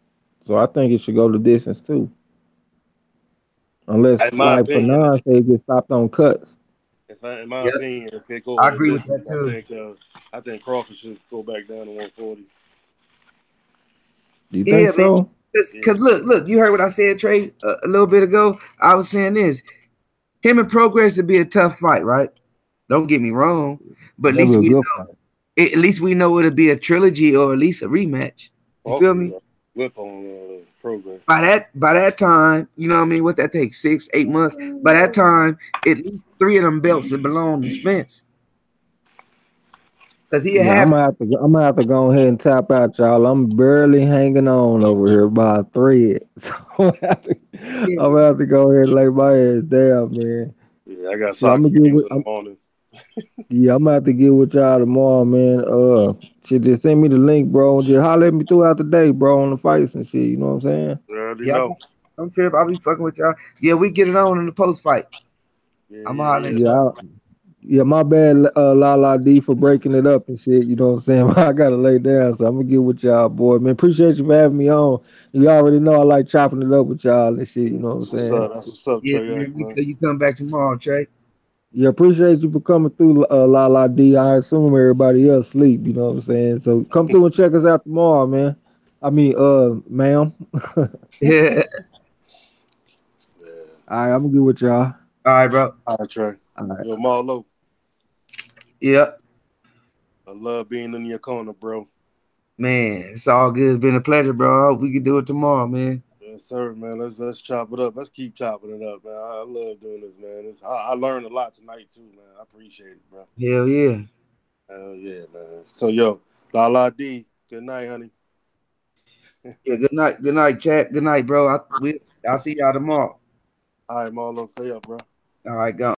so I think it should go the distance too. Unless, like Fanon said, he gets stopped on cuts. In my opinion, if it goes, I agree with that too. I think Crawford should go back down to 140. Do you think so? Because look, you heard what I said, Trey, a little bit ago. I was saying this: him and Progress would be a tough fight, right? Don't get me wrong, but at least we know it'll be a trilogy or at least a rematch. You feel me? Whip on Progress. By that time, you know what I mean? What that takes 6-8 months. By that time, at least 3 of them belts that belong to Spence. Because I'm gonna have to go ahead and tap out, y'all. I'm barely hanging on over here by a thread. So I'm gonna have to go ahead and lay my ass down, man. Yeah, I got soccer games in the morning. Yeah, I'm gonna have to get with y'all tomorrow, man. Just send me the link, bro. Just holler at me throughout the day, bro, on the fights and shit. You know what I'm saying? Don't trip. I'll be fucking with y'all. Yeah, we get it on in the post fight. I'm hollering. Yeah, my bad, La D, for breaking it up and shit. You know what I'm saying? I gotta lay down, so I'm gonna get with y'all, boy. Man, appreciate you for having me on. You already know I like chopping it up with y'all and shit. You know what I'm saying? That's what's up, Trey. Yeah, you come back tomorrow, Trey. Yeah, appreciate you for coming through, La D. I assume everybody else sleep. You know what I'm saying? So come through and check us out tomorrow, man. I mean, ma'am. Yeah. All right, I'm gonna get with y'all. All right, bro. All right, Trey. All right. Yo, Marlo. Yeah. I love being in your corner, bro. Man, it's all good. It's been a pleasure, bro. I hope we can do it tomorrow, man. Yes, sir, man. Let's chop it up. Let's keep chopping it up, man. I love doing this, man. I learned a lot tonight too, man. I appreciate it, bro. Hell yeah. Hell yeah, man. So yo, La D. Good night, honey. Yeah, good night. Good night, chat. Good night, bro. I'll see y'all tomorrow. All right, Marlo. Stay up, bro. All right, go.